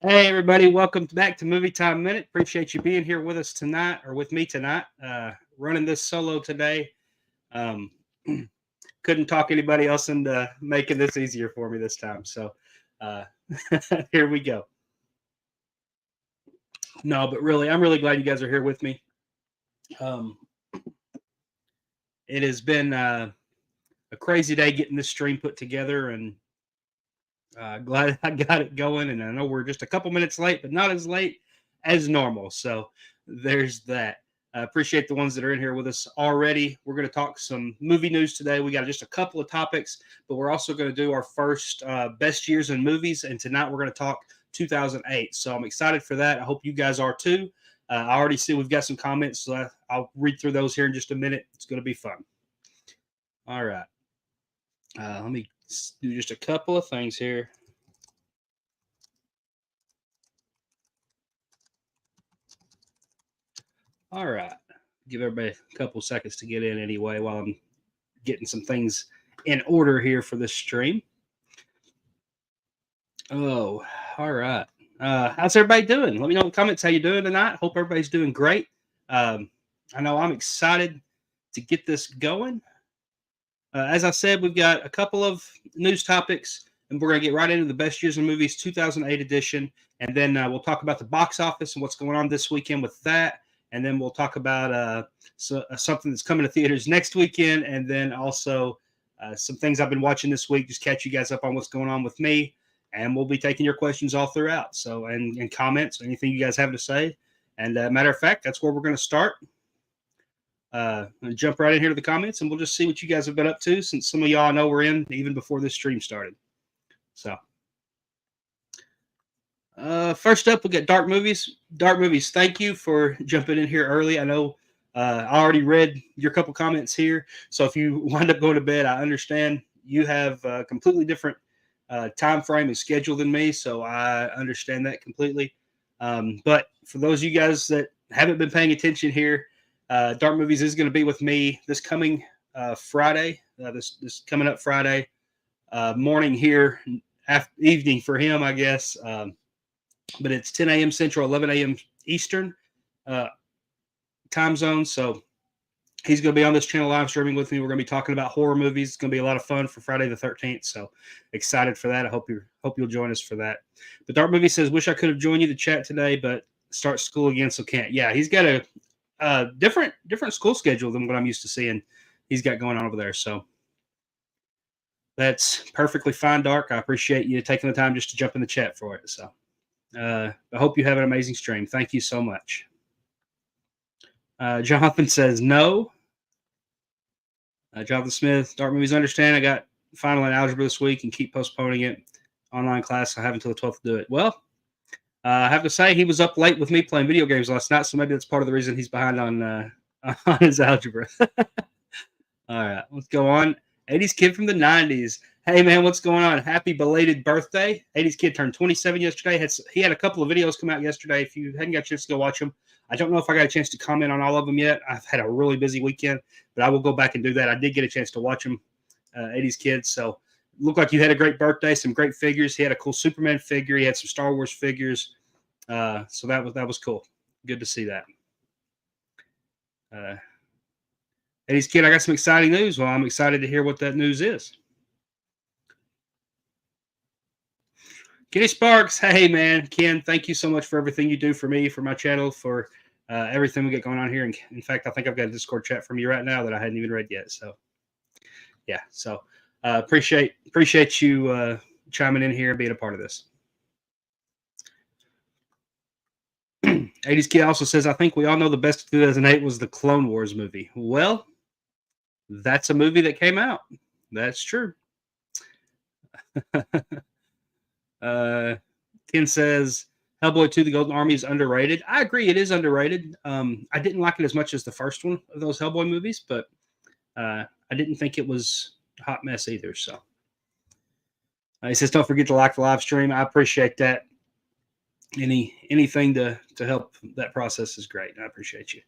Hey, everybody, welcome back to Movie Time Minute. Appreciate you being here with us tonight, or with me tonight. Running this solo today. Um, couldn't talk anybody else into making this easier for me this time. So uh, here we go. No, but really, I'm really glad you guys are here with me. Um, it has been a crazy day getting this stream put together, and glad I got it going. And I know we're just a couple minutes late, but not as late as normal. So there's that. I appreciate the ones that are in here with us already. We're going to talk some movie news today. We got just a couple of topics, but we're also going to do our first best years in movies. And tonight we're going to talk 2008. So I'm excited for that. I hope you guys are too. I already see we've got some comments, so I'll read through those here in just a minute. It's going to be fun. All right. Let me do just a couple of things here. All right. Give everybody a couple seconds to get in anyway while I'm getting some things in order here for this stream. Oh, all right. How's everybody doing? Let me know in the comments how you doing tonight. Hope everybody's doing great. I know I'm excited to get this going. As I said, we've got a couple of news topics, and we're going to get right into the Best Years in Movies 2008 edition. And then we'll talk about the box office and what's going on this weekend with that. And then we'll talk about something that's coming to theaters next weekend. And then also some things I've been watching this week, just catch you guys up on what's going on with me. And we'll be taking your questions all throughout. So, and comments, anything you guys have to say. And matter of fact, that's where we're going to start. Jump right in here to the comments, and we'll just see what you guys have been up to, since some of y'all know we're in even before this stream started. So first up, we got Dark Movies. Dark Movies, thank you for jumping in here early. I know I already read your couple comments here, so if you wind up going to bed, I understand. You have a completely different time frame and schedule than me, so I understand that completely. But for those of you guys that haven't been paying attention here, Dark Movies is going to be with me this coming Friday, this coming up Friday morning here, evening for him, I guess. But it's 10 a.m. Central, 11 a.m. Eastern time zone. So he's going to be on this channel live streaming with me. We're going to be talking about horror movies. It's going to be a lot of fun for Friday the 13th. So excited for that. I hope you'll join us for that. But Dark Movie says, wish I could have joined you to chat today, but start school again, so can't. Yeah, he's got a different school schedule than what I'm used to seeing he's got going on over there. So that's perfectly fine, Dark. I appreciate you taking the time just to jump in the chat for it. So I hope you have an amazing stream. Thank you so much. Jonathan says no. Jonathan Smith, Dark Movies, understand. I got final in algebra this week and keep postponing it. Online class, I have until the 12th to do it. Well, I have to say he was up late with me playing video games last night, so maybe that's part of the reason he's behind on his algebra. All right, let's go on. 80s kid from the 90s. Hey, man, what's going on? Happy belated birthday. 80s kid turned 27 yesterday. He had a couple of videos come out yesterday. If you hadn't got a chance to go watch them, I don't know if I got a chance to comment on all of them yet. I've had a really busy weekend, but I will go back and do that. I did get a chance to watch them, 80s kids, so looked like you had a great birthday, some great figures. He had a cool Superman figure. He had some Star Wars figures. So that was cool. Good to see that. 80s kid, I got some exciting news. Well, I'm excited to hear what that news is. Kenny Sparks, hey man, Ken, thank you so much for everything you do for me, for my channel, for everything we get going on here. And in fact, I think I've got a Discord chat from you right now that I hadn't even read yet. So yeah, so appreciate you chiming in here and being a part of this. 80s Kid also says, I think we all know the best of 2008 was the Clone Wars movie. Well, that's a movie that came out. That's true. Ken says, Hellboy 2, The Golden Army is underrated. I agree, it is underrated. I didn't like it as much as the first one of those Hellboy movies, but I didn't think it was a hot mess either. So he says, don't forget to like the live stream. I appreciate that. Anything to help that process is great. I appreciate you.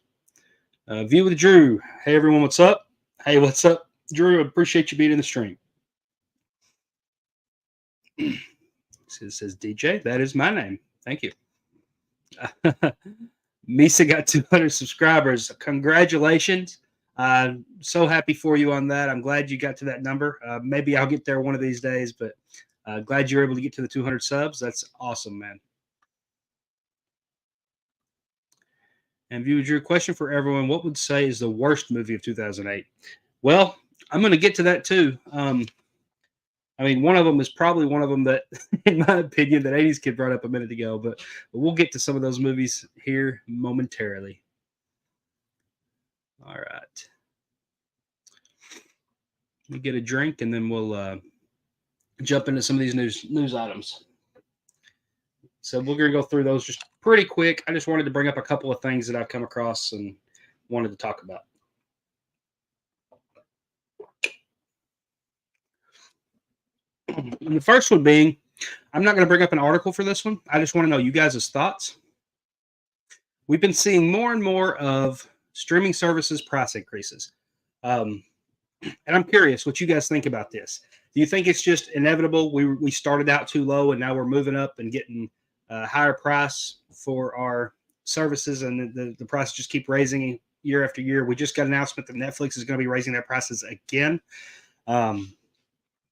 View with Drew. Hey everyone, what's up? Hey, what's up, Drew? I appreciate you being in the stream. It says DJ. That is my name. Thank you. Misa got 200 subscribers. Congratulations. So happy for you on that. I'm glad you got to that number. Maybe I'll get there one of these days, but glad you're able to get to the 200 subs. That's awesome, man. And View Drew, question for everyone. What would say is the worst movie of 2008? Well, I'm going to get to that too. I mean, one of them is probably one of them that, in my opinion, that 80s kid brought up a minute ago, but we'll get to some of those movies here momentarily. All right. Let me get a drink and then we'll jump into some of these news items. So we're going to go through those just pretty quick. I just wanted to bring up a couple of things that I've come across and wanted to talk about. And the first one being, I'm not going to bring up an article for this one. I just want to know you guys' thoughts. We've been seeing more and more of streaming services price increases. And I'm curious what you guys think about this. Do you think it's just inevitable? We started out too low and now we're moving up and getting a higher price for our services, and the prices just keep raising year after year. We just got an announcement that Netflix is going to be raising their prices again. Of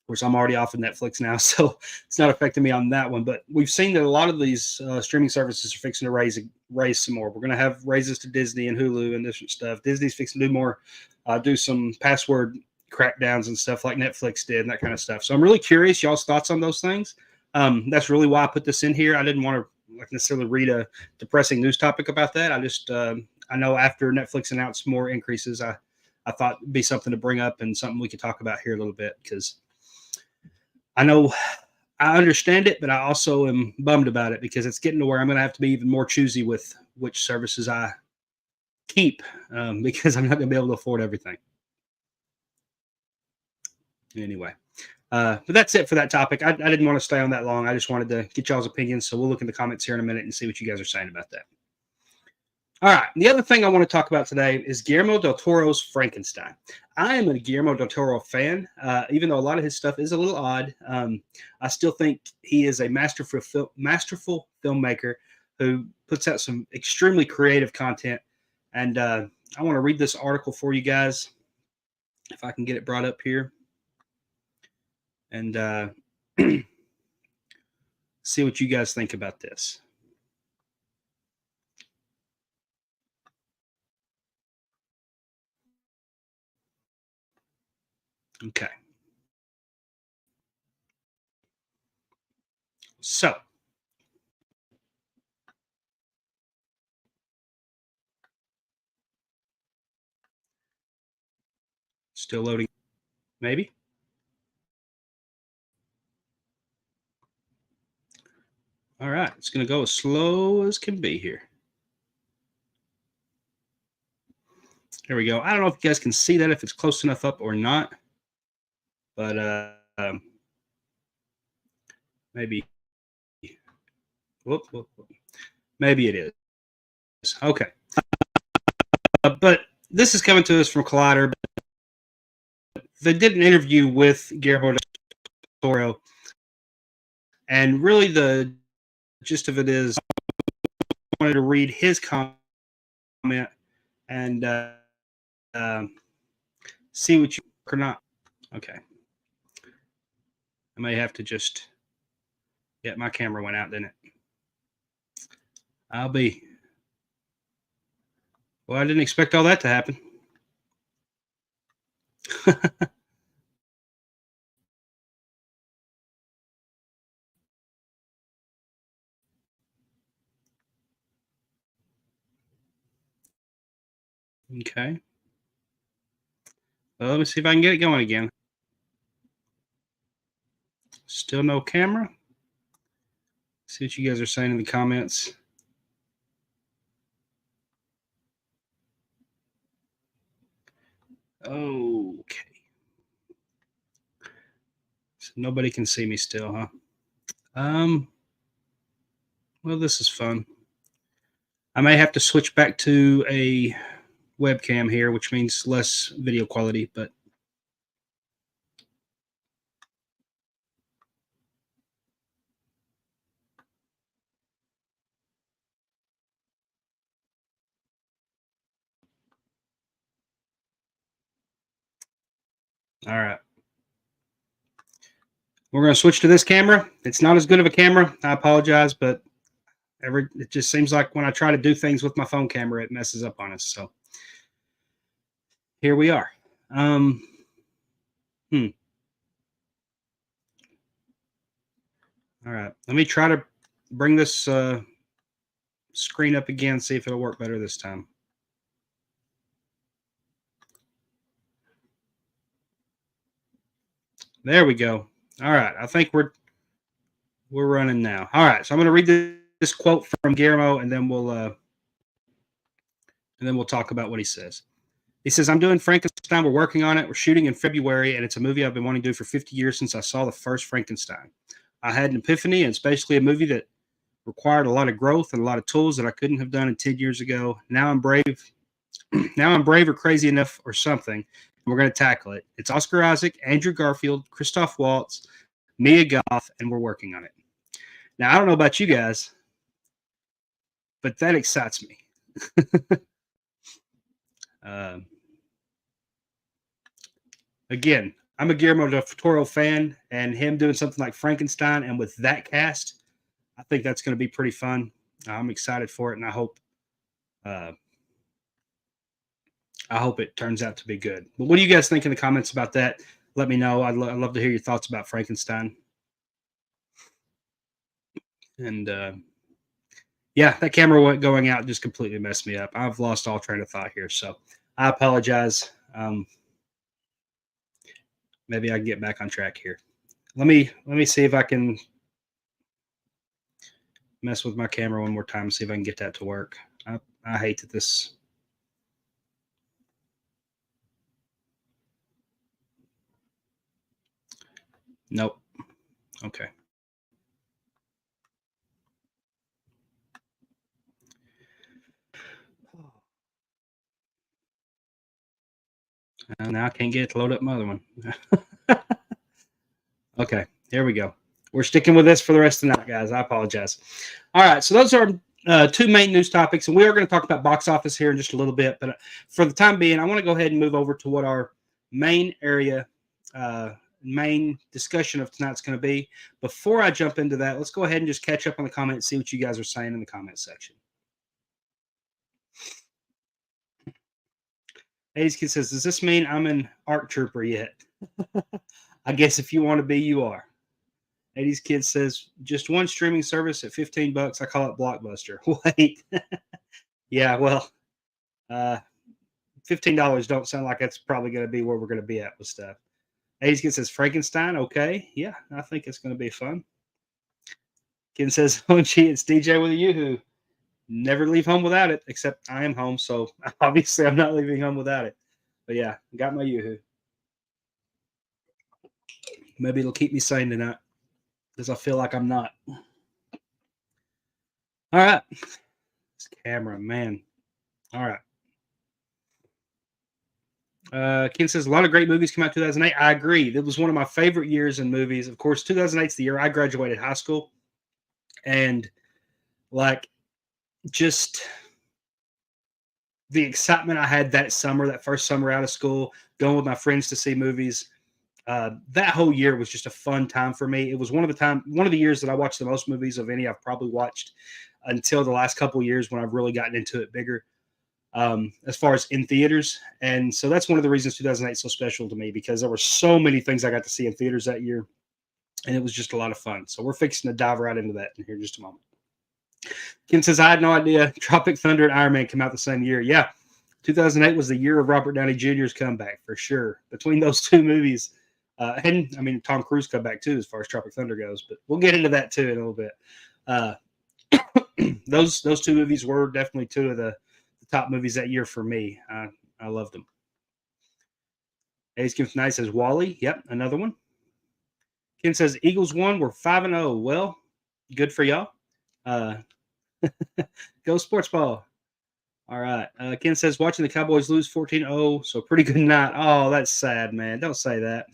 course, I'm already off of Netflix now, so it's not affecting me on that one. But we've seen that a lot of these streaming services are fixing to raise some more. We're going to have raises to Disney and Hulu and different stuff. Disney's fixing to do more, do some password crackdowns and stuff like Netflix did and that kind of stuff. So I'm really curious y'all's thoughts on those things. That's really why I put this in here. I didn't want to necessarily read a depressing news topic about that. I just I know after Netflix announced more increases, I thought it'd be something to bring up and something we could talk about here a little bit, because I know I understand it, but I also am bummed about it because it's getting to where I'm going to have to be even more choosy with which services I keep, because I'm not going to be able to afford everything. Anyway, but that's it for that topic. I didn't want to stay on that long. I just wanted to get y'all's opinions. So we'll look in the comments here in a minute and see what you guys are saying about that. All right. The other thing I want to talk about today is Guillermo del Toro's Frankenstein. I am a Guillermo del Toro fan, even though a lot of his stuff is a little odd. I still think he is a masterful filmmaker who puts out some extremely creative content. And I want to read this article for you guys, if I can get it brought up here, and see what you guys think about this. Okay. So, still loading, maybe. All right. It's going to go as slow as can be here. There we go. I don't know if you guys can see that, if it's close enough up or not, but maybe. Whoop. Maybe it is. Okay. But this is coming to us from Collider. They did an interview with Guillermo del Toro, and really the gist of it is I wanted to read his comment and see what you or not. Okay. I may have to just. Yeah, my camera went out, didn't it? I'll be. Well, I didn't expect all that to happen. Okay. Well, let me see if I can get it going again. Still no camera. See what you guys are saying in the comments. Okay. So nobody can see me still, huh? Well, this is fun. I may have to switch back to a webcam here, which means less video quality, but All right. We're going to switch to this camera. It's not as good of a camera. I apologize, but it just seems like when I try to do things with my phone camera, it messes up on us. So here we are. Hmm. All right. Let me try to bring this screen up again, see if it'll work better this time. There we go. All right. I think we're running now. All right. So I'm going to read this quote from Guillermo, and then we'll talk about what he says. He says, "I'm doing Frankenstein. We're working on it. We're shooting in February, and it's a movie I've been wanting to do for 50 years since I saw the first Frankenstein. I had an epiphany, and it's basically a movie that required a lot of growth and a lot of tools that I couldn't have done in 10 years ago. Now I'm brave. Now I'm brave or crazy enough or something, and we're going to tackle it. It's Oscar Isaac, Andrew Garfield, Christoph Waltz, Mia Goth, and we're working on it." Now, I don't know about you guys, but that excites me. Again, I'm a Guillermo del Toro fan, and him doing something like Frankenstein and with that cast, I think that's going to be pretty fun. I'm excited for it, and uh, I hope it turns out to be good. But what do you guys think in the comments about that? Let me know. I'd love to hear your thoughts about Frankenstein. And yeah, that camera going out just completely messed me up. I've lost all train of thought here, so I apologize. Maybe I can get back on track here. Let me see if I can mess with my camera one more time and see if I can get that to work. I hate that this. Nope. Okay. Now I can't get it to load up my other one. Okay, here we go. We're sticking with this for the rest of the night, guys. I apologize. All right, so those are two main news topics, and we are going to talk about box office here in just a little bit. But for the time being, I want to go ahead and move over to what our main main discussion of tonight's going to be. Before I jump into that, let's go ahead and just catch up on the comments, see what you guys are saying in the comment section. Hayes Kid says, "Does this mean I'm an ARC trooper yet?" I guess if you want to be, you are. 80s Kid says, "Just one streaming service at $15. I call it Blockbuster." Wait. Yeah, well, $15 don't sound like that's probably going to be where we're going to be at with stuff. 80s Kid says, "Frankenstein." Okay. Yeah, I think it's going to be fun. Kid says, "Oh, gee, it's DJ with a Yoo-hoo. Never leave home without it, except I am home. So obviously I'm not leaving home without it. But yeah, got my Yoo-hoo. Maybe it'll keep me sane tonight because I feel like I'm not." All right. This camera, man. All right. Ken says, "A lot of great movies came out in 2008. I agree. It was one of my favorite years in movies. Of course, 2008 is the year I graduated high school. And like, just the excitement I had that summer, that first summer out of school, going with my friends to see movies. That whole year was just a fun time for me. It was one of the years that I watched the most movies of any I've probably watched until the last couple of years when I've really gotten into it bigger. As far as in theaters. And so that's one of the reasons 2008 is so special to me, because there were so many things I got to see in theaters that year, and it was just a lot of fun. So we're fixing to dive right into that in here in just a moment. Ken says, "I had no idea Tropic Thunder and Iron Man came out the same year." Yeah, 2008 was the year of Robert Downey Jr.'s comeback for sure. Between those two movies, and I mean Tom Cruise comeback too, as far as Tropic Thunder goes. But we'll get into that too in a little bit. Those two movies were definitely two of the top movies that year for me. I loved them. Ace Gift Night says Wally. Yep, another one. Ken says Eagles won. We're 5-0. Well, good for y'all. Go sports ball. All right. Ken says watching the Cowboys lose 14-0. So pretty good night. Oh, that's sad, man. Don't say that.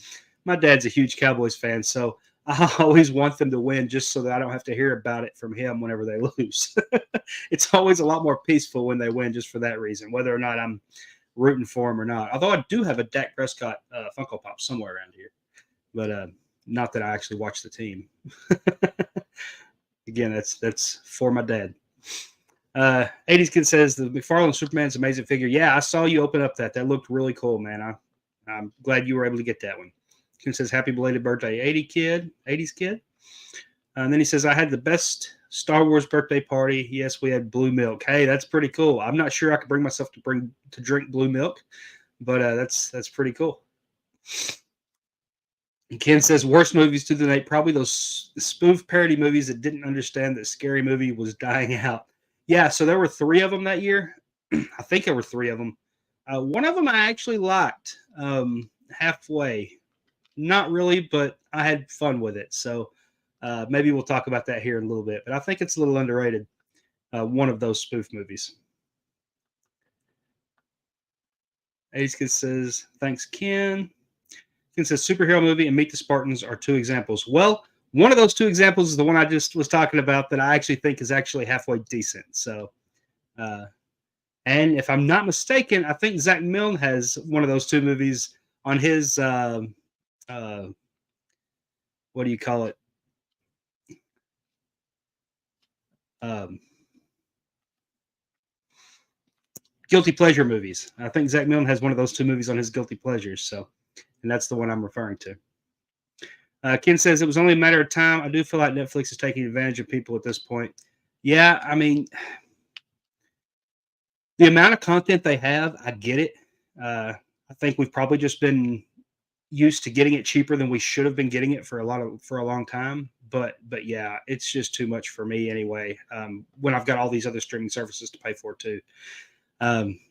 My dad's a huge Cowboys fan, so I always want them to win just so that I don't have to hear about it from him whenever they lose. It's always a lot more peaceful when they win just for that reason, whether or not I'm rooting for him or not. Although I do have a Dak Prescott Funko Pop somewhere around here, but not that I actually watch the team. Again, that's for my dad. 80s Kid says the McFarlane Superman's amazing figure. Yeah, I saw you open up that. That looked really cool, man. I'm glad you were able to get that one. Kid says happy belated birthday, 80s Kid. And then he says I had the best Star Wars birthday party. Yes, we had blue milk. Hey, that's pretty cool. I'm not sure I could bring myself to drink blue milk, but that's pretty cool. And Ken says worst movies to the night, probably those spoof parody movies that didn't understand that Scary Movie was dying out. Yeah, so there were 3 of them that year. I think there were 3 of them. One of them I actually liked halfway. Not really, but I had fun with it. So maybe we'll talk about that here in a little bit. But I think it's a little underrated, one of those spoof movies. Ace says, thanks, Ken. Ken says, superhero movie and Meet the Spartans are 2 examples. Well, one of those 2 examples is the one I just was talking about that I actually think is actually halfway decent. So, and if I'm not mistaken, I think Zach Milne has one of those 2 movies on his, what do you call it? Guilty pleasure movies. I think Zach Milne has one of those 2 movies on his guilty pleasures. So, and that's the one I'm referring to. Ken says it was only a matter of time. I do feel like Netflix is taking advantage of people at this point. Yeah, I mean, the amount of content they have, I get it. I think we've probably just been used to getting it cheaper than we should have been getting it for a long time. But yeah, it's just too much for me anyway. When I've got all these other streaming services to pay for too.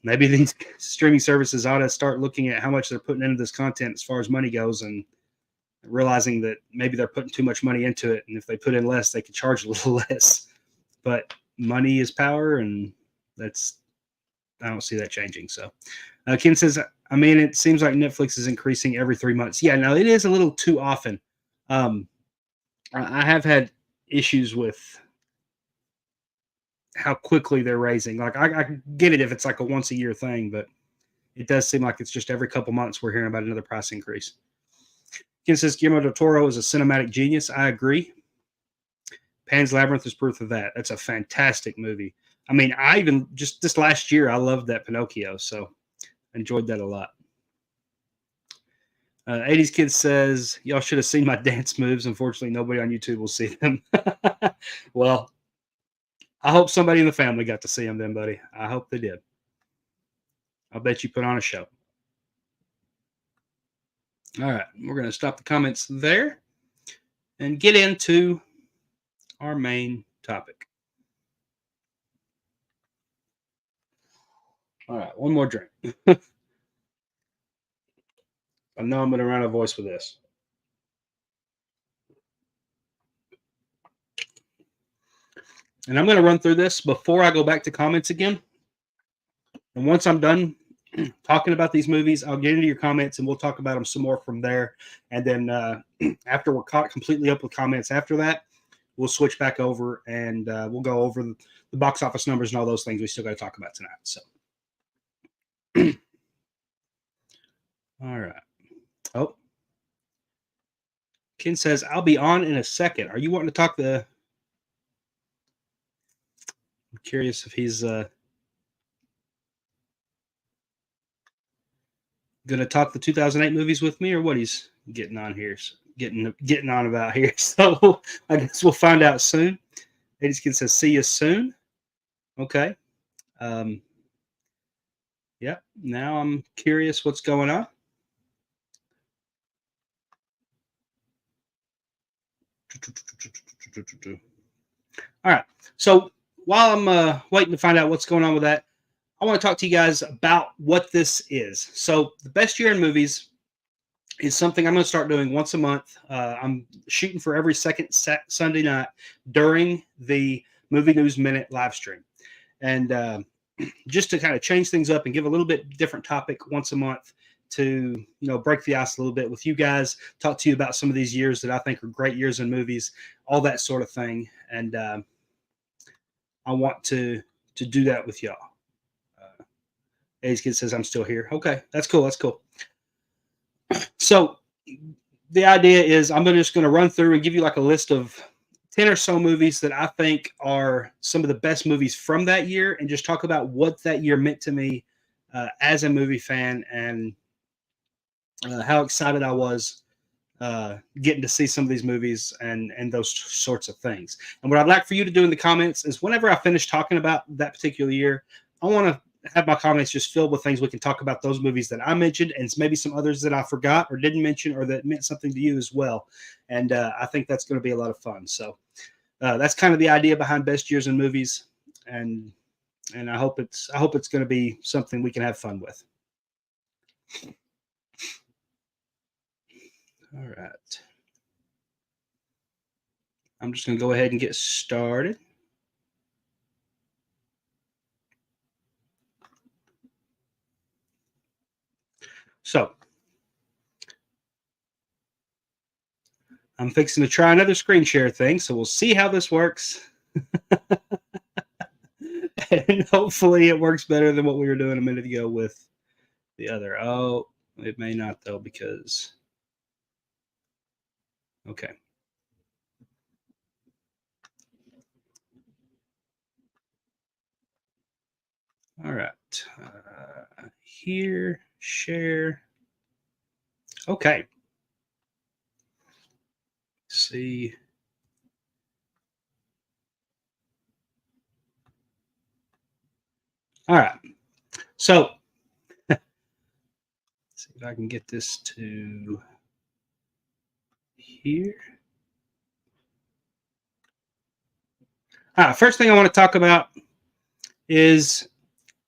Maybe these streaming services ought to start looking at how much they're putting into this content as far as money goes, and realizing that maybe they're putting too much money into it, and if they put in less, they could charge a little less. But money is power, and I don't see that changing. So Ken says, I mean, it seems like Netflix is increasing every 3 months. Yeah, no, it is a little too often. I have had issues with how quickly they're raising. Like I get it if it's like a once a year thing, but it does seem like it's just every couple months we're hearing about another price increase. Ken says Guillermo del Toro is a cinematic genius. I agree. Pan's Labyrinth is proof of that. That's a fantastic movie. I mean, I even just this last year I loved that Pinocchio, so enjoyed that a lot. 80s Kid says y'all should have seen my dance moves. Unfortunately, nobody on YouTube will see them. Well, I hope somebody in the family got to see them then, buddy. I hope they did. I'll bet you put on a show. All right, we're going to stop the comments there and get into our main topic. All right, one more drink. I know I'm going to run out of voice with this. And I'm going to run through this before I go back to comments again. And once I'm done talking about these movies, I'll get into your comments and we'll talk about them some more from there. And then after we're caught completely up with comments after that, we'll switch back over and we'll go over the box office numbers and all those things we still got to talk about tonight. So, all right. Oh, Ken says, I'll be on in a second. Are you wanting to talk I'm curious if he's going to talk the 2008 movies with me or what he's getting on here, getting on about here. So I guess we'll find out soon. 80s Kid says, see you soon. Okay. Yeah. Now I'm curious what's going on. All right. So while I'm waiting to find out what's going on with that, I want to talk to you guys about what this is. So the best year in movies is something I'm going to start doing once a month. I'm shooting for every second Sunday night during the Movie News Minute live stream. And just to kind of change things up and give a little bit different topic once a month to, break the ice a little bit with you guys, talk to you about some of these years that I think are great years in movies, all that sort of thing. And I want to do that with y'all. A's Kid says I'm still here. Okay, that's cool. That's cool. So the idea is I'm just going to run through and give you like a list of 10 or so movies that I think are some of the best movies from that year and just talk about what that year meant to me as a movie fan and how excited I was getting to see some of these movies and those sorts of things. And what I'd like for you to do in the comments is whenever I finish talking about that particular year, I want to have my comments just filled with things we can talk about those movies that I mentioned and maybe some others that I forgot or didn't mention or that meant something to you as well. And I think that's going to be a lot of fun. So that's kind of the idea behind Best Years in Movies. And I hope it's going to be something we can have fun with. All right. I'm just going to go ahead and get started. So I'm fixing to try another screen share thing, so we'll see how this works. And hopefully it works better than what we were doing a minute ago with the other. Oh, it may not though, because okay. All right. Here, share. Okay. See. All right. So, see if I can get this to here. All right. First thing I want to talk about is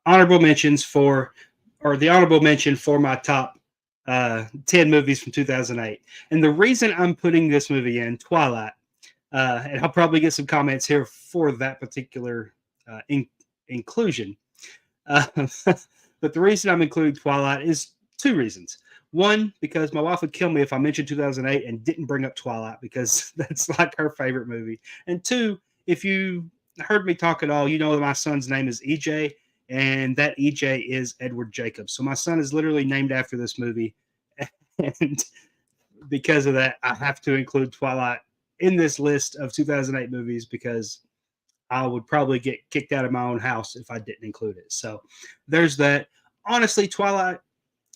honorable mentions for, or the honorable mention for my top 10 movies from 2008. And the reason I'm putting this movie in, Twilight, and I'll probably get some comments here for that particular inclusion. But the reason I'm including Twilight is two reasons. One, because my wife would kill me if I mentioned 2008 and didn't bring up Twilight because that's like her favorite movie. And two, if you heard me talk at all, you know that my son's name is EJ, and that EJ is Edward Jacobs. So my son is literally named after this movie. And because of that, I have to include Twilight in this list of 2008 movies because I would probably get kicked out of my own house if I didn't include it. So there's that. Honestly, Twilight,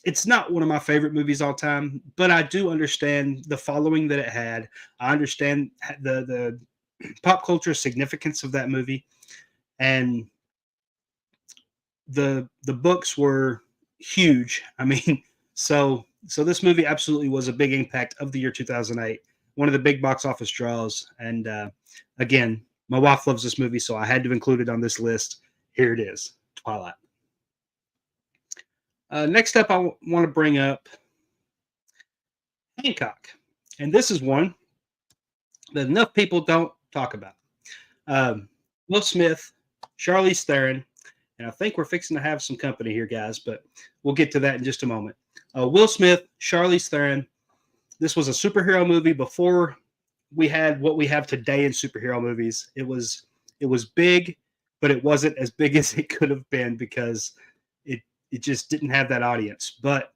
it's not one of my favorite movies all time, but I do understand the following that it had. I understand the pop culture significance of that movie, and the books were huge. I mean, so this movie absolutely was a big impact of the year 2008. One of the big box office draws, and again, my wife loves this movie, so I had to include it on this list. Here it is, Twilight. Next up, I want to bring up Hancock. And this is one that enough people don't talk about. Will Smith, Charlize Theron, and I think we're fixing to have some company here, guys, but we'll get to that in just a moment. Will Smith, Charlize Theron. This was a superhero movie before we had what we have today in superhero movies. It was big, but it wasn't as big as it could have been because it just didn't have that audience. But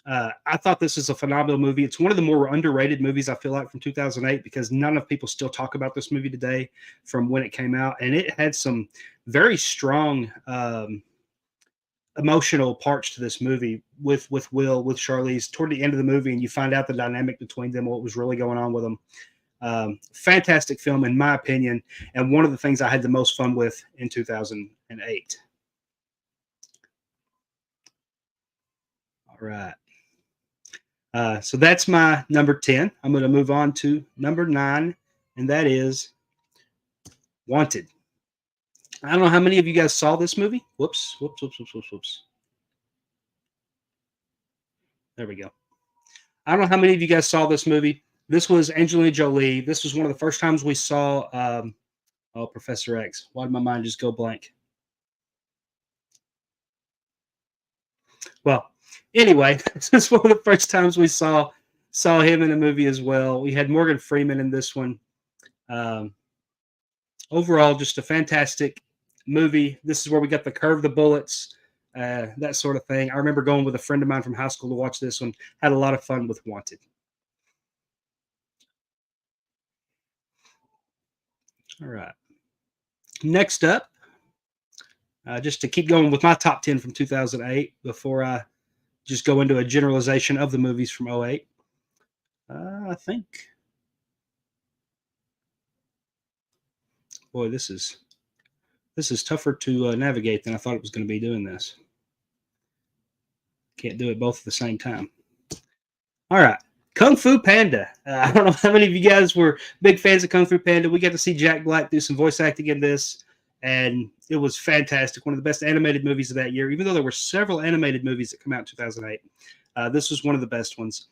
I thought this is a phenomenal movie. It's one of the more underrated movies, I feel like, from 2008 because none of people still talk about this movie today from when it came out. And it had some very strong emotional parts to this movie with Will, with Charlize toward the end of the movie. And you find out the dynamic between them, what was really going on with them. Fantastic film, in my opinion, and one of the things I had the most fun with in 2008. All right. So that's my number 10. I'm going to move on to number 9, and that is Wanted. I don't know how many of you guys saw this movie. Whoops. There we go. I don't know how many of you guys saw this movie. This was Angelina Jolie. This was one of the first times we saw Professor X. Why did my mind just go blank? Well, anyway, this is one of the first times we saw him in a movie as well. We had Morgan Freeman in this one. Overall, just a fantastic movie. This is where we got the Curve the Bullets. that sort of thing. I remember going with a friend of mine from high school to watch this one. Had a lot of fun with Wanted. All right. Next up, just to keep going with my top 10 from 2008 before I just go into a generalization of the movies from 08. I think, boy, this is tougher to navigate than I thought it was going to be doing this. Can't do it both at the same time. All right. Kung Fu Panda. I don't know how many of you guys were big fans of Kung Fu Panda. We got to see Jack Black do some voice acting in this, and it was fantastic. One of the best animated movies of that year, even though there were several animated movies that come out in 2008. This was one of the best ones.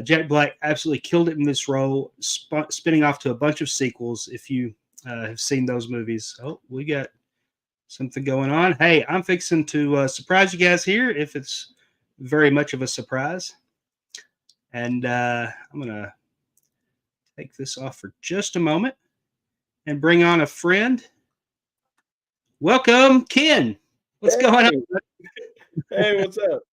Jack Black absolutely killed it in this role, spinning off to a bunch of sequels. If you have seen those movies. Oh, we got something going on. Hey, I'm fixing to surprise you guys here if it's very much of a surprise. And I'm going to take this off for just a moment and bring on a friend. Welcome, Ken. What's going on? Hey, what's up?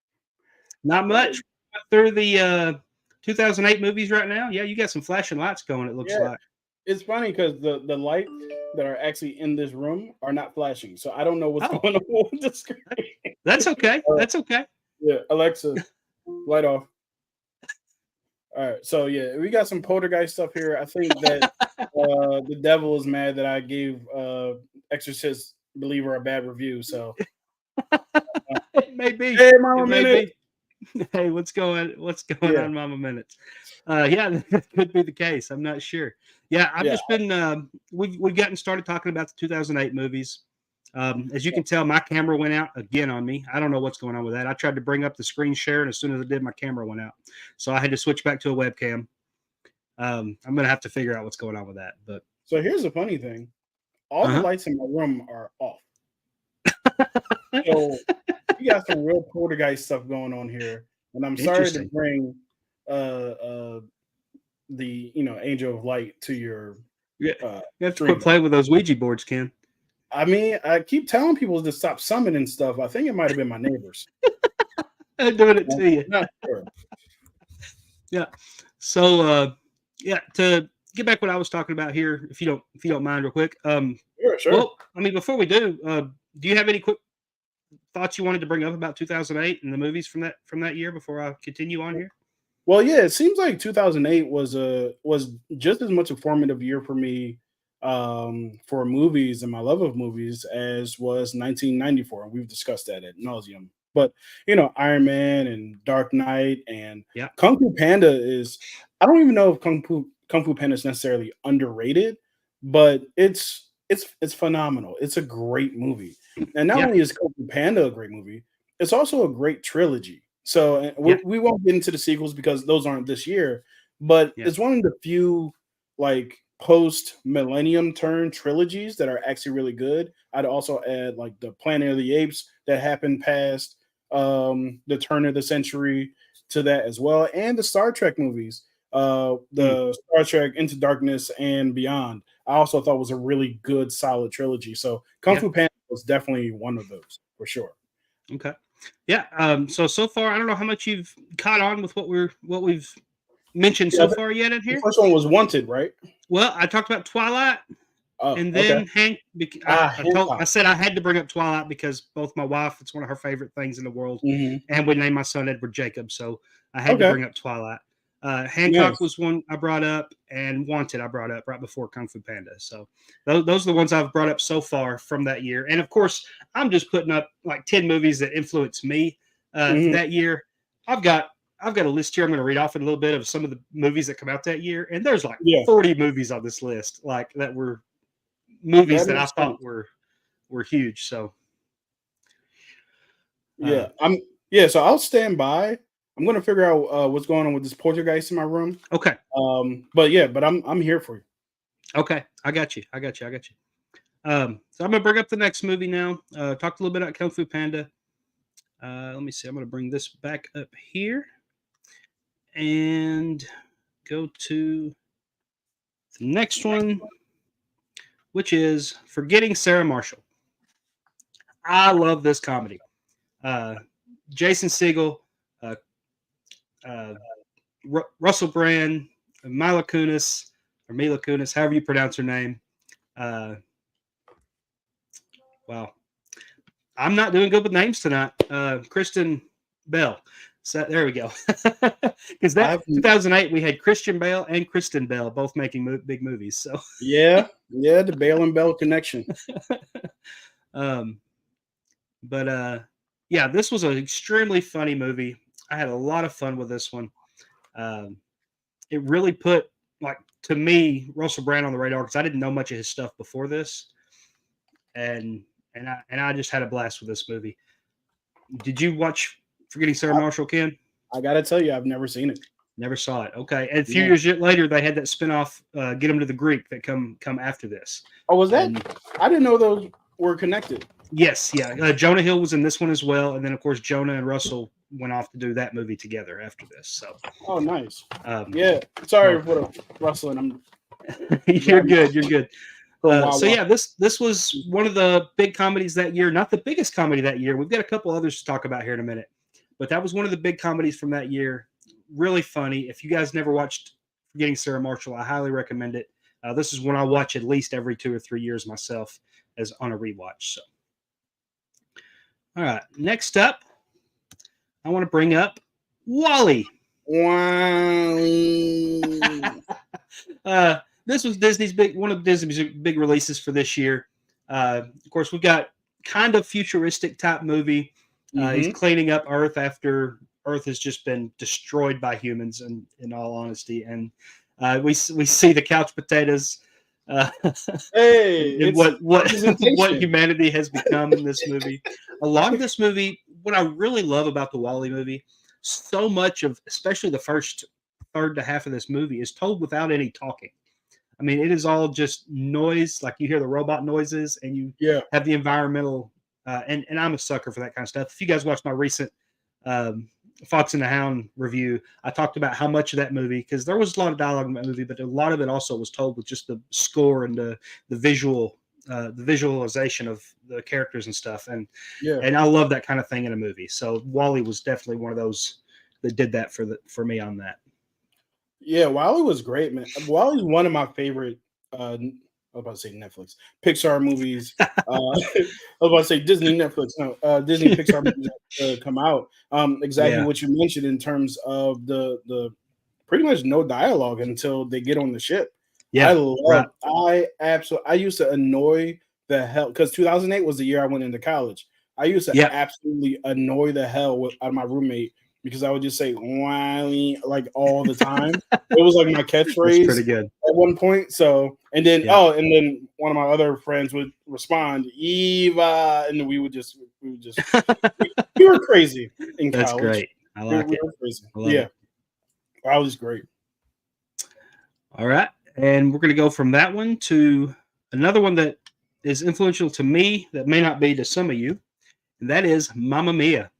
Not much. Through the 2008 movies right now. Yeah, you got some flashing lights going, it looks like. It's funny because the lights that are actually in this room are not flashing. So I don't know what's going on with the screen. That's okay. That's okay. Yeah, Alexa, light off. All right, so yeah, we got some poltergeist stuff here. I think that the devil is mad that I gave Exorcist Believer a bad review. So it may be. Hey, Mama Minute. Hey, what's going on, Mama Minutes? Yeah, that could be the case. I'm not sure. Yeah, I've just been we've gotten started talking about the 2008 movies. As you can tell, my camera went out again on me. I don't know what's going on with that. I tried to bring up the screen share, and as soon as I did, my camera went out. So I had to switch back to a webcam. I'm going to have to figure out what's going on with that. But so here's the funny thing: all the lights in my room are off. So we got some real poltergeist stuff going on here, and I'm sorry to bring the Angel of Light to your. You have to quit playing with those Ouija boards, Ken. I mean, I keep telling people to stop summoning stuff. I think it might have been my neighbors. I'm doing it to you. Not sure. Yeah. So to get back what I was talking about here, if you don't mind, real quick. Sure. Well, I mean, before we do you have any quick thoughts you wanted to bring up about 2008 and the movies from that year before I continue on here? Well, yeah, it seems like 2008 was just as much a formative year for me for movies and my love of movies as was 1994. And we've discussed that ad nauseum. But Iron Man and Dark Knight and Kung Fu Panda is. I don't even know if Kung Fu Panda is necessarily underrated, but it's phenomenal. It's a great movie, and not only is Kung Fu Panda a great movie, it's also a great trilogy. So we won't get into the sequels because those aren't this year, but it's one of the few like post-millennium turn trilogies that are actually really good. I'd also add like the Planet of the Apes that happened past the turn of the century to that as well, and the Star Trek movies, the Star Trek Into Darkness and Beyond. I also thought was a really good, solid trilogy. So Kung Fu Panda was definitely one of those for sure. Okay. Yeah. So far, I don't know how much you've caught on with what we've mentioned so far yet in here. The first one was Wanted, right? Well, I talked about Twilight, and then Hank. I said I had to bring up Twilight because both my wife, it's one of her favorite things in the world, and we named my son Edward Jacob, so I had to bring up Twilight. Hancock was one I brought up, and Wanted I brought up right before Kung Fu Panda. So those are the ones I've brought up so far from that year. And of course, I'm just putting up like 10 movies that influenced me that year. I've got a list here. I'm going to read off in a little bit of some of the movies that come out that year, and there's like 40 movies on this list, like that were movies that I thought were huge. So so I'll stand by. I'm going to figure out what's going on with this poltergeist in my room. Okay. But I'm here for you. Okay, I got you. So I'm going to bring up the next movie now. Talked a little bit about Kung Fu Panda. Let me see. I'm going to bring this back up here and go to the next one, which is Forgetting Sarah Marshall. I love this comedy. Jason Segel, uh, uh, Russell Brand, Mila Kunis, or Mila Kunis, however you pronounce her name. Wow. I'm not doing good with names tonight. Kristen Bell. So there we go. Because that 2008 we had Christian Bale and Kristen Bell both making big movies. So yeah, the Bale and Bell connection. Yeah, this was an extremely funny movie. I had a lot of fun with this one. It really put, like, to me, Russell Brand on the radar because I didn't know much of his stuff before this, and I just had a blast with this movie. Did you watch Forgetting Sarah Marshall, Ken? I gotta tell you, I've never seen it. Never saw it. Okay, and a few years later, they had that spinoff, Get Them to the Greek, that come after this. Oh, was that? I didn't know those were connected. Yes, yeah. Jonah Hill was in this one as well, and then of course Jonah and Russell went off to do that movie together after this. So. Oh, nice. Yeah. Sorry for the rustling. You're good. You're good. So yeah, this was one of the big comedies that year. Not the biggest comedy that year. We've got a couple others to talk about here in a minute, but that was one of the big comedies from that year. Really funny. If you guys never watched Forgetting Sarah Marshall, I highly recommend it. This is one I watch at least every 2 or 3 years myself as on a rewatch. So, all right, next up, I want to bring up WALL-E. This was one of Disney's big releases for this year. Of course, we've got kind of futuristic type movie. He's cleaning up Earth after Earth has just been destroyed by humans, in all honesty. And we see the couch potatoes. Hey, what humanity has become in this movie. A lot of this movie, what I really love about the WALL-E movie, so much of, especially the first third to half of this movie, is told without any talking. I mean, it is all just noise, like you hear the robot noises, and you have the environmental. And I'm a sucker for that kind of stuff. If you guys watched my recent Fox and the Hound review, I talked about how much of that movie, because there was a lot of dialogue in that movie, but a lot of it also was told with just the score and the visualization of the characters and stuff. And I love that kind of thing in a movie. So WALL-E was definitely one of those that did that for me on that. Yeah, WALL-E was great, man. WALL-E is one of my favorite. I was about to say Netflix, Pixar movies. I was about to say Disney, Netflix. No, Disney Pixar movies come out. Exactly what you mentioned in terms of the pretty much no dialogue until they get on the ship. Yeah, I used to annoy the hell, because 2008 was the year I went into college. I used to absolutely annoy the hell out of my roommate, because I would just say WALL-E like all the time. It was like my catchphrase. That's pretty good. At one point. So, and then then one of my other friends would respond, Eva, and then we would just we were crazy in college. That's great. I like it. Were crazy. Yeah. WALL-E's great. All right. And we're going to go from that one to another one that is influential to me that may not be to some of you, and that is Mamma Mia.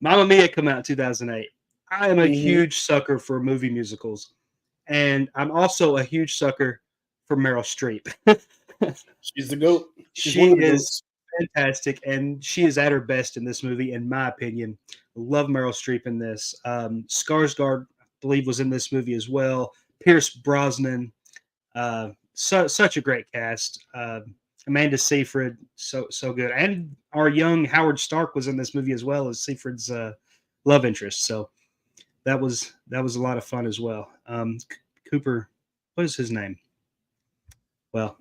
Mamma Mia came out in 2008. I am a huge sucker for movie musicals, and I'm also a huge sucker for Meryl Streep. She's the GOAT. She is fantastic, and she is at her best in this movie, in my opinion. Love Meryl Streep in this. Skarsgård, I believe, was in this movie as well. Pierce Brosnan, such a great cast. Amanda Seyfried, so good, and our young Howard Stark was in this movie as well as Seyfried's love interest. So that was a lot of fun as well. Cooper, what is his name? Well,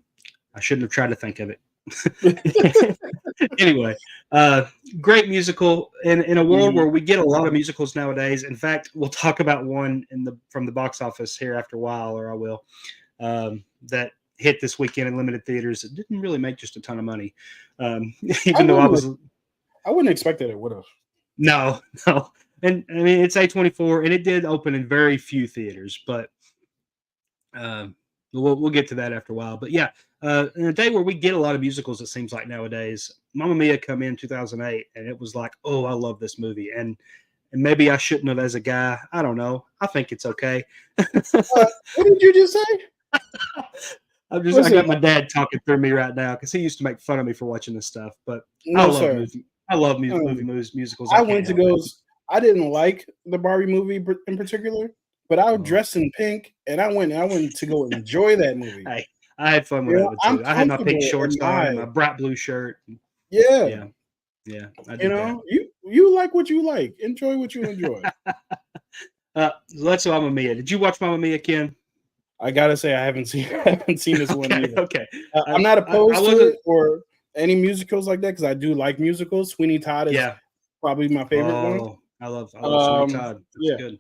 I shouldn't have tried to think of it. Anyway, great musical in a world where we get a lot of musicals nowadays. In fact, we'll talk about one from the box office here after a while, or I will, that hit this weekend in limited theaters. It didn't really make just a ton of money, even though I wouldn't expect that it would have. No, and I mean it's A24, and it did open in very few theaters, but we'll get to that after a while. But yeah, in a day where we get a lot of musicals, it seems like nowadays, Mamma Mia come in 2008, and it was like, oh, I love this movie, and maybe I shouldn't have as a guy. I don't know. I think it's okay. What did you just say? I got my dad talking through me right now because he used to make fun of me for watching this stuff. But I I love musicals. I I went can't to help go. it. I didn't like the Barbie movie in particular, but I was Oh. dressed in pink, and I went to go enjoy that movie. Hey, I had fun with You that know, one I'm too. I had my pink comfortable shorts in on and my bright blue shirt. yeah. Yeah, yeah, I You did that. know, you like what you like. Enjoy what you enjoy. So that's Mamma Mia. Did you watch Mamma Mia, Ken? I gotta say, I haven't seen this one Okay, either. okay. I'm not I opposed to wasn't. it or any musicals like that because I do like musicals. Sweeney Todd is Yeah. probably my favorite one. Oh, I love Sweeney Todd. That's Yeah. good.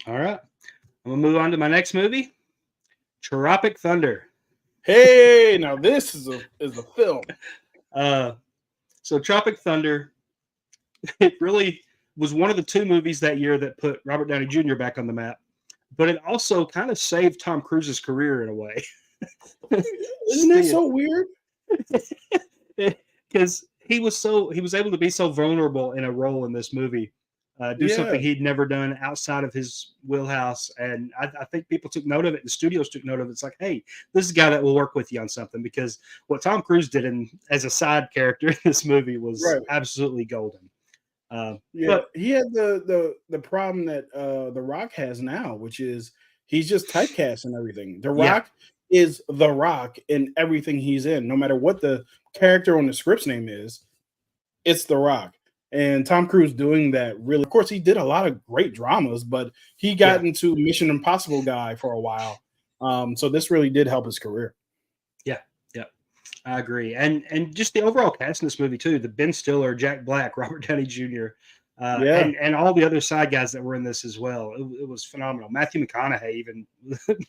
All right, I'm gonna move on to my next movie, Tropic Thunder. Hey, now this is a film. So Tropic Thunder, it really was one of the two movies that year that put Robert Downey Jr. back on the map, but it also kind of saved Tom Cruise's career in a way. Isn't that so weird? Because he was able to be so vulnerable in a role in this movie, do something he'd never done outside of his wheelhouse, and I think people took note of it. The studios took note of it. It's like, hey, this is a guy that will work with you on something, because what Tom Cruise did as a side character in this movie was absolutely golden. But he had the problem that The Rock has now, which is he's just typecast and everything. The Rock is The Rock in everything he's in, no matter what the character on the script's name is. It's The Rock. And Tom Cruise doing that really, of course, he did a lot of great dramas, but he got into Mission Impossible guy for a while. So this really did help his career. Yeah, I agree. And just the overall cast in this movie too, the Ben Stiller, Jack Black, Robert Downey Jr., and all the other side guys that were in this as well. It was phenomenal. Matthew McConaughey even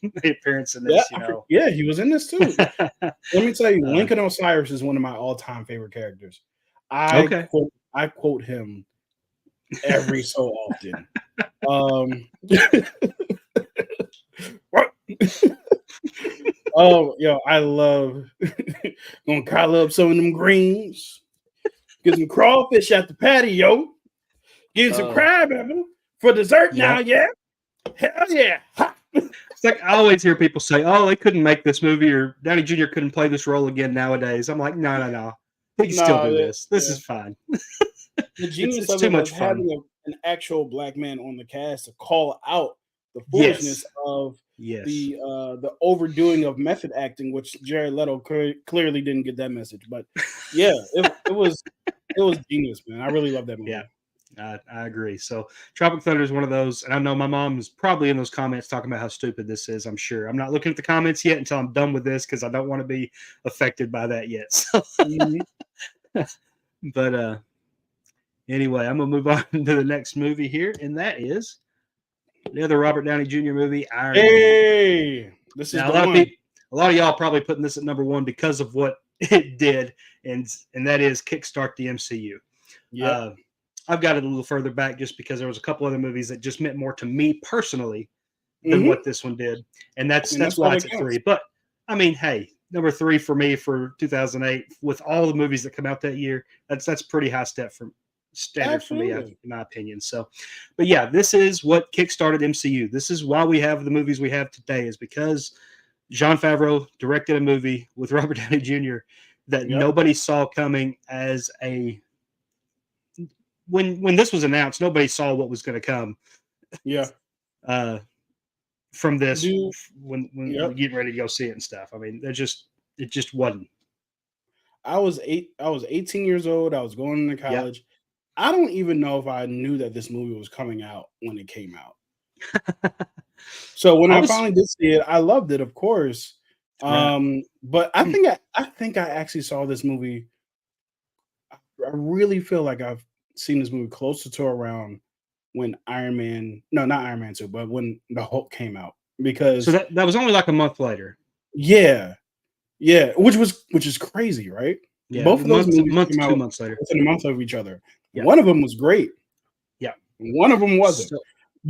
made appearance in this, Yeah, he was in this too. Let me tell you, Lincoln Osiris is one of my all-time favorite characters. I quote him every so often. I love gonna call up some of them greens, get some crawfish at the patio, get some crab apple for dessert now. Yeah, hell yeah. It's like I always hear people say, "Oh, they couldn't make this movie, or Downey Jr. couldn't play this role again nowadays." I'm like, no. He can still do this. This is fine. The genius of it was having an actual black man on the cast to call out the foolishness of the overdoing of method acting, which Jared Leto clearly didn't get that message. But yeah, it was genius, man. I really love that movie. Yeah. I agree. So Tropic Thunder is one of those, and I know my mom is probably in those comments talking about how stupid this is. I'm sure. I'm not looking at the comments yet until I'm done with this because I don't want to be affected by that yet. So, but anyway, I'm gonna move on to the next movie here, and that is the other Robert Downey Jr. movie, Iron Man. This is now, a lot of y'all probably putting this at number one because of what it did, and that is kickstart the MCU. Yeah. I've got it a little further back just because there was a couple other movies that just meant more to me personally than what this one did. And that's why it's at 3. But I mean, hey, number 3 for me for 2008 with all the movies that come out that year, that's pretty high standard for me, in my opinion. So, but yeah, this is what kickstarted MCU. This is why we have the movies we have today, is because Jon Favreau directed a movie with Robert Downey Jr. that nobody saw coming as a when this was announced, nobody saw what was going to come. Yeah. From this, when we're getting ready to go see it and stuff. I mean, it just wasn't. I was 18 years old. I was going to college. I don't even know if I knew that this movie was coming out when it came out. So when I finally did see it, I loved it, of course. But I think I actually saw this movie. I really feel like I've seen this movie closer to around when not Iron Man 2, but when the Hulk came out, because so that was only like a month later. Yeah, which is crazy, right? Yeah, both of those movies came out 2 months later, within a month of each other. Yeah. One of them was great. Yeah, one of them wasn't.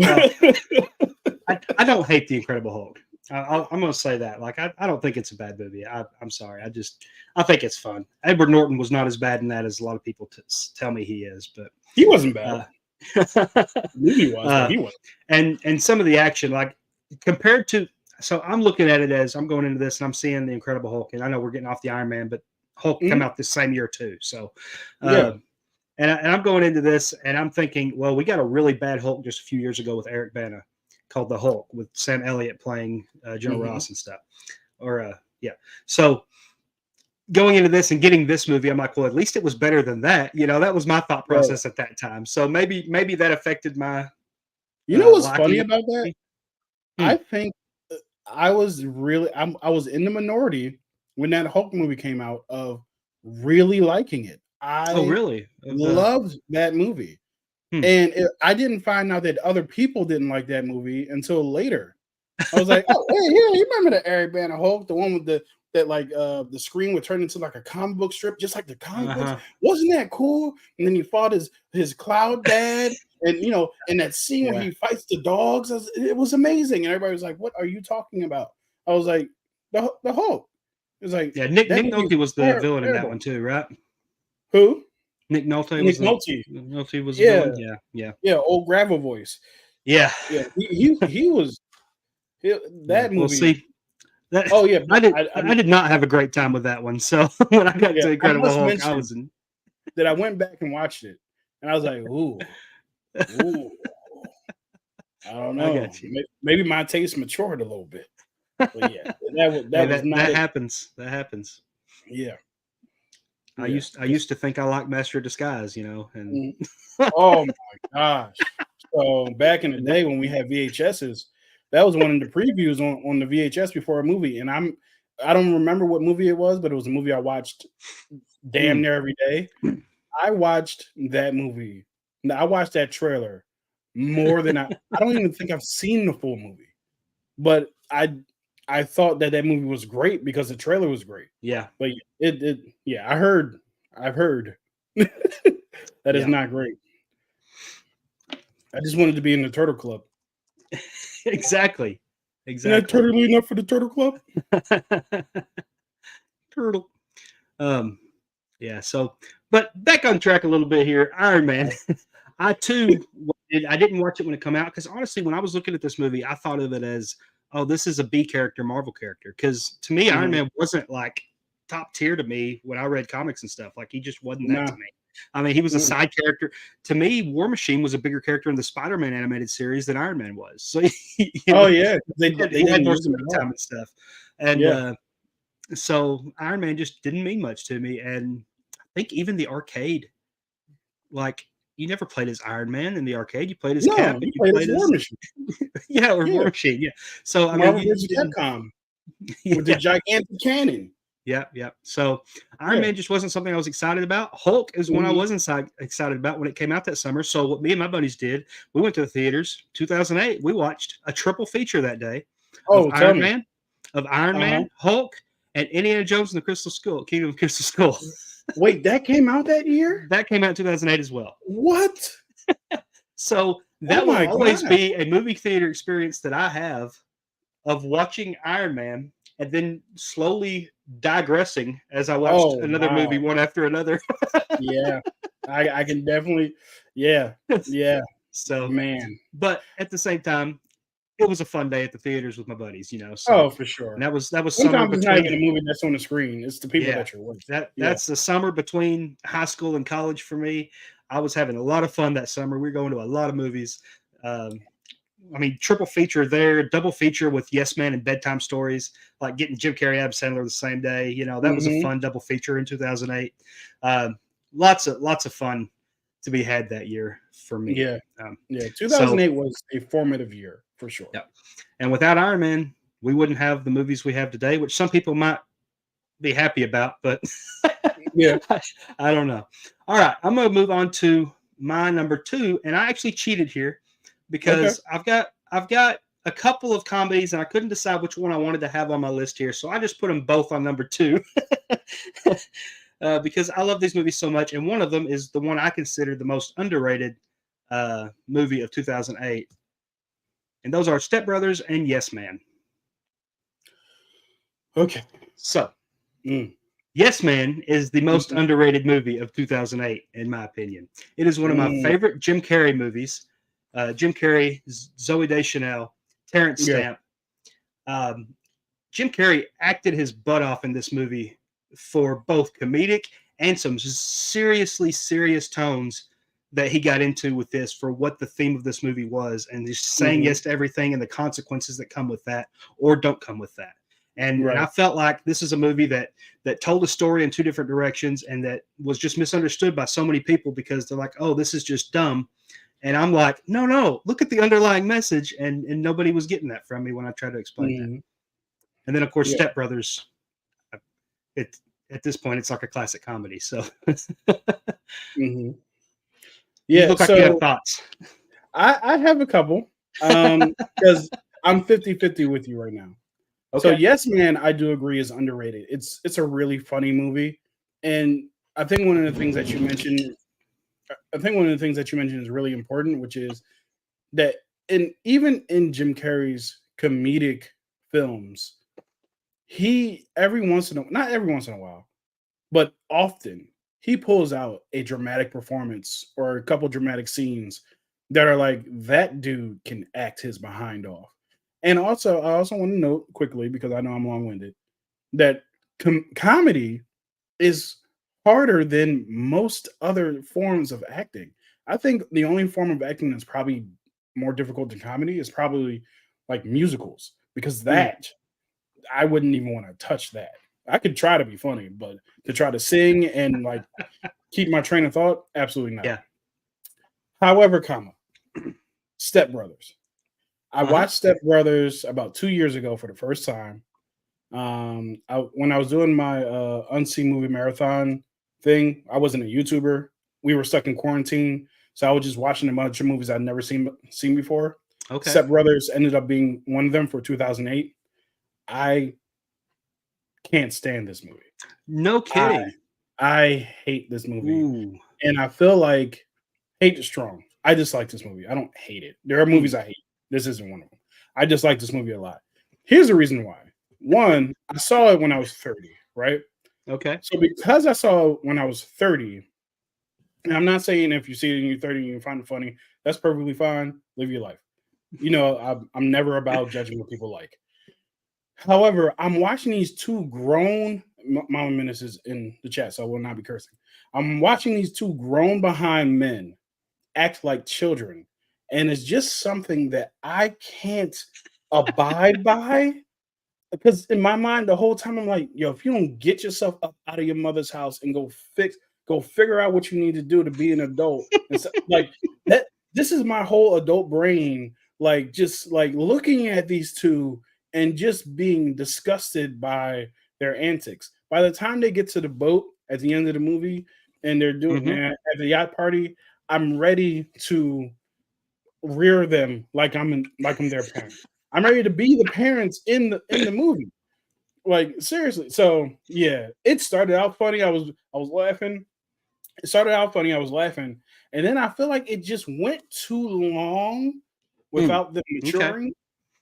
I don't hate The Incredible Hulk. I'm going to say that. Like, I don't think it's a bad movie. I'm sorry. I think it's fun. Edward Norton was not as bad in that as a lot of people tell me he is, but he wasn't bad. He was. He was. And some of the action, like compared to, so I'm looking at it as I'm going into this and I'm seeing The Incredible Hulk, and I know we're getting off the Iron Man, but Hulk come out this same year too. So, Yeah. and I'm going into this and I'm thinking, well, we got a really bad Hulk just a few years ago with Eric Bana called The Hulk with Sam Elliott playing General Ross and stuff. Yeah. So going into this and getting this movie, I'm like, well, at least it was better than that. That was my thought process at that time. So maybe that affected my You know what's funny liking about that? I think I was in the minority when that Hulk movie came out of really liking it. Oh, really? Loved that movie. And I didn't find out that other people didn't like that movie until later. I was like, oh, hey, yeah, you remember the Eric Bana Hulk, the one with the screen would turn into like a comic book strip, just like the comic books. Wasn't that cool? And then he fought his cloud dad, and in that scene where he fights the dogs, it was amazing. And everybody was like, "What are you talking about?" I was like, "The Hulk." It was like, Nick Nolte was the villain in that one too, right? Who? Nick Nolte. Nick Nolte. Nolte was the villain. Yeah. Old gravel voice. Yeah. He was. That movie. We'll see. I did not have a great time with that one. So when I got to Incredible Hulk, I was in. That I went back and watched it, and I was like, "Ooh, I don't know. Maybe my taste matured a little bit." But yeah, that happens. That happens. Yeah. I used to think I liked Master of Disguise, and oh my gosh! So back in the day when we had VHSs. That was one of the previews on the VHS before a movie, and I don't remember what movie it was, but it was a movie I watched damn near every day. I watched that movie. I watched that trailer more than I don't even think I've seen the full movie, but I thought that movie was great because the trailer was great. Yeah, but I've heard that is not great. I just wanted to be in the Turtle Club. Exactly. Isn't that turtle enough for the Turtle Club? Turtle. Yeah. So, but back on track a little bit here. Iron Man. I didn't watch it when it came out because honestly, when I was looking at this movie, I thought of it as, oh, this is a B character, Marvel character. Because to me, Iron Man wasn't like top tier to me when I read comics and stuff. Like he just wasn't that to me. I mean, he was a side character. To me, War Machine was a bigger character in the Spider-Man animated series than Iron Man was. So, they had more time and stuff. And so Iron Man just didn't mean much to me. And I think even the arcade, like you never played as Iron Man in the arcade. You played as Cap. You played as War Machine. War Machine. Yeah. So Marvel vs. Capcom with the gigantic cannon. Yeah. So Iron Man just wasn't something I was excited about. Hulk is one I wasn't excited about when it came out that summer. So what me and my buddies did, we went to the theaters. 2008, we watched a triple feature that day of Iron Man, Hulk, and Indiana Jones and the Kingdom of Crystal Skull. Wait, that came out that year? That came out in 2008 as well. What? So that will always be a movie theater experience that I have of watching Iron Man and then slowly digressing as I watched another movie one after another. Yeah, I can definitely, yeah. So, man. But at the same time, it was a fun day at the theaters with my buddies, So, for sure. And that was sometimes summer it's not even a movie that's on the screen. It's the people that you're with. That's the summer between high school and college for me. I was having a lot of fun that summer. We were going to a lot of movies. Triple feature there, double feature with Yes Man and Bedtime Stories, like getting Jim Carrey, Adam Sandler the same day. That was a fun double feature in 2008. Lots of fun to be had that year for me. 2008 was a formative year for sure. Yeah. And without Iron Man, we wouldn't have the movies we have today, which some people might be happy about, but I don't know. All right, I'm going to move on to my number 2, and I actually cheated here. Because I've got a couple of comedies and I couldn't decide which one I wanted to have on my list here. So I just put them both on number 2 because I love these movies so much. And one of them is the one I consider the most underrated movie of 2008. And those are Step Brothers and Yes Man. Okay. So Yes Man is the most underrated movie of 2008, in my opinion. It is one of my favorite Jim Carrey movies. Jim Carrey, Zooey Deschanel, Terrence Stamp. Jim Carrey acted his butt off in this movie for both comedic and some seriously serious tones that he got into with this for what the theme of this movie was, and just saying yes to everything and the consequences that come with that or don't come with that. And I felt like this is a movie that told a story in two different directions, and that was just misunderstood by so many people because they're like, oh, this is just dumb. And I'm like, no, look at the underlying message. And nobody was getting that from me when I tried to explain that. And then, of course, Step Brothers, at this point, it's like a classic comedy. So Yeah, you look like you have thoughts. I have a couple because I'm 50-50 with you right now. Okay. So Yes Man, I do agree, is underrated. It's a really funny movie, and I think one of the things that you mentioned is really important, which is that even in Jim Carrey's comedic films, not every once in a while, but often he pulls out a dramatic performance or a couple dramatic scenes that are like, that dude can act his behind off. And also, I also want to note quickly, because I know I'm long-winded, that comedy is harder than most other forms of acting. I think the only form of acting that's probably more difficult than comedy is probably like musicals, because that I wouldn't even want to touch that. I could try to be funny, but to try to sing and like keep my train of thought, absolutely not. Yeah. However, Step Brothers. I watched Step Brothers about 2 years ago for the first time. When I was doing my unseen movie marathon thing, I wasn't a YouTuber. We were stuck in quarantine, so I was just watching a bunch of movies I'd never seen before. Okay. Step Brothers ended up being one of them for 2008. I can't stand this movie. No kidding. I hate this movie. And I feel like hate is strong. I dislike this movie. I don't hate it. There are movies I hate. This isn't one of them. I dislike this movie a lot. Here's the reason why. One, I saw it when I was 30, right? Okay. So because I saw it when I was 30, and I'm not saying if you see it and you're 30 and you find it funny, that's perfectly fine. Live your life. You know, I'm never about judging what people like. However, I'm watching these two grown, Mama Menace is in the chat, so I will not be cursing. I'm watching these two grown behind men act like children. And it's just something that I can't abide by, because in my mind, the whole time I'm like, yo, if you don't get yourself up out of your mother's house and go figure out what you need to do to be an adult, and so, like that, this is my whole adult brain, like just like looking at these two and just being disgusted by their antics. By the time they get to the boat at the end of the movie and they're doing at the yacht party, I'm ready to rear them like I'm their parent. I'm ready to be the parents in the movie. Like seriously. So yeah, it started out funny. I was laughing. It started out funny. I was laughing, and then I feel like it just went too long without them maturing. Okay.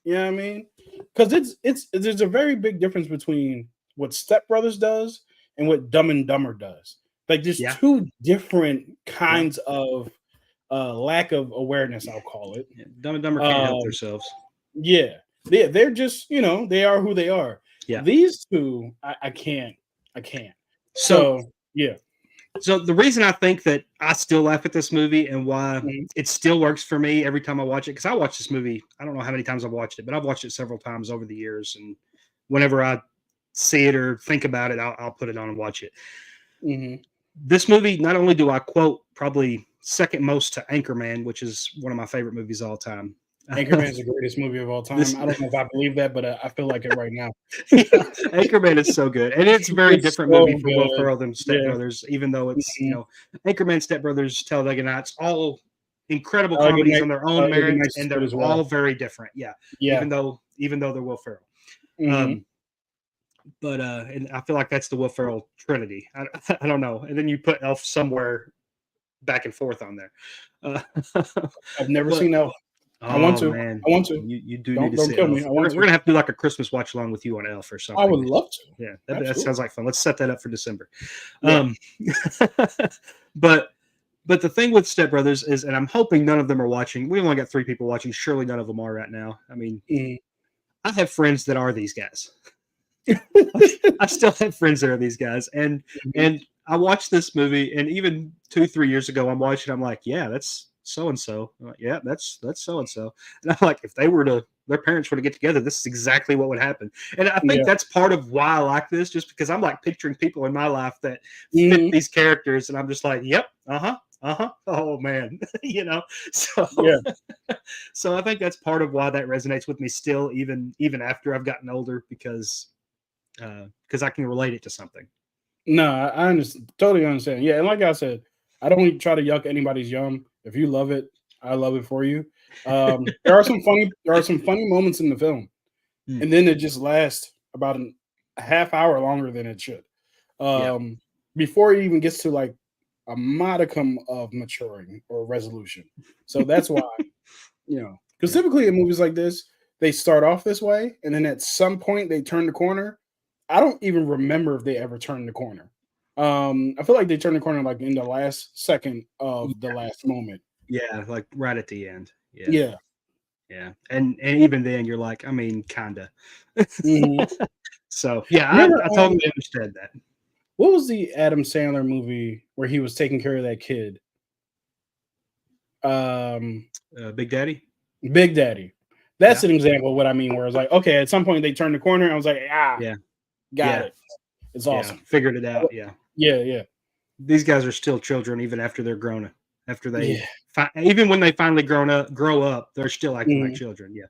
You know what I mean? Because there's a very big difference between what Step Brothers does and what Dumb and Dumber does. Like there's two different kinds of lack of awareness, I'll call it. Yeah, Dumb and Dumber can't help themselves. Yeah, they're just, you know, they are who they are. Yeah, these two, I can't. So yeah. So the reason I think that I still laugh at this movie and why it still works for me every time I watch it, because I watch this movie, I don't know how many times I've watched it, but I've watched it several times over the years, and whenever I see it or think about it, I'll put it on and watch it. This movie, not only do I quote probably second most to Anchorman, which is one of my favorite movies of all time. Anchorman is the greatest movie of all time. I don't know if I believe that, but I feel like it right now. Anchorman is so good, and it's a very different movie for Will Ferrell than Step Brothers, even though it's you know, Anchorman, Step Brothers, Talladega Nights, all incredible comedies on their own merit, and they're all very different. Yeah, even though they're Will Ferrell. But and I feel like that's the Will Ferrell trinity. I don't know, and then you put Elf somewhere back and forth on there. I've never seen Elf. I want to. Man. I want to. You do need to see Elf. We're gonna have to do like a Christmas watch along with you on Elf or something. I would love to. Yeah, that sounds like fun. Let's set that up for December. Yeah. But the thing with Step Brothers is, and I'm hoping none of them are watching. We only got 3 people watching. Surely none of them are right now. I mean, I have friends that are these guys. I still have friends that are these guys, and I watched this movie, and even 2-3 years ago, I'm watching. I'm like, yeah, that's so and so. Yeah, that's so and so. And I'm like, if their parents were to get together, this is exactly what would happen. And I think Yeah. that's part of why I like this, just because I'm like picturing people in my life that fit Mhm. these characters, and I'm just like, yep, oh man, you know. So Yeah. so I think that's part of why that resonates with me still, even after I've gotten older, because I can relate it to something. No, I understand, totally understand. Yeah, and like I said, I don't try to yuck anybody's yum. If you love it, I love it for you. There are some funny moments in the film, Mm, and then it just lasts about a half hour longer than it should. yeah, Um, Before it even gets to like a modicum of maturing or resolution. So that's why, because yeah, typically in movies like this, they start off this way, and then at some point they turn the corner. I don't even remember if they ever turned the corner. I feel like they turned the corner like in the last second of the last moment. yeah, like right at the end. Yeah, Yeah. yeah, and even then, you're like, I mean, kinda. Mhm. So yeah, Remember, I totally understand that. what was the Adam Sandler movie where he was taking care of that kid? Um, Big Daddy. Big Daddy. That's Yeah, an example of what I mean. Where it's like, okay, at some point they turned the corner, and I was like, yeah, got yeah, it. It's yeah. awesome. Figured it out. Yeah, Yeah, yeah, these guys are still children even after they're grown up. After they, yeah. even when they finally grow up, they're still acting like Mhm. children. Yeah.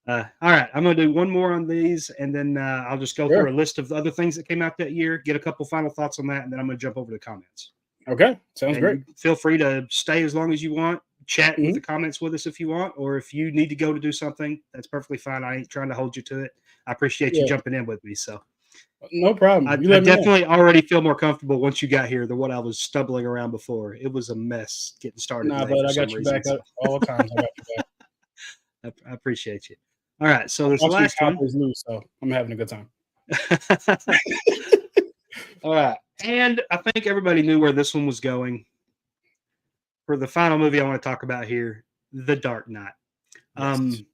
All right, I'm going to do one more on these, and then I'll just go Sure. through a list of the other things that came out that year, get a couple final thoughts on that, and then I'm going to jump over to comments. Okay, sounds And great. you feel free to stay as long as you want, chat with Mhm. the comments with us if you want, or if you need to go to do something, that's perfectly fine. I ain't trying to hold you to it. I appreciate you Yeah, jumping in with me. So no problem. You I let me know. definitely already feel more comfortable once you got here than what I was stumbling around before. It was a mess getting started Nah, today but for I some got you reason. back So at all times. I got you back. I appreciate you. All right, so I'm this watching the last one. Cowboys lose, so I'm having a good time. All right. And I think everybody knew where this one was going. For the final movie I want to talk about here, The Dark Knight. Yes. Um,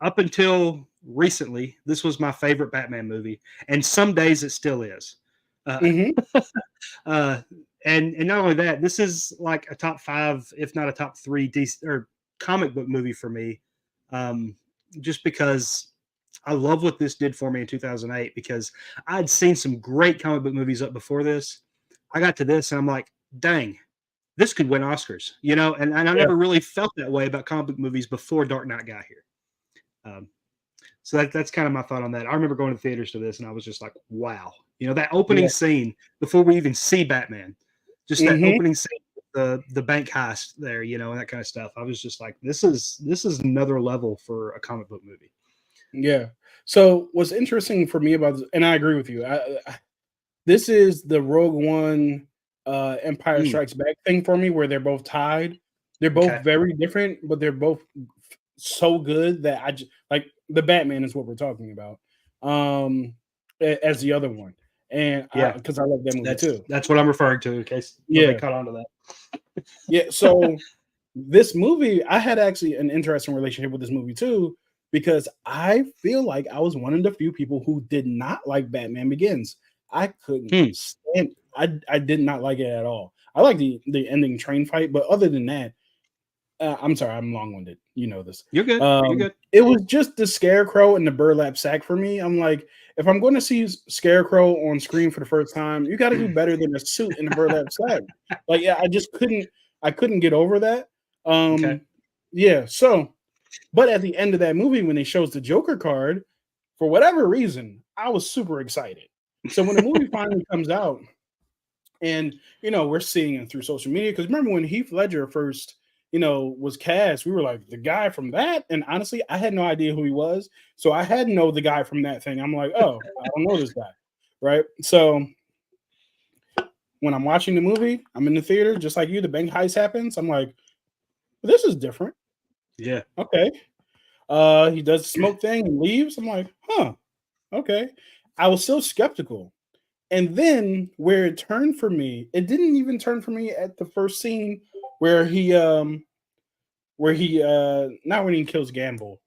Up until recently, this was my favorite Batman movie, and some days it still is. Uh, Mhm. uh, and not only that, this is like a top 5, if not a top 3 or comic book movie for me. Um, just because I love what this did for me in 2008, because I'd seen some great comic book movies up before this. I got to this and I'm like, dang, this could win Oscars, and I Yeah. never really felt that way about comic book movies before Dark Knight got here. So that's kind of my thought on that. I remember going to the theaters to this and I was just like, wow, that opening Yeah. scene before we even see Batman, just that Mhm. opening scene, the bank heist there, and that kind of stuff. I was just like, this is another level for a comic book movie. Yeah. So what's interesting for me about this, and I agree with you. This is the Rogue One, Empire Mm, Strikes Back thing for me, where they're both tied. They're both okay. very different, but they're both so good that like the Batman is what we're talking about, as the other one, and Yeah. because I love that movie That's too. that's what I'm referring to in case nobody Yeah, caught on to that. yeah. So this movie, I had actually an interesting relationship with this movie too, because I feel like I was one of the few people who did not like Batman Begins. I couldn't Hmm. stand. I did not like it at all. I like the ending train fight, but other than that, I'm sorry, I'm long winded. You know this. You're good. You're good. It was just the Scarecrow and the burlap sack for me. I'm like, if I'm going to see Scarecrow on screen for the first time, you got to do better than a suit and a burlap sack. Like, yeah, I just couldn't. I couldn't get over that. Okay. Yeah. So, but at the end of that movie, when they shows the Joker card, for whatever reason, I was super excited. So when the movie finally comes out, and we're seeing it through social media, because remember when Heath Ledger first was cast, we were like, the guy from that, and honestly I had no idea who he was, so I had to know the guy from that thing. I'm like, oh, I don't know this guy, right? So when I'm watching the movie, I'm in the theater just like you, the bank heist happens, I'm like, this is different. Yeah. Okay. He does the smoke thing and leaves. I'm like, huh, okay. I was so skeptical. And then where it turned for me, it didn't even turn for me at the first scene where he not when he kills Gamble.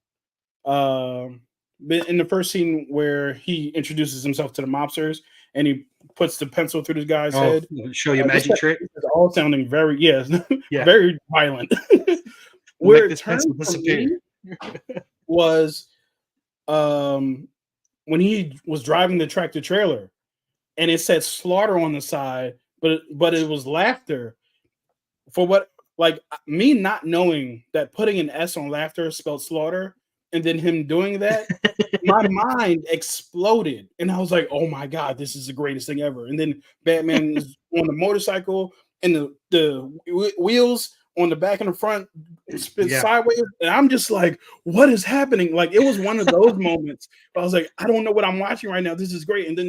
Um in the first scene where he introduces himself to the mobsters and he puts the pencil through the guy's Oh, head. show you a magic trick. This is all sounding very Yeah, very violent. we'll Where make it this turned pencil for disappear. me was when he was driving the tractor trailer and it said slaughter on the side, but it was laughter. For what, like me not knowing that putting an S on laughter spelled slaughter, and then him doing that, my mind exploded, and I was like, "Oh my god, this is the greatest thing ever!" And then Batman is on the motorcycle, and the wheels on the back and the front spin Yeah, sideways, and I'm just like, "What is happening?" Like it was one of those moments. I was like, "I don't know what I'm watching right now. This is great." And then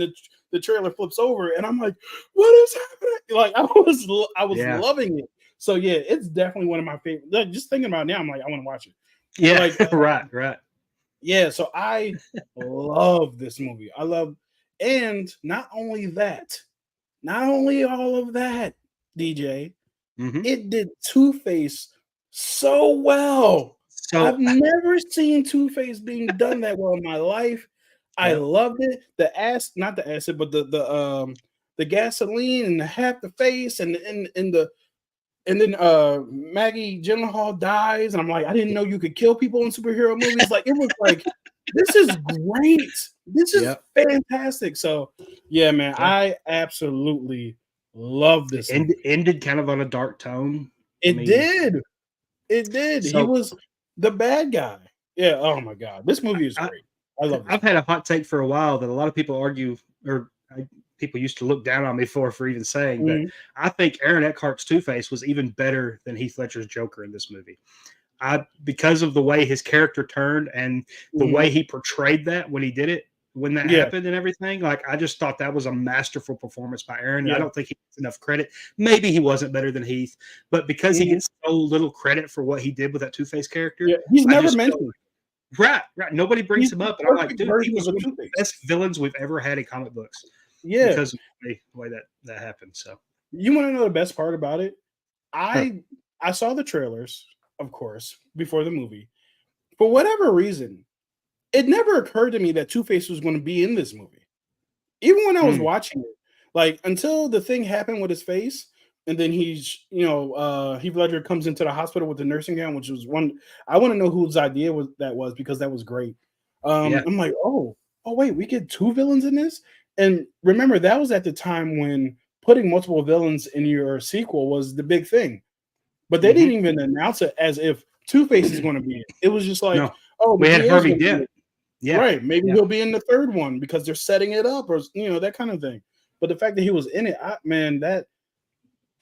the trailer flips over, and I'm like, "What is happening?" Like I was yeah, loving it. So yeah, it's definitely one of my favorite. Like, just thinking about it now, I'm like, I want to watch it. yeah. Like Right. yeah, so I love this movie. I love, and not only that, not only all of that, DJ, Hmm. it did Two-Face so well. So, I've never seen Two-Face being done that well in my life. I yeah, loved it. Not the acid, but the gasoline and the half the face and the and then Maggie Gyllenhaal dies, and I'm like, I didn't know you could kill people in superhero movies. Like it was like, this is great. This is yeah, fantastic. So yeah, man, yeah. I absolutely love this movie. Ended kind of on a dark tone. I It mean, did. It did. He so was the bad guy. Yeah. Oh my god, this movie is I, great. I love this I've had a hot take for a while that a lot of people argue, or people used to look down on me for even saying, but movie. I think Aaron Eckhart's Two Face was even better than Heath Ledger's Joker in this movie. Because of the way his character turned and the way Mhm. he portrayed that when he did it, when that Yeah. happened and everything, like I just thought that was a masterful performance by Aaron. And I Yeah. don't think he gets enough credit. Maybe he wasn't better than Heath, but because he Mhm. gets so little credit for what he did with that Two Face character, Yeah. He's I never just feel mentioned. right. Nobody brings He's him the up, and I'm like, perfect dude, he version of was a one of the Two-Face. best villains we've ever had in comic books Yeah. because of the way that happened. So, You want to know the best part about it? huh. I saw the trailers, of course, before the movie. For whatever reason, it never occurred to me that Two-Face was going to be in this movie. Even when I was Mm, watching it, like until the thing happened with his face, and then Heath Ledger comes into the hospital with the nursing gown, which was one. I want to know whose idea was because that was great. yeah. I'm like, oh wait, we get two villains in this, and remember that was at the time when putting multiple villains in your sequel was the big thing. But they Hmm. didn't even announce it as if Two-Face is going to be in it. It was just like, No, oh, we but had he is Harvey going to be in Dent. it. Yeah, Right. Maybe yeah, he'll be in the third one because they're setting it up or that kind of thing. But the fact that he was in it, man, that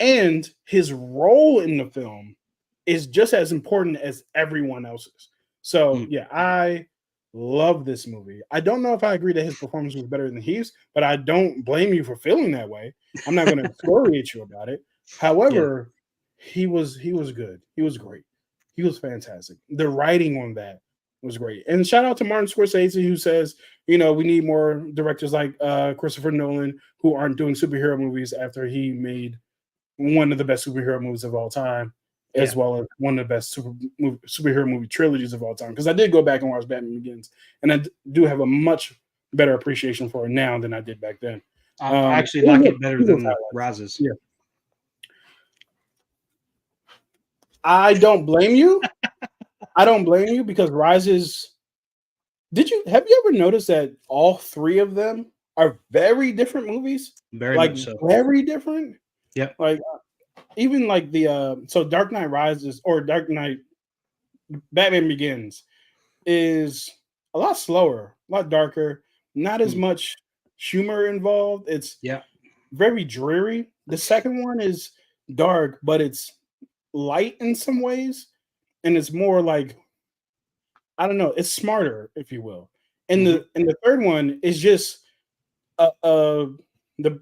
and his role in the film is just as important as everyone else's. So mm, yeah, I love this movie. I don't know if I agree that his performance was better than Heath's, but I don't blame you for feeling that way. I'm not going to excoriate you about it. yeah. However, he was good. He was great. He was fantastic. The writing on that was great. And shout out to Martin Scorsese who says, we need more directors like Christopher Nolan who aren't doing superhero movies after he made one of the best superhero movies of all time, as Yeah. well as one of the best superhero movie trilogies of all time. Because I did go back and watch Batman Begins, and I do have a much better appreciation for it now than I did back then. I actually It was like a it better few of those than highlights. Rises. Yeah, I don't blame you. I don't blame you because Rises. Have you ever noticed that all three of them are very different movies? Very Like much so. very different. Yep. Like even like the so Dark Knight Rises or Dark Knight Batman Begins is a lot slower, a lot darker, not as Mm, much humor involved. It's yeah. very dreary. The second one is dark, but it's light in some ways, and it's more like I don't know, it's smarter, if you will. And Hmm. the third one is just a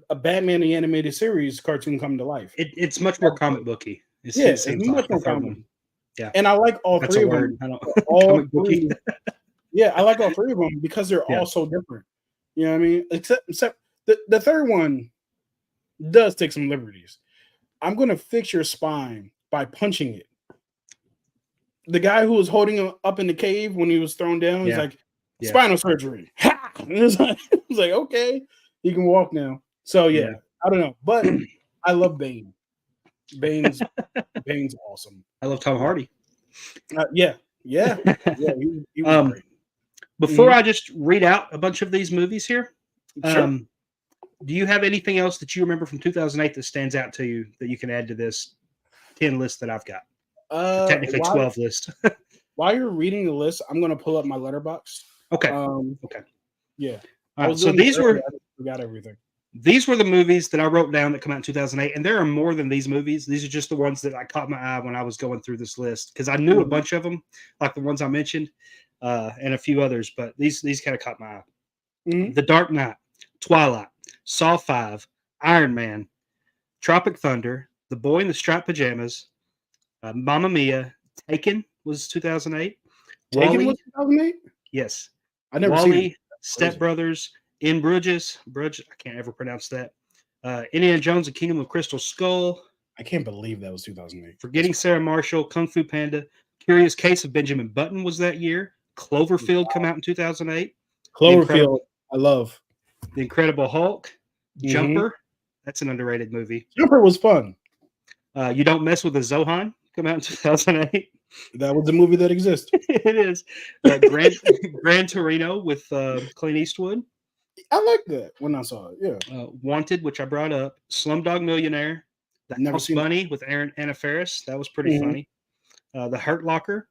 a Batman the animated series cartoon come to life. It's much more That's comic it. booky. Yeah, It it's seems like much the more third comedy. one. Yeah, And I like all that's a three of word. them. I don't All comic booky. three. Yeah, I like all three of them because they're Yeah. all so different. You know what I mean? Except the third one does take some liberties. I'm gonna fix your spine by punching it. The guy who was holding him up in the cave when he was thrown down, he's Yeah. like, Yeah. spinal surgery. Ha! It was like, okay, he can walk now. So yeah, I don't know, but I love Bane. Bane's awesome. I love Tom Hardy. Yeah. He was great. Before I just read out a bunch of these movies here, Sure. do you have anything else that you remember from 2008 that stands out to you that you can add to this 10 list that I've got? Technically 12 list. While you're reading the list, I'm going to pull up my letterbox. Okay. Okay. Yeah. All right. So these were I forgot everything. These were the movies that I wrote down that come out in 2008, and there are more than these movies. These are just the ones that I caught my eye when I was going through this list because I knew a bunch of them, like the ones I mentioned, and a few others. But these kind of caught my eye. The Dark Knight, Twilight, Saw 5, Iron Man, Tropic Thunder, The Boy in the Striped Pajamas, Mamma Mia, Taken was 2008. Taken was 2008? Yes. I never seen it. Step Brothers, In Bruges, I can't ever pronounce that. Indiana Jones and Kingdom of Crystal Skull. I can't believe that was 2008. Forgetting Sarah Marshall, Kung Fu Panda, Curious Case of Benjamin Button was that year. Cloverfield come out in 2008. Cloverfield, I love. The Incredible Hulk, Jumper. That's an underrated movie. Jumper was fun. You Don't Mess with the Zohan come out in 2008. That was a movie that exists. It is. Gran Torino with Clint Eastwood. I like that when I saw it. Yeah. Wanted, which I brought up. Slumdog Millionaire. The House Bunny with Anna Faris. That was pretty funny. The Hurt Locker.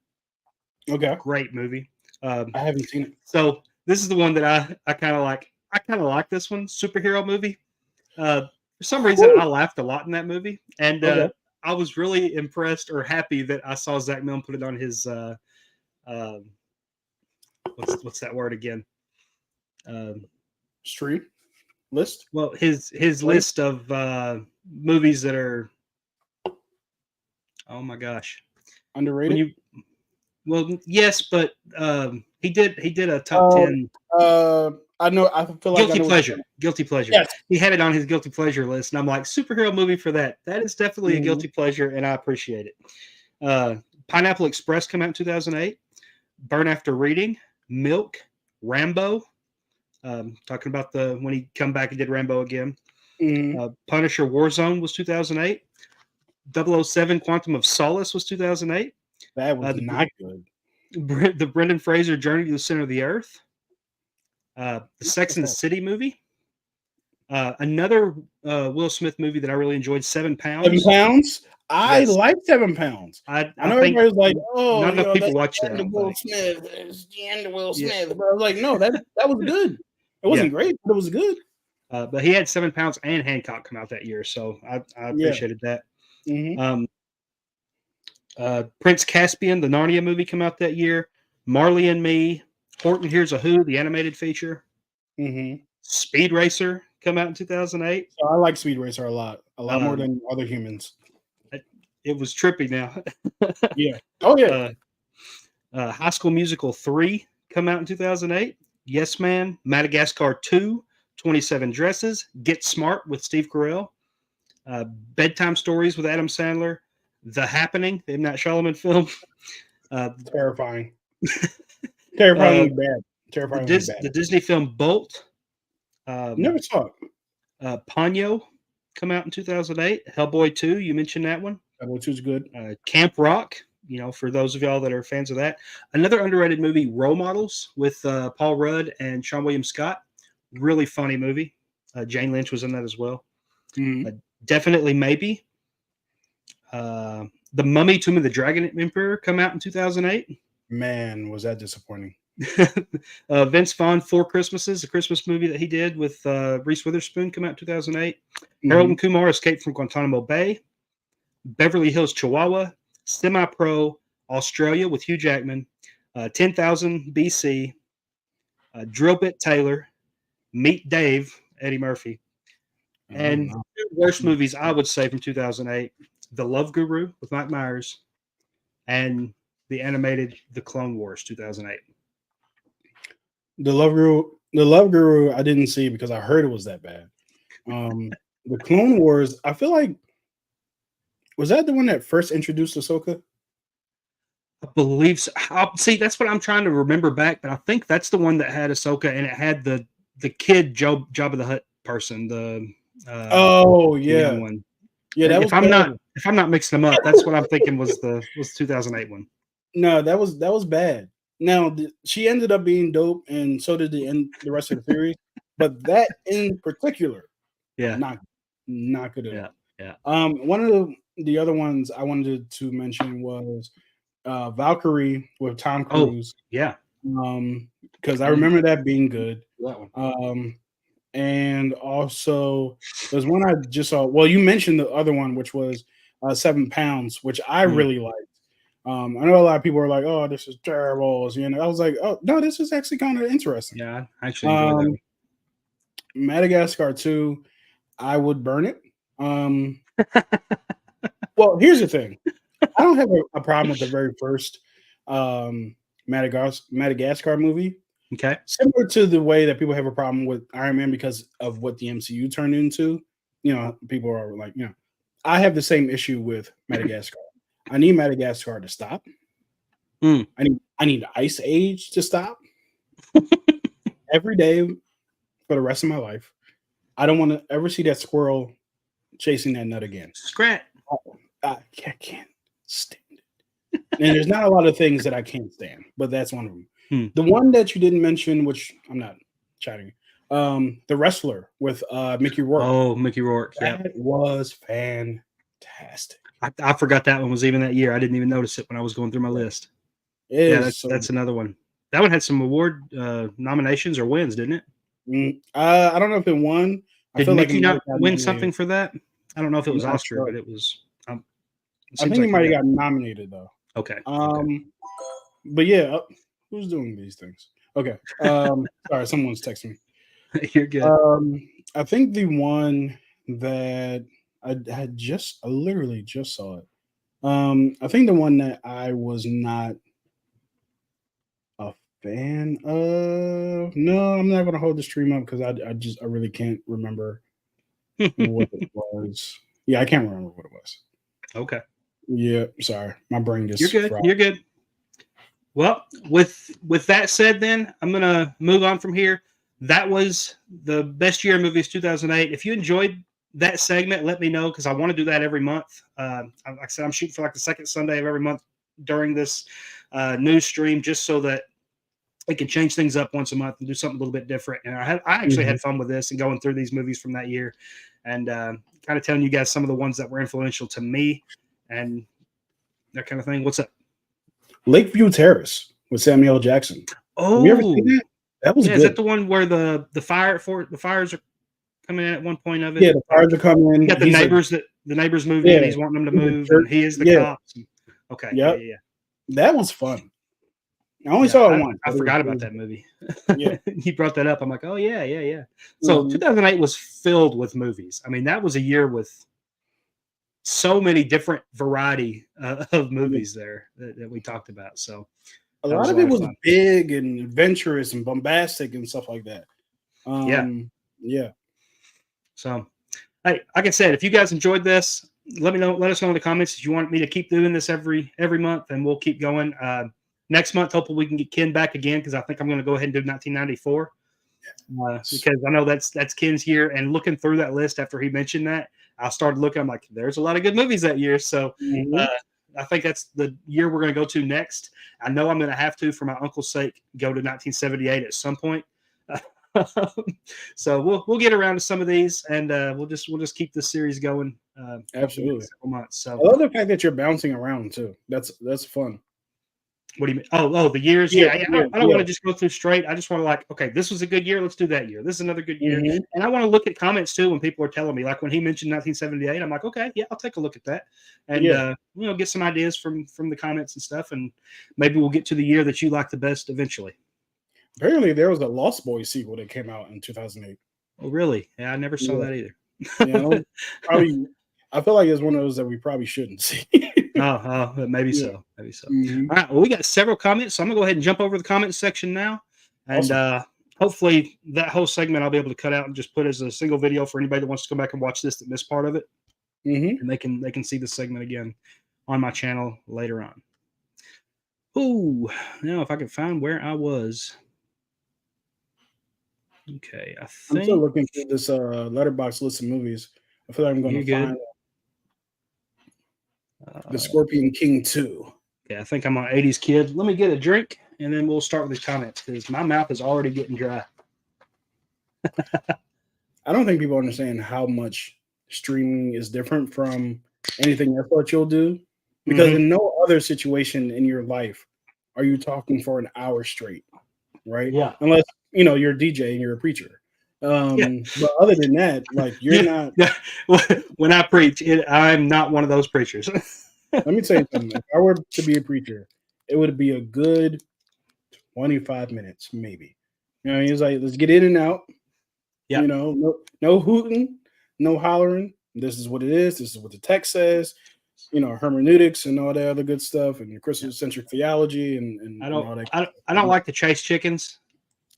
Okay. Great movie. I haven't seen it. So this is the one that I kind of like. I kind of like this one. Superhero movie. For some reason, I laughed a lot in that movie. And I was really impressed or happy that I saw Zach Milne put it on his what's that word again? Street list. Well, his list of movies that are, oh my gosh, underrated. Well, yes, but he did a top 10. I know. I feel like Guilty pleasure. Yes. He had it on his guilty pleasure list, and I'm like, superhero movie for that. That is definitely a guilty pleasure, and I appreciate it. Pineapple Express come out in 2008. Burn After Reading, Milk, Rambo. Talking about when he come back and did Rambo again. Punisher Warzone was 2008. 007 Quantum of Solace was 2008. That was not good. The Brendan Fraser Journey to the Center of the Earth. The Sex and the City movie. Another Will Smith movie that I really enjoyed, 7 Pounds. 7 Pounds? I like 7 Pounds. I know everybody's like, not enough people watch that. Will Smith. It's the end of Will Smith. But I was like, no, that was good. It wasn't great, but it was good. But he had 7 Pounds and Hancock come out that year, so I appreciated that. Prince Caspian, the Narnia movie, come out that year. Marley and Me, Horton Hears a Who, the animated feature. Speed Racer come out in 2008. So I like Speed Racer a lot more than Other Humans. It was trippy now. Yeah. Oh yeah. High School Musical 3 come out in 2008. Yes Man, Madagascar 2, 27 Dresses, Get Smart with Steve Carell, Bedtime Stories with Adam Sandler, The Happening, the M. Night Shyamalan film. Terrifying. Terrifyingly bad. Terrifyingly bad. The Disney film Bolt. Never saw it. Ponyo come out in 2008. Hellboy 2, you mentioned that one. Hellboy 2 is good. Camp Rock, for those of y'all that are fans of that. Another underrated movie, Role Models, with Paul Rudd and Sean William Scott. Really funny movie. Jane Lynch was in that as well. Definitely Maybe. The Mummy, Tomb of the Dragon Emperor come out in 2008. Man, was that disappointing. Vince Vaughn, Four Christmases, a Christmas movie that he did with Reese Witherspoon, come out in 2008. Harold and Kumar, Escape from Guantanamo Bay. Beverly Hills Chihuahua. Semi-Pro, Australia with Hugh Jackman. 10,000 BC. Drill Bit Taylor. Meet Dave, Eddie Murphy. And two worst movies, I would say, from 2008. The Love Guru with Mike Myers. And the animated The Clone Wars, 2008. The Love Guru, I didn't see because I heard it was that bad. The Clone Wars, I feel like, was that the one that first introduced Ahsoka? I believe so. See, that's what I'm trying to remember back, but I think that's the one that had Ahsoka and it had the kid Jabba the Hutt person, the Oh the young yeah, one. yeah. That was bad. If I'm not mixing them up, that's what I'm thinking was the 2008 one. No, that was bad. Now she ended up being dope, and so did the rest of the series. But that in particular, Yeah, not not good at yeah, all. yeah. One of the other ones I wanted to mention was Valkyrie with Tom Oh, Cruise. yeah. Because I I didn't remember that being good. that one. And also there's one I just saw. Well, you mentioned the other one, which was 7 pounds, which I Mm, really liked. I know a lot of people are like, "Oh, this is terrible." You know, I was like, "Oh no, this is actually kind of interesting." yeah, I actually enjoyed that Um, one. Madagascar 2, I would burn it. Um, well, here's the thing: I don't have a problem with the very first um, Madagascar movie. Okay. Similar to the way that people have a problem with Iron Man because of what the MCU turned into. You know, people are like, I have the same issue with Madagascar. I need Madagascar to stop. Mm. I need Ice Age to stop every day for the rest of my life. I don't want to ever see that squirrel chasing that nut again. Scrat. I can't stand it. And there's not a lot of things that I can't stand, but that's one of them. Hmm. The one that you didn't mention, which I'm not chatting, the wrestler with Mickey Rourke. Oh, Mickey Rourke. Yeah. That was fantastic. I forgot that one was even that year. I didn't even notice it when I was going through my list. It Yeah, is so that's another one. That one had some award nominations or wins, didn't it? I don't know if it won. I Did feel like it Mickey might not have got win nominated. something for that? I don't know if it I'm was not Oscar, sure. but it was. It I seems think he like might have he got nominated though. okay. But yeah, who's doing these things? Okay. Sorry, someone's texting me. You're good. I think the one that I literally just saw it. I think the one that I was not a fan of. No, I'm not gonna hold the stream up because I really can't remember what it was. Yeah, I can't remember what it was. Okay. Yeah, sorry, my brain You're just good. fried. You're good. Well, with that said, then I'm gonna move on from here. That was the best year in movies 2008. If you enjoyed that segment, let me know because I want to do that every month. Like I said, I'm shooting for like the second Sunday of every month during this news stream, just so that we can change things up once a month and do something a little bit different. And I actually Mhm. had fun with this and going through these movies from that year, and kind of telling you guys some of the ones that were influential to me and that kind of thing. What's up? Lakeview Terrace with Samuel L. Jackson. Have you ever seen Oh, that? That was yeah, is that good. the one where the fires are coming in at one point of it? Yeah, the Like fires are coming you in. got the neighbors moved in. Yeah, He's wanting them to he's a move, church. and he is the Yeah, cops. Okay, yeah, yep. yeah, yeah. That was fun. I only Yeah, saw it once. I But forgot it about was that movie. yeah. You brought that up. I'm like, oh yeah, yeah, yeah. So Mhm. 2008 was filled with movies. I mean, that was a year with so many different variety of Yeah. movies there that we talked about. So A that lot was a of it lot of was fun. big and adventurous and bombastic and stuff like that. Yeah. Yeah. So, hey, like I said, if you guys enjoyed this, let me know. Let us know in the comments if you want me to keep doing this every month, and we'll keep going. Next month, hopefully, we can get Ken back again because I think I'm going to go ahead and do 1994 because I know that's Ken's year. And looking through that list after he mentioned that, I started looking. I'm like, there's a lot of good movies that year. So uh, Mhm. I think that's the year we're going to go to next. I know I'm going to have to, for my uncle's sake, go to 1978 at some point. So we'll get around to some of these, and we'll just keep this series going over the Absolutely. next couple months. I So love the fact that you're bouncing around too. That's fun. what do you mean? Oh, the years. Yeah, Yeah, yeah. yeah, I don't want yeah. to just go through straight. I just want to like, okay, this was a good year. Let's do that year. This is another good year. Mhm. And I want to look at comments too when people are telling me, like when he mentioned 1978, I'm like, okay, yeah, I'll take a look at that, and Yeah. get some ideas from the comments and stuff, and maybe we'll get to the year that you like the best eventually. Apparently there was a Lost Boys sequel that came out in 2008. Oh, really? Yeah, I never saw Yeah. that either. Yeah, probably I feel like it's one of those that we probably shouldn't see. Maybe Yeah. so. Maybe so. Mhm. All right. Well, we got several comments, so I'm gonna go ahead and jump over the comment section now, and Awesome. hopefully that whole segment I'll be able to cut out and just put as a single video for anybody that wants to come back and watch this that missed part of it, Mhm. and they can see the segment again on my channel later on. Oh, now if I can find where I was. Okay, I I'm still think looking through this letterbox list of movies. I feel like I'm going you're to good. find the Scorpion King 2. Yeah, I think I'm on 80s Kid. Let me get a drink, and then we'll start with the comments because my mouth is already getting dry. I don't think people understand how much streaming is different from anything else that you'll do, because Mhm. in no other situation in your life are you talking for an hour straight, right? Yeah. Unless you're a DJ and you're a preacher. Yeah. But other than that, like you're Yeah. not. Yeah. When I preach, I'm not one of those preachers. Let me tell you something. If I were to be a preacher, it would be a good 25 minutes, maybe. He's like, let's get in and out. Yeah. No hooting, no hollering. This is what it is. This is what the text says. Hermeneutics and all that other good stuff, and Christocentric theology and all that. I don't like to chase chickens.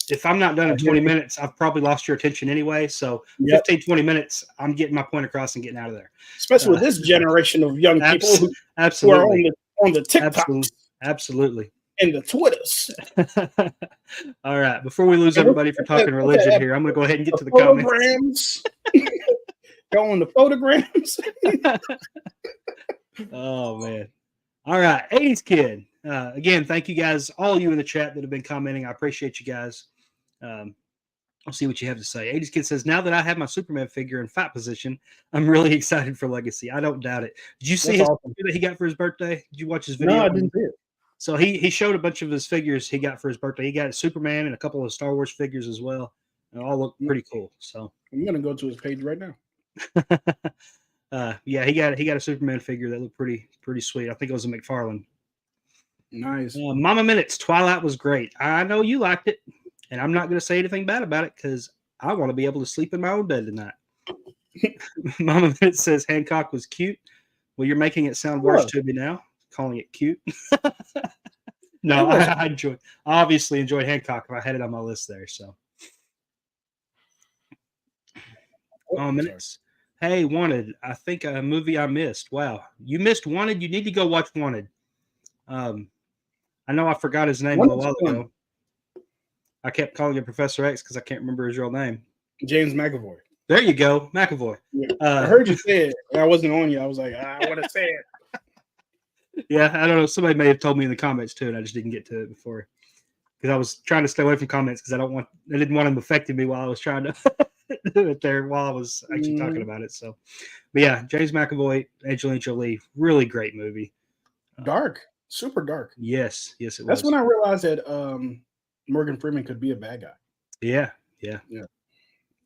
If I'm not done in 20 You. minutes, I've probably lost your attention anyway. So Yep. 15, 20 minutes, I'm getting my point across and getting out of there. Especially with this generation of young people who are on the TikToks. Absolutely. And the Twitters. All right. Before we lose everybody for talking religion here, I'm going to go ahead and get to the comments. Go on the photograms. Oh, man. All right. 80s Kid. Again, thank you guys, all of you in the chat that have been commenting. I appreciate you guys. I'll see what you have to say. 80s Kid says, now that I have my Superman figure in fight position, I'm really excited for Legacy. I don't doubt it. Did you see his figure that he got for his birthday? Did you watch his video? No, I didn't see it. So he showed a bunch of his figures he got for his birthday. He got Superman and a couple of Star Wars figures as well. And all look pretty cool. So I'm gonna go to his page right now. Yeah, he got a Superman figure that looked pretty sweet. I think it was a McFarlane. Nice. Mama Minutes, Twilight was great. I know you liked it, and I'm not going to say anything bad about it because I want to be able to sleep in my own bed tonight. Mama Minutes says Hancock was cute. Well, you're making it sound worse to me now, calling it cute. No, I obviously enjoyed Hancock, and I had it on my list there. So, Minutes. Hey, Wanted. I think a movie I missed. Wow, you missed Wanted. You need to go watch Wanted. I know I forgot his name a while ago. I kept calling him Professor X because I can't remember his real name. James McAvoy. There you go, McAvoy. Yeah. I heard you say it, and I wasn't on you. I was like, I want to say it. Yeah, I don't know. Somebody may have told me in the comments too, and I just didn't get to it before because I was trying to stay away from comments because I didn't want them affecting me while I was trying to do it there while I was actually talking about it. So, but yeah, James McAvoy, Angelina Jolie, really great movie. Dark, super dark. Yes, it was. That's when I realized that Morgan Freeman could be a bad guy. Yeah.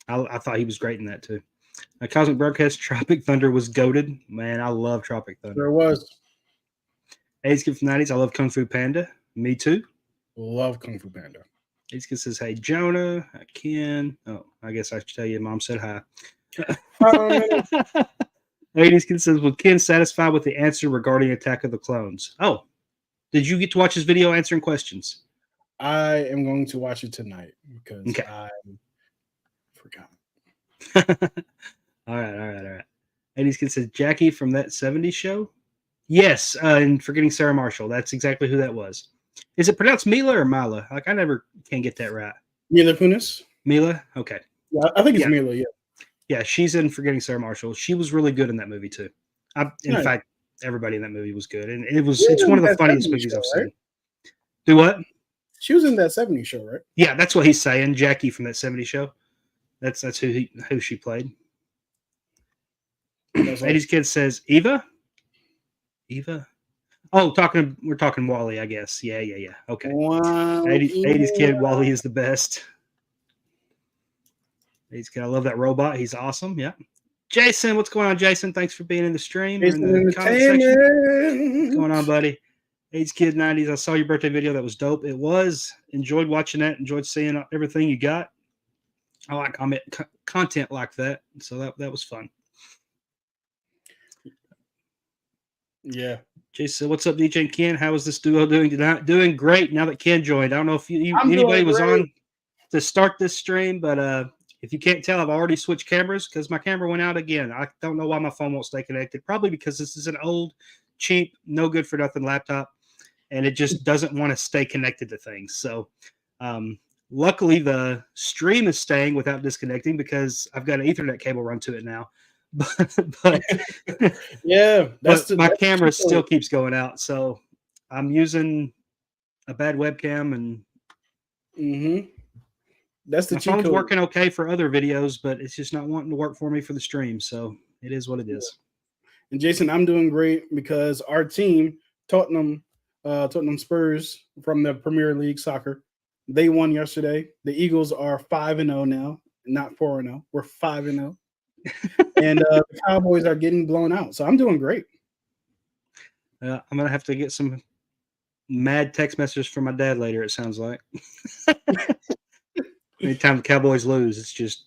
I thought he was great in that too. Cosmic Broadcast, Tropic Thunder was goated. Man, I love Tropic Thunder. There was. 80s Kid from 90s, I love Kung Fu Panda. Me too. Love Kung Fu Panda. 80s Kid says, hey, Jonah, Ken. Oh, I guess I should tell you, Mom said hi. 80s Kid says, was Ken satisfied with the answer regarding Attack of the Clones? Oh, did you get to watch his video answering questions? I am going to watch it tonight because I forgot. All right. 80s Kid says, Jackie from that 70s show? Yes, and Forgetting Sarah Marshall. That's exactly who that was. Is it pronounced Mila or Mila? Like, I never can get that right. Mila Kunis? Mila? Okay. Yeah, I think it's Mila, yeah. Yeah, she's in Forgetting Sarah Marshall. She was really good in that movie, too. In fact, everybody in that movie was good. And it's one of the funniest movies I've seen. Do what? She was in that 70s show, right? Yeah, that's what he's saying. Jackie from that 70s show. That's who she played. 80s Kid says, Eva? Oh, we're talking Wally, I guess. Yeah. Okay. Wow. 80s Kid, Wally is the best. 80s Kid, I love that robot. He's awesome. Yeah. Jason, what's going on, Jason? Thanks for being in the stream. In the comment section. What's going on, buddy? 80s Kid 90s. I saw your birthday video. That was dope. It was. Enjoyed watching that. Enjoyed seeing everything you got. I like content like that. So that was fun. Yeah. Jason, what's up, DJ and Ken? How is this duo doing tonight? Doing great now that Ken joined. I don't know if anybody was on to start this stream, but if you can't tell, I've already switched cameras because my camera went out again. I don't know why my phone won't stay connected. Probably because this is an old, cheap, no good for nothing laptop. and it just doesn't want to stay connected to things. So luckily the stream is staying without disconnecting because I've got an Ethernet cable run to it now. But yeah, but my camera still keeps going out. So I'm using a bad webcam, and that's the my cheat phone's code. working okay for other videos, but it's just not wanting to work for me for the stream. So it is what it is. And Jason, I'm doing great because our team, Tottenham Spurs from the Premier League soccer, they won yesterday. The Eagles are 5-0 now, not 4-0. We're 5-0. And the Cowboys are getting blown out. So I'm doing great. I'm going to have to get some mad text messages from my dad later, it sounds like. Anytime the Cowboys lose, it's just,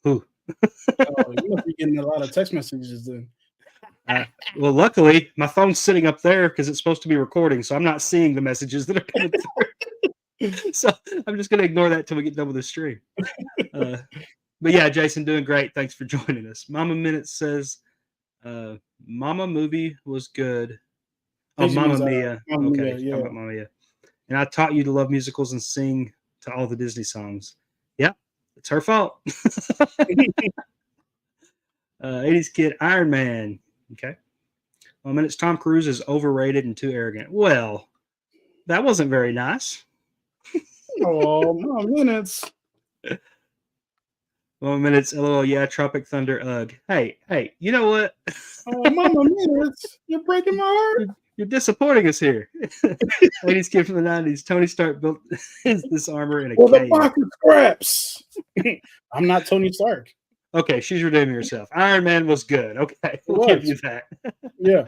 whew. You must be getting a lot of text messages then. Well, luckily, my phone's sitting up there because it's supposed to be recording, so I'm not seeing the messages that are coming through. So I'm just going to ignore that until we get done with the stream. But yeah, Jason, doing great. Thanks for joining us. Mama Minute says, Mama movie was good. Oh, Mamma Mia. Okay, Mia, talking about Mamma Mia. And I taught you to love musicals and sing to all the Disney songs. Yeah, it's her fault. 80s kid, Iron Man. Okay. Well, minutes Tom Cruise is overrated and too arrogant. Well, that wasn't very nice. Oh, Mama Minutes. Well, minutes. LOL. Yeah, Tropic Thunder. Ugh. Hey, you know what? Oh, Mama Minutes. You're breaking my heart. You're disappointing us here. 80s kid from the 90s. Tony Stark built this armor in a cave. The box of scraps. I'm not Tony Stark. Okay, she's redeeming herself. Iron Man was good. Okay, we'll give you that. Yeah.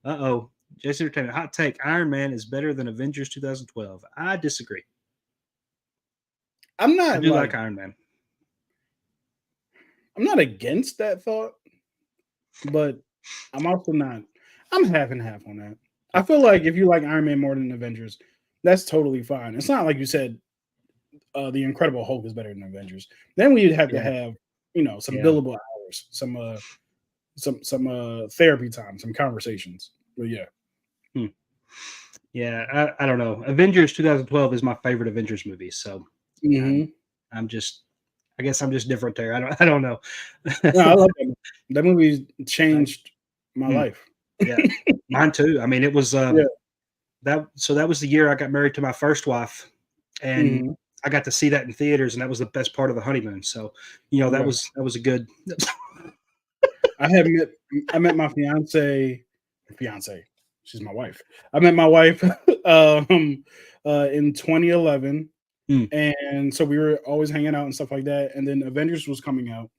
Uh-oh. Jason Entertainment. Hot take. Iron Man is better than Avengers 2012. I disagree. I'm not. I do like Iron Man. I'm not against that thought, but I'm also not. I'm half and half on that. I feel like if you like Iron Man more than Avengers, that's totally fine. It's not like you said the Incredible Hulk is better than Avengers. Then we'd have to have, some billable hours, some therapy time, some conversations. But yeah. Yeah, I don't know. Avengers 2012 is my favorite Avengers movie, so I guess I'm just different there. I don't know. No, I love that movie. That movie changed my life. Yeah, mine too. I mean, it was that was the year I got married to my first wife, and I got to see that in theaters, and that was the best part of the honeymoon. So, that was a good. I met my fiance. She's my wife. I met my wife in 2011. And so we were always hanging out and stuff like that. And then Avengers was coming out.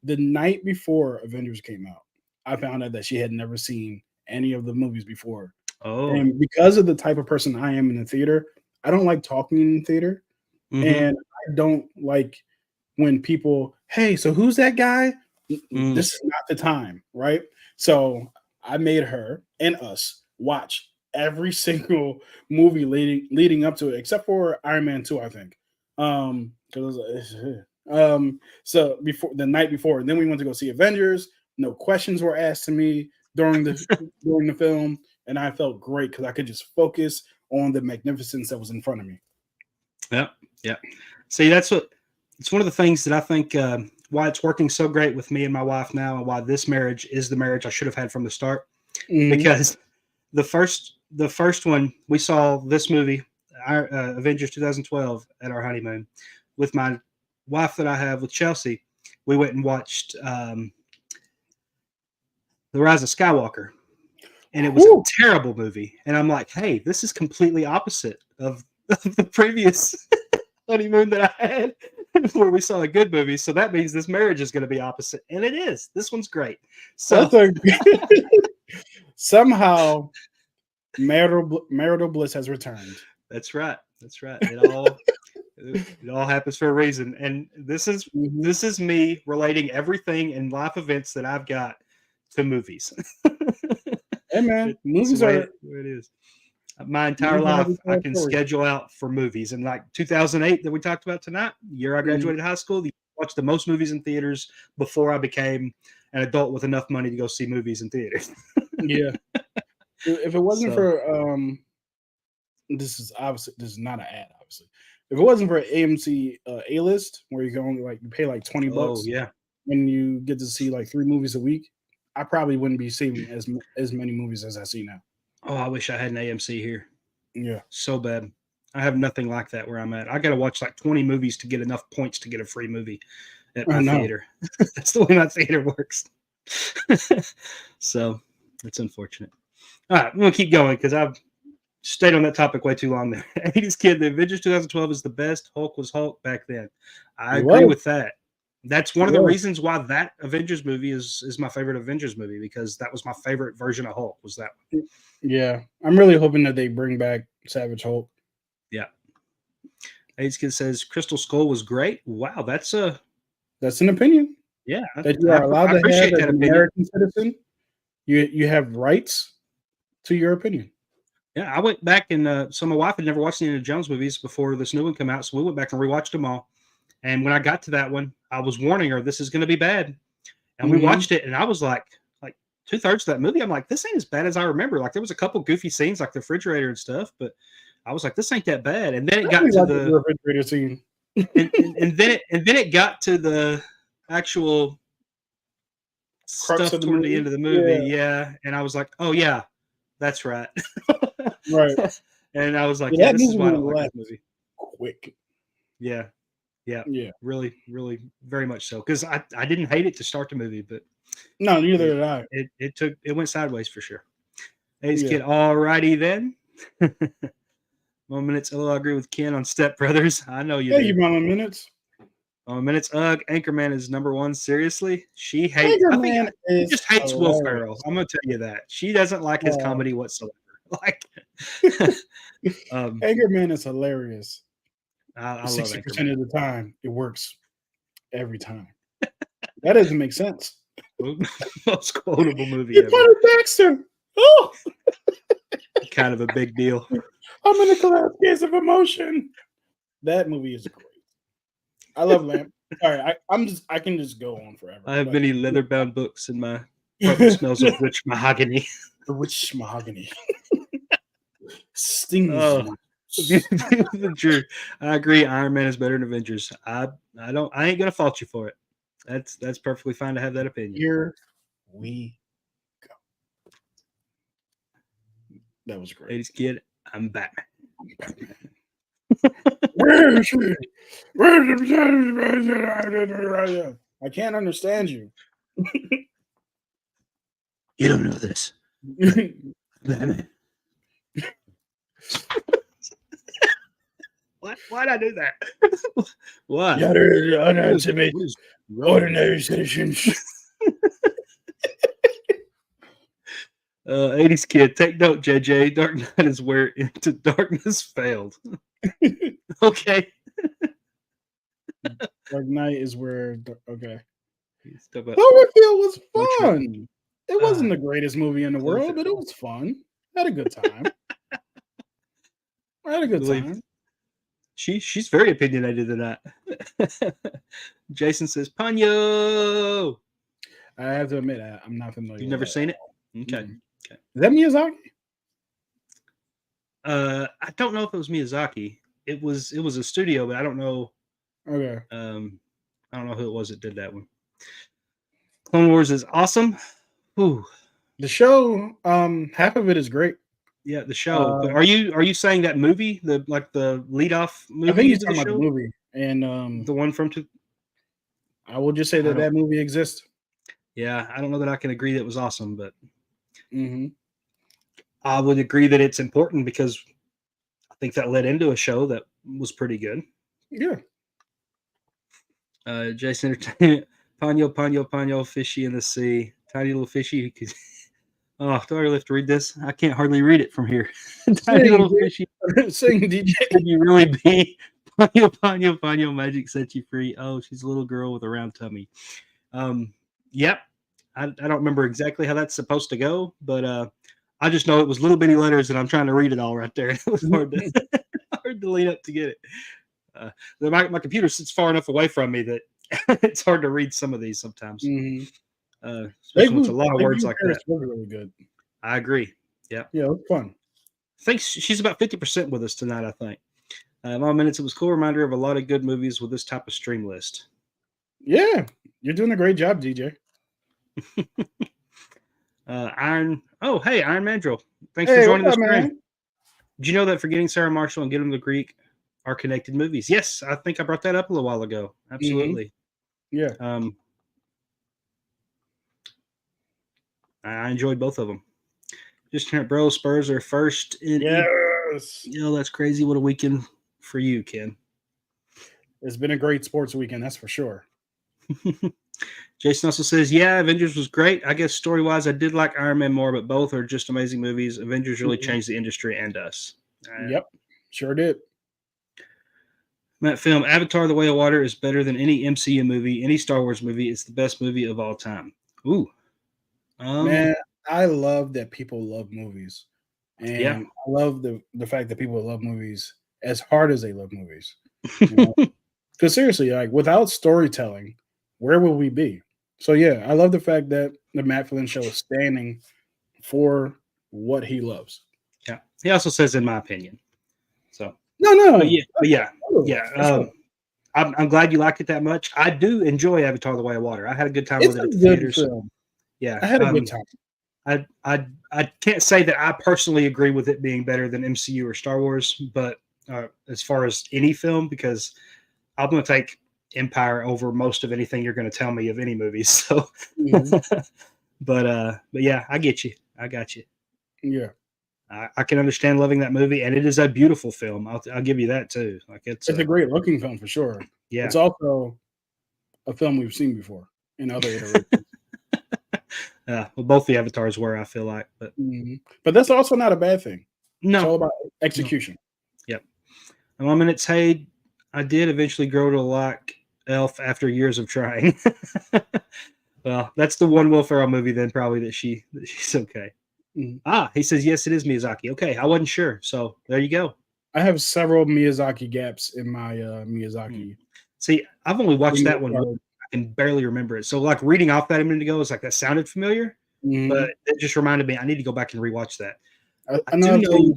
The night before Avengers came out, I found out that she had never seen any of the movies before. Oh. And because of the type of person I am in the theater, I don't like talking in theater. And I don't like when people, hey, so who's that guy? This is not the time, right? So I made her and us watch every single movie leading up to it, except for Iron Man 2, I think. So before the night before, and then we went to go see Avengers. No questions were asked to me during the film, and I felt great because I could just focus on the magnificence that was in front of me. Yeah. See, it's one of the things that I think why it's working so great with me and my wife now, and why this marriage is the marriage I should have had from the start. Because the first one we saw this movie, Avengers 2012, at our honeymoon with my wife that I have with Chelsea. We went and watched The Rise of Skywalker, and it was a terrible movie. And I'm like, hey, this is completely opposite of the previous honeymoon that I had where we saw a good movie. So that means this marriage is going to be opposite. And it is. This one's great. So somehow marital bliss has returned. That's right. It all happens for a reason. And this is me relating everything in life events that I've got to movies. Hey man, movies are it is. My entire life, I can schedule out for movies. And like 2008 that we talked about tonight, year I graduated high school, I watched the most movies in theaters before I became an adult with enough money to go see movies in theaters. Yeah. If it wasn't for this is not an ad, obviously. If it wasn't for AMC A list, where you can only you pay like $20 Oh yeah. and you get to see like 3 movies a week, I probably wouldn't be seeing as many movies as I see now. Oh, I wish I had an AMC here. Yeah. So bad. I have nothing like that where I'm at. I got to watch like 20 movies to get enough points to get a free movie at my theater. That's the way my theater works. So it's unfortunate. All right, I'm going to keep going because I've stayed on that topic way too long there. 80s Kid, The Avengers 2012 is the best. Hulk was Hulk back then. I agree with that. That's one of the reasons why that Avengers movie is my favorite Avengers movie, because that was my favorite version of Hulk, was that one. Yeah. I'm really hoping that they bring back Savage Hulk. Yeah. 80s Kid says Crystal Skull was great. Wow, that's an opinion. Yeah. That you are allowed to have as an American citizen. You have rights to your opinion. Yeah, I went back and so my wife had never watched any of the Jones movies before this new one came out, so we went back and rewatched them all. And when I got to that one, I was warning her, this is going to be bad. And we watched it, and I was like 2/3 of that movie, I'm like, this ain't as bad as I remember. Like, there was a couple goofy scenes, like the refrigerator and stuff, but I was like, this ain't that bad. And then it got to the refrigerator scene, and then it got to the actual stuff toward the end of the movie, yeah. And I was like, oh yeah, that's right. Right. And I was like, yeah, this is why I don't like this movie. Quick. Yeah. Really, really, very much so. Because I didn't hate it to start the movie, but no, neither did I. It went sideways for sure. Hey, Kid, all righty then. Mama Minutes. I agree with Ken on Step Brothers. I know you. Hey, Mama Minutes. Mama Minutes. Anchorman is number one. Seriously, she hates. Anchorman just hates Will Ferrell. I'm gonna tell you that she doesn't like his comedy whatsoever. Like, Anchorman is hilarious. I love 60% of the time, it works every time. That doesn't make sense. Most quotable movie ever. Baxter. Oh, kind of a big deal. I'm in a collapse case of emotion. That movie is great. I love Lamp. All right, I can just go on forever. I have many leather-bound books in my apartment. Smells of rich mahogany. The rich mahogany stings. True. I agree. Iron Man is better than Avengers. I ain't gonna fault you for it. That's perfectly fine to have that opinion. Here we go. That was great. 80s Kid, I'm Batman. Where is she? I can't understand you. You don't know this. Batman. Why'd I do that? Why? Ordinary citizens. 80s Kid, take note, JJ. Dark Knight is where Into Darkness failed. Okay. Dark Knight is where. Okay. Cloverfield was fun. It wasn't the greatest movie in the world, but it was fun. I had a good time. She's very opinionated in that. Jason says, Ponyo. I have to admit, I'm not familiar. You've never seen it? Okay. Mm-hmm. Okay. Is that Miyazaki? I don't know if it was Miyazaki. It was a studio, but I don't know. Okay. I don't know who it was that did that one. Clone Wars is awesome. Whew. The show, half of it is great. Yeah, the show. But are you saying that movie, the lead off movie? I think you're talking about the movie and the one from I will just say that movie exists. Yeah, I don't know that I can agree that it was awesome, but I would agree that it's important because I think that led into a show that was pretty good. Yeah. Jason Entertainment, Ponyo, fishy in the sea, tiny little fishy. Oh, do I really have to read this? I can't hardly read it from here. Tiny little fishy. Sing, DJ. Could you really be? Ponyo, magic set you free. Oh, she's a little girl with a round tummy. Yep. I don't remember exactly how that's supposed to go, but I just know it was little bitty letters, and I'm trying to read it all right there. It was hard to lean up to get it. My computer sits far enough away from me that it's hard to read some of these sometimes. Especially with a lot of words like that. Was really good. I agree. Yeah. Yeah, it was fun. think she's about 50% with us tonight, I think. My minutes, it was a cool reminder of a lot of good movies with this type of stream list. Yeah, you're doing a great job, DJ. Iron. Oh, hey, Iron Mandrill. Thanks for Hey, joining what's the up, stream. man? Did you know that Forgetting Sarah Marshall and Get Him the Greek are connected movies? Yes, I think I brought that up a little while ago. Absolutely. Yeah. I enjoyed both of them. Just turned bro, Spurs are first in. Yes. That's crazy. What a weekend for you, Ken. It's been a great sports weekend, that's for sure. Jason also says, yeah, Avengers was great. I guess story-wise, I did like Iron Man more, but both are just amazing movies. Avengers really changed the industry and us. Yep, sure did. That film, Avatar: The Way of Water, is better than any MCU movie, any Star Wars movie. It's the best movie of all time. Ooh. Man, I love that people love movies. And yeah. I love the fact that people love movies as hard as they love movies. Because seriously, like without storytelling, where will we be? So yeah, I love the fact that the Matt Flynn show is standing for what he loves. Yeah. He also says, in my opinion. So no. But yeah. Sure. I'm glad you liked it that much. I do enjoy Avatar: The Way of Water. I had a good time with it at the theaters. Film. Yeah, I had a good time. I can't say that I personally agree with it being better than MCU or Star Wars, but as far as any film, because I'm going to take Empire over most of anything you're going to tell me of any movie. So, but yeah, I get you. I got you. Yeah, I can understand loving that movie, and it is a beautiful film. I'll give you that too. Like it's a great looking film for sure. Yeah, it's also a film we've seen before in other iterations. Well, both the Avatars were, I feel like, but that's also not a bad thing. No, it's all about execution. No. Yep. And 1 minute, hey, I did eventually grow to like Elf after years of trying. Well, that's the one Will Ferrell movie then probably that she's okay. He says yes, it is Miyazaki. Okay, I wasn't sure, so there you go. I have several Miyazaki gaps in my Miyazaki. See, I've only watched that one. I can barely remember it. So, like reading off that a minute ago, it's like that sounded familiar, but it just reminded me I need to go back and rewatch that. I do know.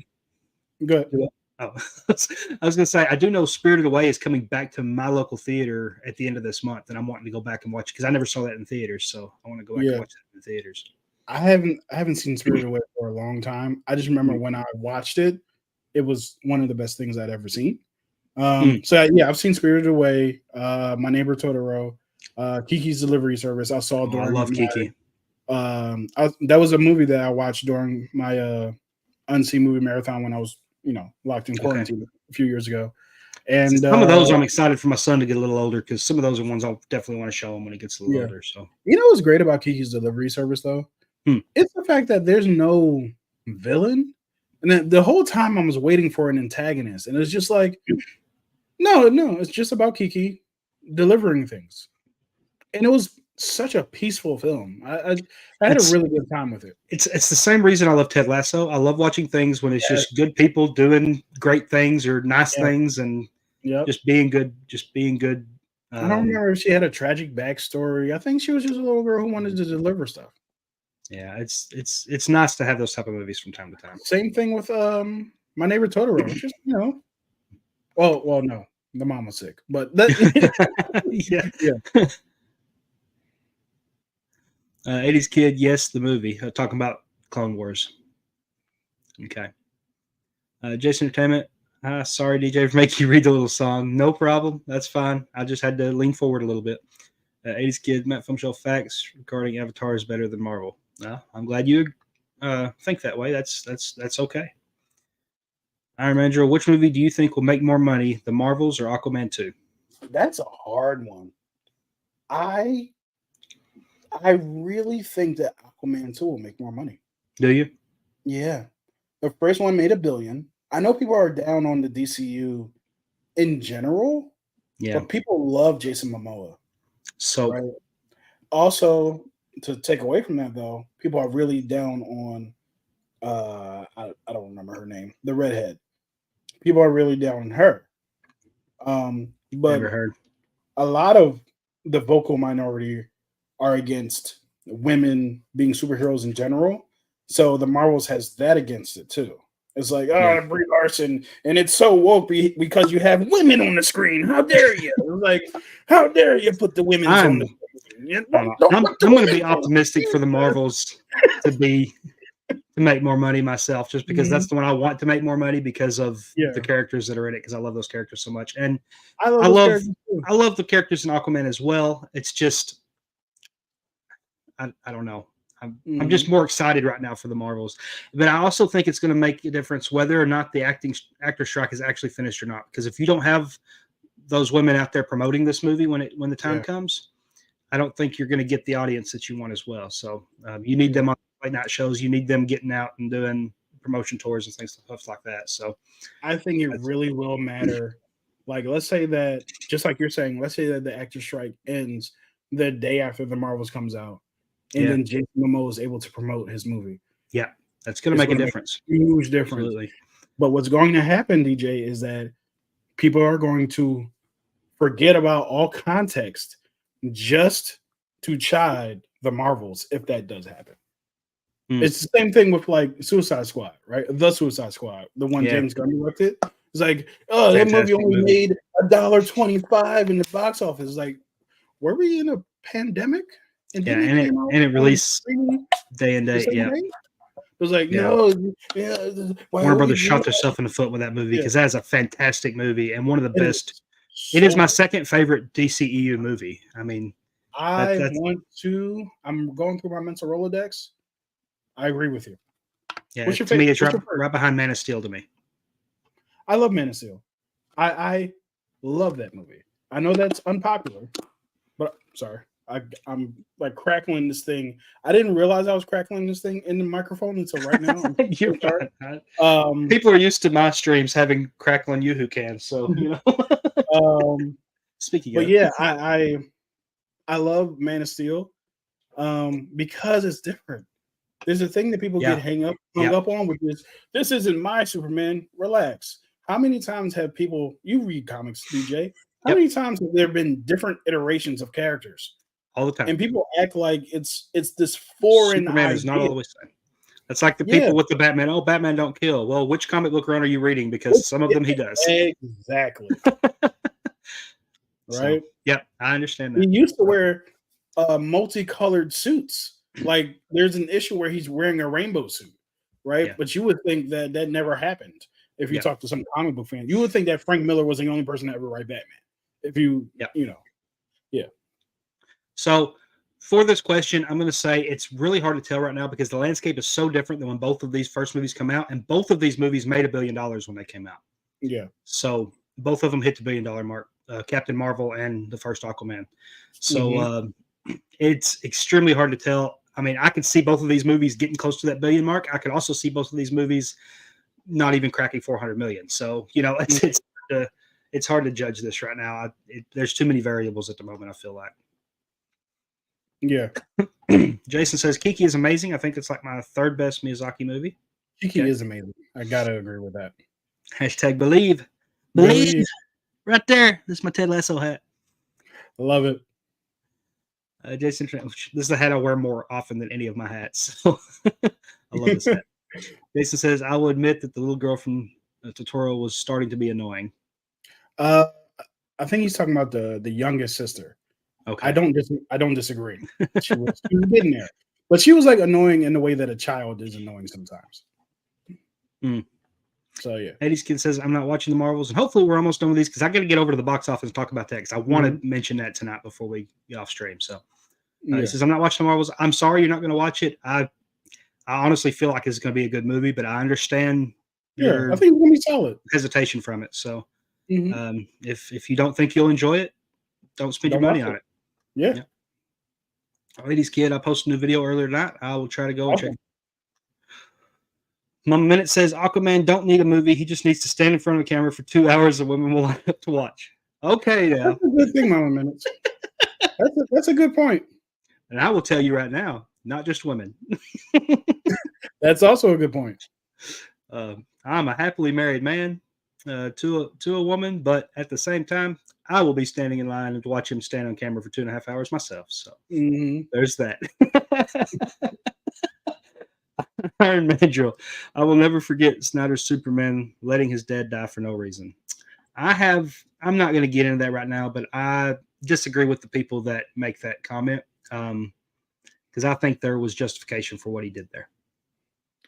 Good. Oh, I was going to say, I do know Spirited Away is coming back to my local theater at the end of this month, and I'm wanting to go back and watch it because I never saw that in theaters, so I want to go back and watch that in theaters. I haven't seen Spirited Away for a long time. I just remember when I watched it, it was one of the best things I'd ever seen. So yeah, I've seen Spirited Away, My Neighbor Totoro, Kiki's Delivery Service. I saw during. I love Kiki. That was a movie that I watched during my unseen movie marathon when I was, locked in quarantine a few years ago. And some of those I'm excited for my son to get a little older because some of those are ones I'll definitely want to show him when he gets a little older. So what's great about Kiki's Delivery Service though? It's the fact that there's no villain, and then the whole time I was waiting for an antagonist, and it's just like, no, it's just about Kiki delivering things, and it was such a peaceful film. I had a really good time with it. It's the same reason I love Ted Lasso. I love watching things when it's just good people doing great things or nice things, and just being good. I don't remember if she had a tragic backstory. I think she was just a little girl who wanted to deliver stuff. Yeah, it's nice to have those type of movies from time to time. Same thing with My Neighbor Totoro. It's just well, no, the mom was sick, but that, yeah. 80s Kid, yes, the movie. Talking about Clone Wars. Okay. Jason Entertainment. Sorry, DJ, for making you read the little song. No problem. That's fine. I just had to lean forward a little bit. 80s Kid, Matt Film Show facts regarding Avatar is better than Marvel. I'm glad you think that way. That's okay. Iron Man Joe, which movie do you think will make more money, The Marvels or Aquaman 2? That's a hard one. I really think that Aquaman 2 will make more money. Do you? Yeah. The first one made $1 billion. I know people are down on the DCU in general, but people love Jason Momoa. So, right? Also, to take away from that, though, people are really down on, I don't remember her name, the redhead. People are really down on her. But never heard. A lot of the vocal minority are against women being superheroes in general. So the Marvels has that against it too. It's like, Yeah. Brie Larson, and it's so woke because you have women on the screen. How dare you? It's like, how dare you put the women's on the screen? I'm Put the going to be women's on the optimistic for screen. the Marvels to make more money myself, just because that's the one I want to make more money because of Yeah. the characters that are in it, because I love those characters so much. And I love I those love characters too. I love the characters in Aquaman as well. It's just I don't know. I'm just more excited right now for the Marvels, but I also think it's going to make a difference whether or not the actor strike is actually finished or not. Because if you don't have those women out there promoting this movie when the time comes, I don't think you're going to get the audience that you want as well. So you need them on late night shows. You need them getting out and doing promotion tours and stuff like that. So I think it really will matter. Like, let's say that, just like you're saying, let's say that the actor strike ends the day after the Marvels comes out, and then Jason Momoa is able to promote his movie. Yeah, that's going to make a difference. Huge difference. Absolutely. But what's going to happen, DJ, is that people are going to forget about all context just to chide the Marvels if that does happen. It's the same thing with like Suicide Squad, right? The Suicide Squad, the one James Gunn directed. It's like, oh, that movie only made $1.25 in the box office. It's like, were we in a pandemic? And it released day and date. Yeah. It was like, no. Warner Brothers shot themselves in the foot with that movie because that is a fantastic movie and one of the best. It is my second favorite DCEU movie. I mean, I'm going through my mental Rolodex. I agree with you. Yeah, to me, it's right behind Man of Steel to me. I love Man of Steel. I love that movie. I know that's unpopular, but sorry. I'm like crackling this thing. I didn't realize I was crackling this thing in the microphone until right now. People are used to my streams having crackling yoo-hoo cans, so you know. Speaking but of, yeah, I love Man of Steel because it's different. There's a thing that people get hung up on, which is this isn't my Superman. Relax. How many times have people? You read comics, DJ. How many times have there been different iterations of characters? All the time. And people act like it's this foreign Superman idea. is not always the same. That's like the people with the Batman. Oh, Batman don't kill. Well, which comic book run are you reading? Because some of them he does. Exactly. Right? So, I understand that. He used to wear multicolored suits. Like there's an issue where he's wearing a rainbow suit, right? Yeah. But you would think that never happened if you talk to some comic book fan. You would think that Frank Miller was the only person to ever write Batman. If you know. So for this question, I'm going to say it's really hard to tell right now because the landscape is so different than when both of these first movies come out, and both of these movies made $1 billion when they came out. Yeah. So both of them hit the $1 billion mark, Captain Marvel and the first Aquaman. So it's extremely hard to tell. I mean, I could see both of these movies getting close to that $1 billion mark. I could also see both of these movies not even cracking 400 million. So, you know, it's hard to judge this right now. There's too many variables at the moment, I feel like. Yeah. Jason says Kiki is amazing. I think it's like my third best Miyazaki movie. Kiki is amazing. I gotta agree with that. Hashtag believe. Believe. Right there. This is my Ted Lasso hat. Love it. Jason, this is a hat I wear more often than any of my hats. So I love this hat. Jason says, I will admit that the little girl from the tutorial was starting to be annoying. I think he's talking about the youngest sister. Okay. I don't disagree. She was getting there. But she was like annoying in the way that a child is annoying sometimes. So yeah. Eddie's kid says, I'm not watching the Marvels, and hopefully we're almost done with these because I got to get over to the box office and talk about that because I want to mention that tonight before we get off stream. So he says, I'm not watching the Marvels. I'm sorry you're not going to watch it. I honestly feel like it's going to be a good movie, but I understand I think it's going to be solid. Hesitation from it. So if you don't think you'll enjoy it, don't spend your money on it. Yeah. Ladies kid, I posted a new video earlier tonight. I will try to go and check. Mama Minute says Aquaman don't need a movie. He just needs to stand in front of the camera for 2 hours and women will line up to watch. Okay, now. That's a good thing, Mama Minute. That's a good point. And I will tell you right now, not just women. That's also a good point. I'm a happily married man to a woman, but at the same time, I will be standing in line and watch him stand on camera for 2.5 hours myself. So there's that. Iron Man drill. I will never forget Snyder's Superman letting his dad die for no reason. I'm not going to get into that right now, but I disagree with the people that make that comment because I think there was justification for what he did there.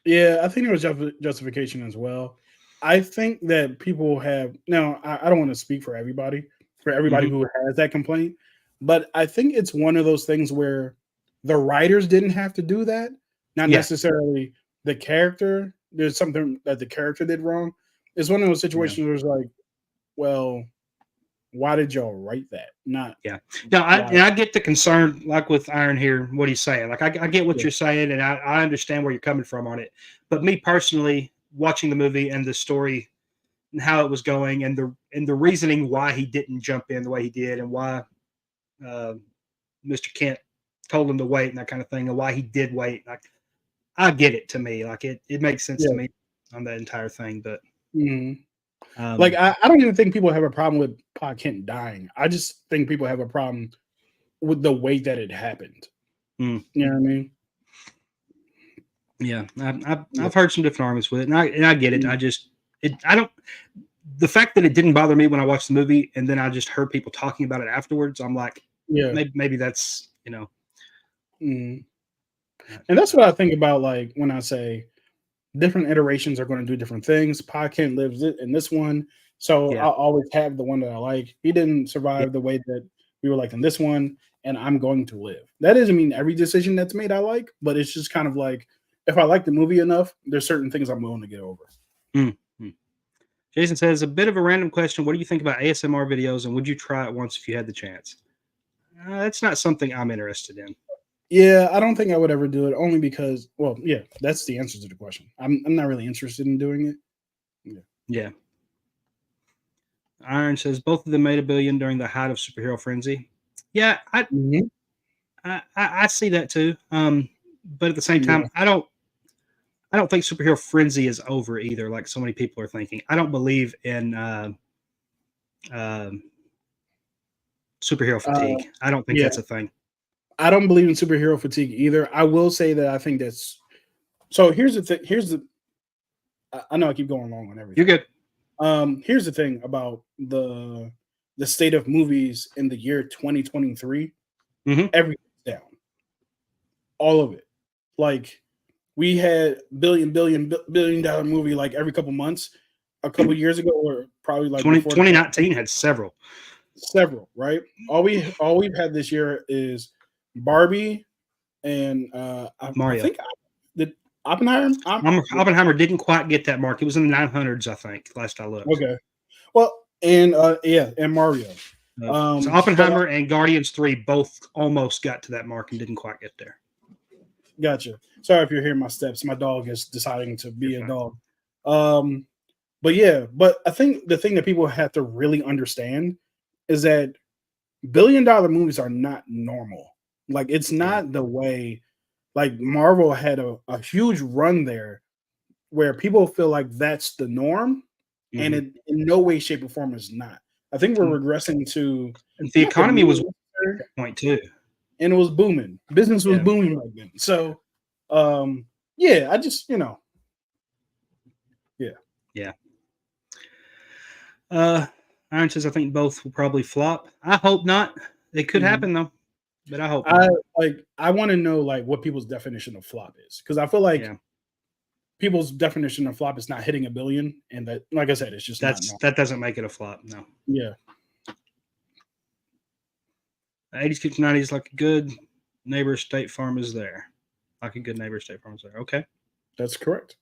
Yeah, I think there was justification as well. I think that people have now. I don't want to speak for everybody who has that complaint, but I think it's one of those things where the writers didn't have to do that, not necessarily the character. There's something that the character did wrong. It's one of those situations where it's like, well, why did y'all write that? Not No, I get the concern, like with Iron here, what he's saying. Like I get what you're saying, and I understand where you're coming from on it. But me personally, watching the movie and the story and how it was going, and the reasoning why he didn't jump in the way he did, and why Mr. Kent told him to wait and that kind of thing, and why he did wait. Like I get it. To me, like it makes sense to me on that entire thing. But like I don't even think people have a problem with Pa Kent dying. I just think people have a problem with the way that it happened. You know what I mean? Yeah, I've heard some different arguments with it, and I get it. I don't. The fact that it didn't bother me when I watched the movie, and then I just heard people talking about it afterwards, I'm like, maybe that's And that's what I think about, like when I say different iterations are going to do different things. Pa Kent lives in this one, so I'll always have the one that I like. He didn't survive the way that we were like in this one, and I'm going to live. That doesn't mean every decision that's made I like, but it's just kind of like if I like the movie enough, there's certain things I'm willing to get over. Jason says, a bit of a random question. What do you think about ASMR videos, and would you try it once if you had the chance? That's not something I'm interested in. Yeah, I don't think I would ever do it, only because, well, that's the answer to the question. I'm not really interested in doing it. Yeah. Iron says both of them made $1 billion during the height of superhero frenzy. Yeah, I see that too. But at the same time, I don't think superhero frenzy is over either, like so many people are thinking. I don't believe in superhero fatigue. I don't think that's a thing. I don't believe in superhero fatigue either. I will say that I think that's so. Here's the thing. I know I keep going long on everything. You're good. Here's the thing about the state of movies in the year 2023. Everything's down. All of it. Like we had billion dollar movie like every couple months. A couple years ago, or probably like 2019 had several, right? All we've had this year is Barbie and Mario. I think the Oppenheimer. Oppenheimer didn't quite get that mark. It was in the 900s, I think, last I looked. Okay. Well, and Mario. So Oppenheimer and Guardians 3 both almost got to that mark and didn't quite get there. Gotcha. Sorry if you're hearing my steps. My dog is deciding to be a dog. But I think the thing that people have to really understand is that $1 billion movies are not normal. Like it's not the way, like Marvel had a huge run there where people feel like that's the norm, and it in no way, shape, or form is not. I think we're regressing to the economy was point too, and it was booming. Business was booming back then. So, I just Iron says I think both will probably flop. I hope not. It could happen though, but I hope not. I want to know like what people's definition of flop is, because I feel like people's definition of flop is not hitting $1 billion, and that, like I said, it's just that doesn't make it a flop. No. Yeah. 80s kids, 90s, like a good neighbor State Farm is there. Like a good neighbor State Farm is there. Okay. That's correct.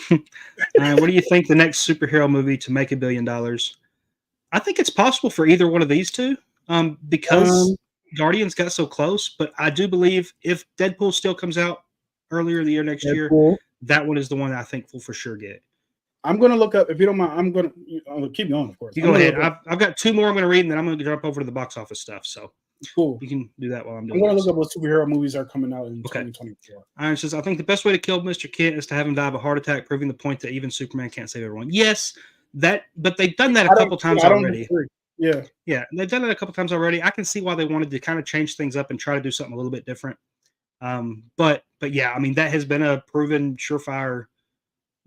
What do you think the next superhero movie to make $1 billion? I think it's possible for either one of these two, because Guardians got so close. But I do believe if Deadpool still comes out earlier in the year next year, that one is the one I think will for sure get. I'm going to look up, if you don't mind. I'm going to keep going, of course. You go ahead. I've got two more I'm going to read, and then I'm going to jump over to the box office stuff. So cool. You can do that while I'm doing. I'm going to look up what superhero movies are coming out in 2024. Iron says, I think the best way to kill Mr. Kent is to have him die of a heart attack, proving the point that even Superman can't save everyone. Yes, but they've done that a couple times already. Yeah, they've done it a couple times already. I can see why they wanted to kind of change things up and try to do something a little bit different. But but yeah, I mean, that has been a proven surefire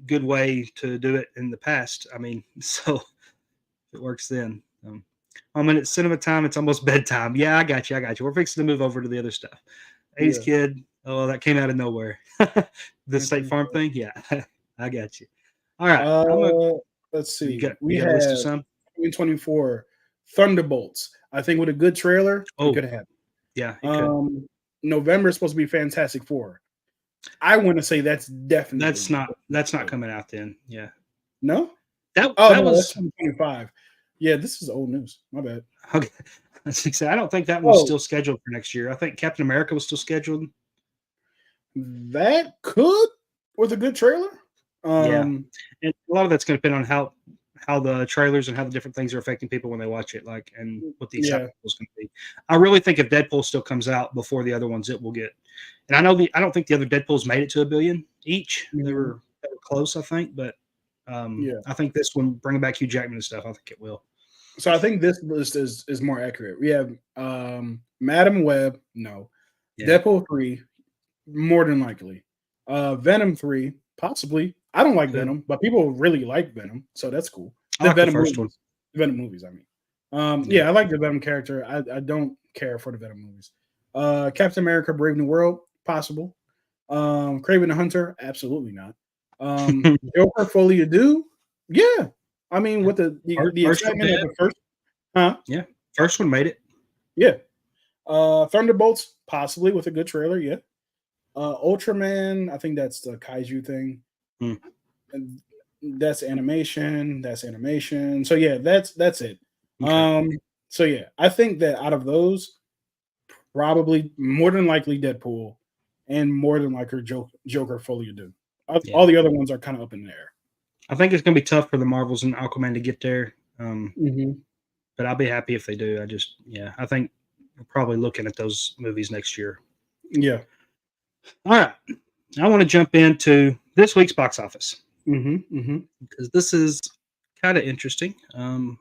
good way to do it in the past. I mean, so it works then. I'm in cinema time. It's almost bedtime. Yeah, I got you. We're fixing to move over to the other stuff. 80s kid. Oh, that came out of nowhere. The State Farm thing. Yeah, I got you. All right. Let's see. We got a list of some. 2024 Thunderbolts. I think with a good trailer, it could happen. Yeah, it could. November is supposed to be Fantastic Four. I want to say that's definitely that's not coming out then. Yeah. No? That was 2025. Yeah, this is old news. My bad. Okay. I don't think that was still scheduled for next year. I think Captain America was still scheduled. That could with a good trailer. Yeah. And a lot of that's going to depend on how the trailers and how the different things are affecting people when they watch it, like, and what the excitement is going to be. I really think if Deadpool still comes out before the other ones, it will get. And I don't think the other Deadpools made it to $1 billion each. Mm-hmm. They were close, I think, but I think this one, bringing back Hugh Jackman and stuff, I think it will. So I think this list is more accurate. We have Madam Web, no. Yeah. Deadpool 3, more than likely. Venom 3, possibly. I don't like Venom, but people really like Venom, so that's cool. I like the first one. Venom movies, I mean. Yeah, I like the Venom character. I don't care for the Venom movies. Captain America, Brave New World, possible. Kraven the Hunter, absolutely not. Joker, Fully to Do, yeah. I mean, with the excitement of the first, yeah, first one made it. Yeah. Thunderbolts, possibly with a good trailer, yeah. Ultraman, I think that's the kaiju thing. And that's animation. So yeah, that's it. Okay. So yeah, I think that out of those, probably more than likely Deadpool, and more than likely Joker, Fully to Do. All the other ones are kind of up in the air. I think it's going to be tough for the Marvels and Aquaman to get there. But I'll be happy if they do. I think we're probably looking at those movies next year. Yeah. All right. I want to jump into this week's box office. Because this is kind of interesting. Let's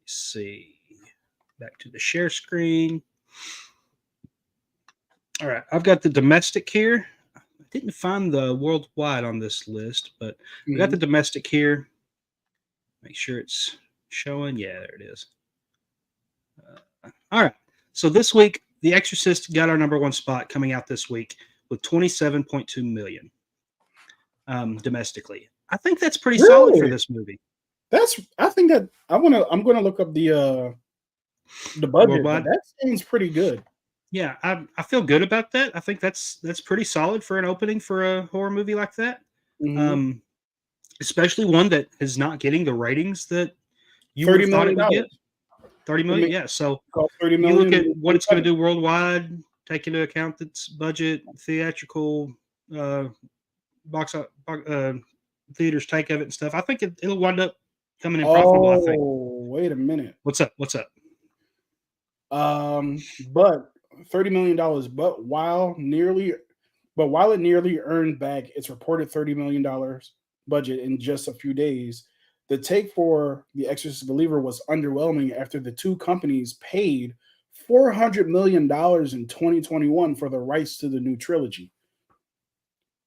see. Back to the share screen. All right. I've got the domestic here. Didn't find the worldwide on this list, but we got the domestic here. Make sure it's showing. Yeah, there it is. All right. So this week, The Exorcist got our number one spot coming out this week with 27.2 million domestically. I think that's pretty solid for this movie. I'm gonna look up the budget. That seems pretty good. Yeah, I feel good about that. I think that's pretty solid for an opening for a horror movie like that. Especially one that is not getting the ratings that you would have thought it would get. 30 million, yeah. So you look at what it's going to do worldwide, take into account its budget, theatrical, theaters take of it and stuff. I think it'll wind up coming in profitable. I think. Wait a minute. What's up? But $30 million. But while it nearly earned back its reported $30 million budget in just a few days, the take for The Exorcist Believer was underwhelming after the two companies paid $400 million in 2021 for the rights to the new trilogy.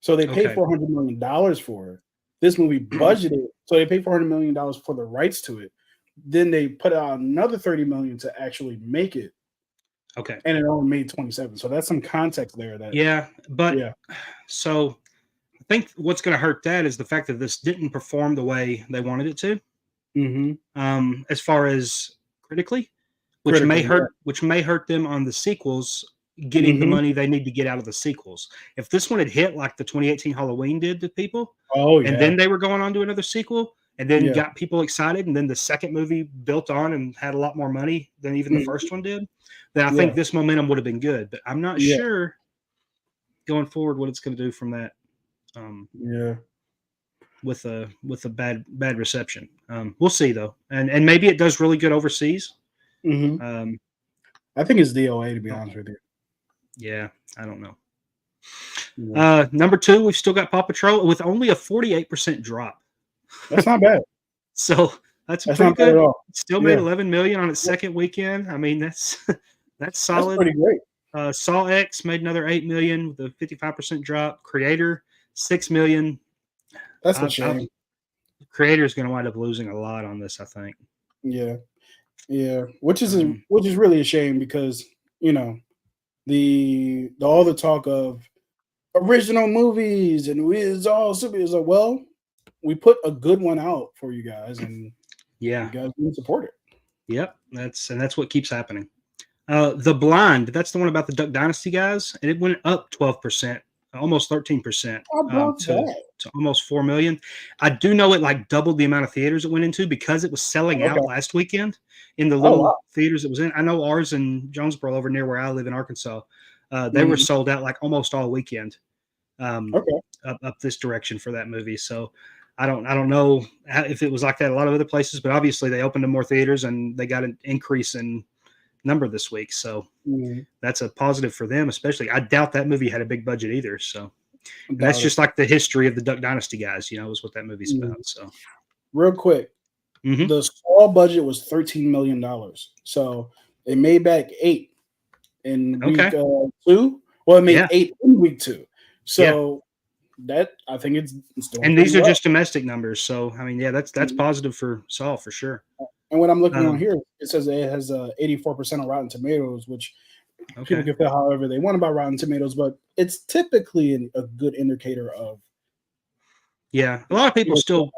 So they paid $400 million for it. This movie budgeted, so they paid $400 million for the rights to it. Then they put out another $30 million to actually make it. Okay. And it only made 27. So that's some context there. So I think what's going to hurt that is the fact that this didn't perform the way they wanted it to. As far as critically, which may hurt them on the sequels getting the money they need to get out of the sequels. If this one had hit like the 2018 Halloween did to people, and then they were going on to another sequel, and then got people excited, and then the second movie built on and had a lot more money than even the first one did, then I think this momentum would have been good. But I'm not sure going forward what it's going to do from that. With a bad reception. We'll see though, and maybe it does really good overseas. I think it's DOA, to be honest with you. Yeah, I don't know. Number 2, we've still got Paw Patrol with only a 48% drop. That's not bad. So that's pretty not good. Bad at all. Still made $11 million on its second weekend. I mean, that's solid. That's pretty great. Saw X made another 8 million with a 55% drop. Creator 6 million. That's a shame. Creator is going to wind up losing a lot on this, I think. Yeah, which is really a shame because the all the talk of original movies and it's all super. Is like, well, we put a good one out for you guys, and you guys didn't support it. Yep, that's what keeps happening. The Blind, that's the one about the Duck Dynasty guys, and it went up 12%, almost 13%, to almost 4 million. I do know it like doubled the amount of theaters it went into because it was selling out last weekend in the little theaters it was in. I know ours in Jonesboro, over near where I live in Arkansas, they were sold out like almost all weekend. Up this direction for that movie. So I don't know if it was like that a lot of other places, but obviously they opened to more theaters and they got an increase in number this week. So that's a positive for them, especially. I doubt that movie had a big budget either. So that's just like the history of the Duck Dynasty guys, is what that movie's about. So real quick, the Saw budget was $13 million. So they made back 8 in week 2. Well, it made 8 in week 2. So that I think it's still. And these are just domestic numbers. So I mean, that's positive for Saw for sure. And what I'm looking on here, it says it has 84% on Rotten Tomatoes, which people can feel however they want about Rotten Tomatoes, but it's typically a good indicator of. Yeah, a lot of people still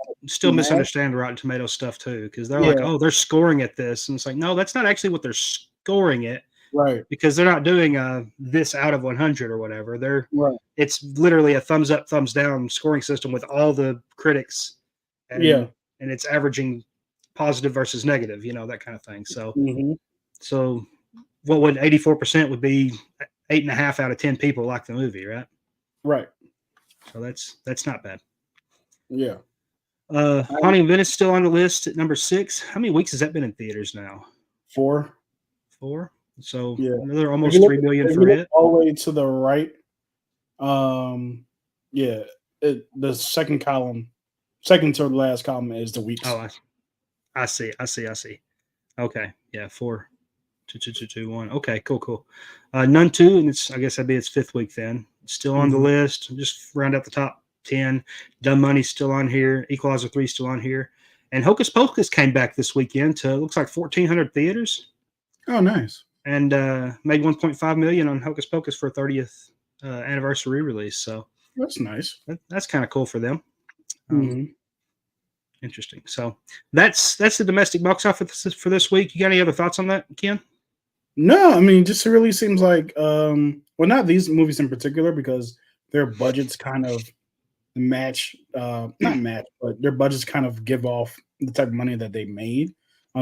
misunderstand the Rotten Tomatoes stuff too, because they're like, oh, they're scoring at this, and it's like, no, that's not actually what they're scoring it, right? Because they're not doing this out of 100 or whatever. It's literally a thumbs up, thumbs down scoring system with all the critics, and it's averaging positive versus negative, that kind of thing. So, so what would 84% would be 8.5 out of 10 people like the movie, right? Right. So that's not bad. Yeah. Haunting of Venice still on the list at number 6. How many weeks has that been in theaters now? 4. So another almost 3 million for it. All the way to the right. The second to the last column is the weeks. Oh, I see. Okay. Yeah. 4, 2, 2, 2, 2, 1. Okay. Cool. Nun 2, and I guess that'd be its 5th week then. Still on the list. Just round out the top 10. Dumb Money's still on here. Equalizer 3 still on here. And Hocus Pocus came back this weekend to, looks like 1,400 theaters. Oh, nice. And made 1.5 million on Hocus Pocus for 30th anniversary release. So that's nice. That's kind of cool for them. Interesting. So that's the domestic box office for this week. You got any other thoughts on that, Ken? No, I mean, just really seems like, not these movies in particular, because their budgets kind of not match, but their budgets kind of give off the type of money that they made.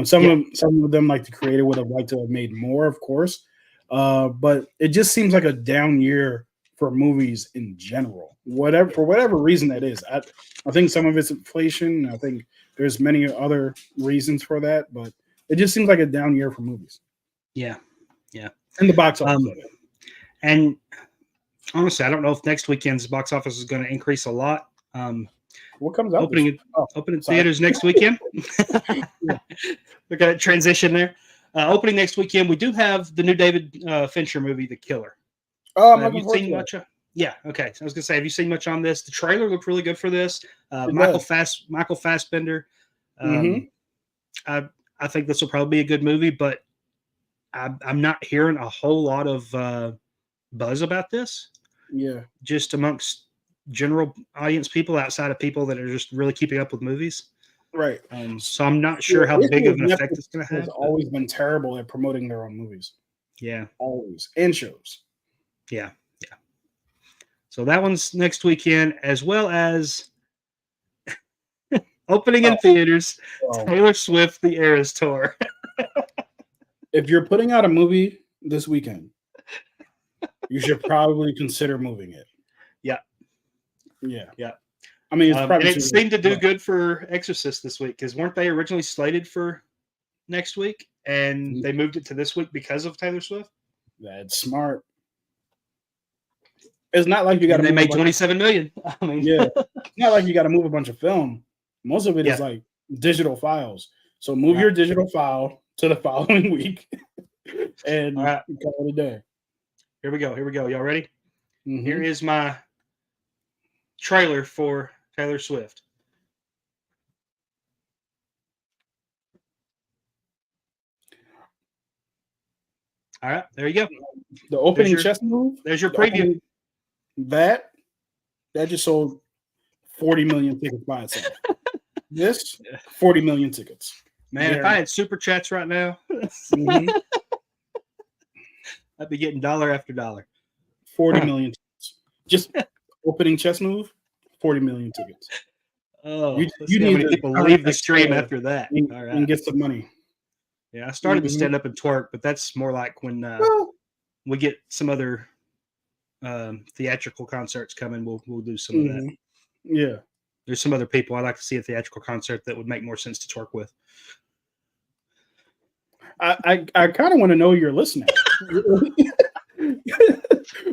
Some of them, like the creator, would have liked to have made more, of course, but it just seems like a down year for movies in general. For whatever reason that is. I think some of it's inflation. I think there's many other reasons for that, but it just seems like a down year for movies. Yeah. In the box office. And honestly, I don't know if next weekend's box office is going to increase a lot. What comes out? Opening theaters next weekend. Look at that transition there. Opening next weekend, we do have the new David Fincher movie, The Killer. Oh, have you seen much of? Yeah. Okay. So I was gonna say, have you seen much on this? The trailer looked really good for this. Michael Fassbender. I think this will probably be a good movie, but I'm not hearing a whole lot of buzz about this. Yeah. Just amongst general audience people, outside of people that are just really keeping up with movies. Right. So I'm not sure how big of an effect it's going to have. Has always been terrible at promoting their own movies. Yeah. Always. And shows. Yeah. So that one's next weekend, as well as opening in theaters, Taylor Swift, The Eras Tour. If you're putting out a movie this weekend, you should probably consider moving it. Yeah. I mean, it's probably it seemed to do good for Exorcist this week, because weren't they originally slated for next week, and they moved it to this week because of Taylor Swift? That's smart. It's not like you got to. They made 27 million. I mean, it's not like you got to move a bunch of film. Most of it is like digital files. So move your digital file to the following week, and call it a day. Here we go. Here we go. Y'all ready? Mhm. Here is my trailer for Taylor Swift. All right, there you go. The opening your- chess move. There's your the preview. opening- that just sold 40 million tickets by itself. This 40 million tickets. Man, if I had super chats right now, Mhm. I'd be getting dollar after dollar. 40 million tickets. Just opening chess move, 40 million tickets. Oh, You let's see how need many to people contact leave the stream Taylor after that. and, All right. and get some money. Yeah, I started to Mhm. stand up and twerk, but that's more like when Well, we get some other theatrical concerts coming. We'll do some of that. mhm. Yeah. There's some other people I'd like to see a theatrical concert that would make more sense to twerk with. I kind of want to know your list now.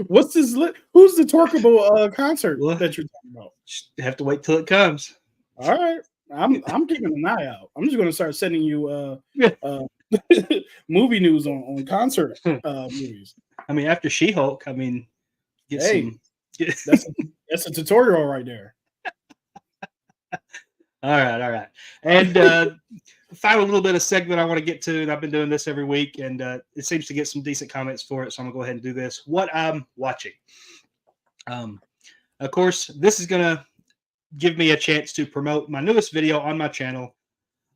What's this? Who's the twerkable concert What? that you're talking about? Just have to wait till it comes. All right, I'm keeping an eye out. I'm just going to start sending you movie news on concert movies. I mean, after She-Hulk, I mean, get Hey, some. that's a tutorial right there. All right. And final little bit of segment I want to get to, and I've been doing this every week, and it seems to get some decent comments for it, so I'm gonna go ahead and do this. What I'm watching. Of course, this is gonna give me a chance to promote my newest video on my channel.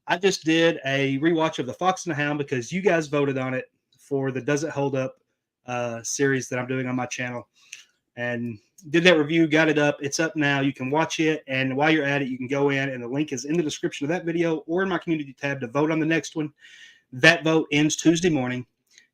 I just did a rewatch of The Fox and the Hound because you guys voted on it for the Does It Hold Up series that I'm doing on my channel. And did that review, got it up. It's up now. You can watch it. And while you're at it, you can go in, and the link is in the description of that video or in my community tab to vote on the next one. That vote ends Tuesday morning,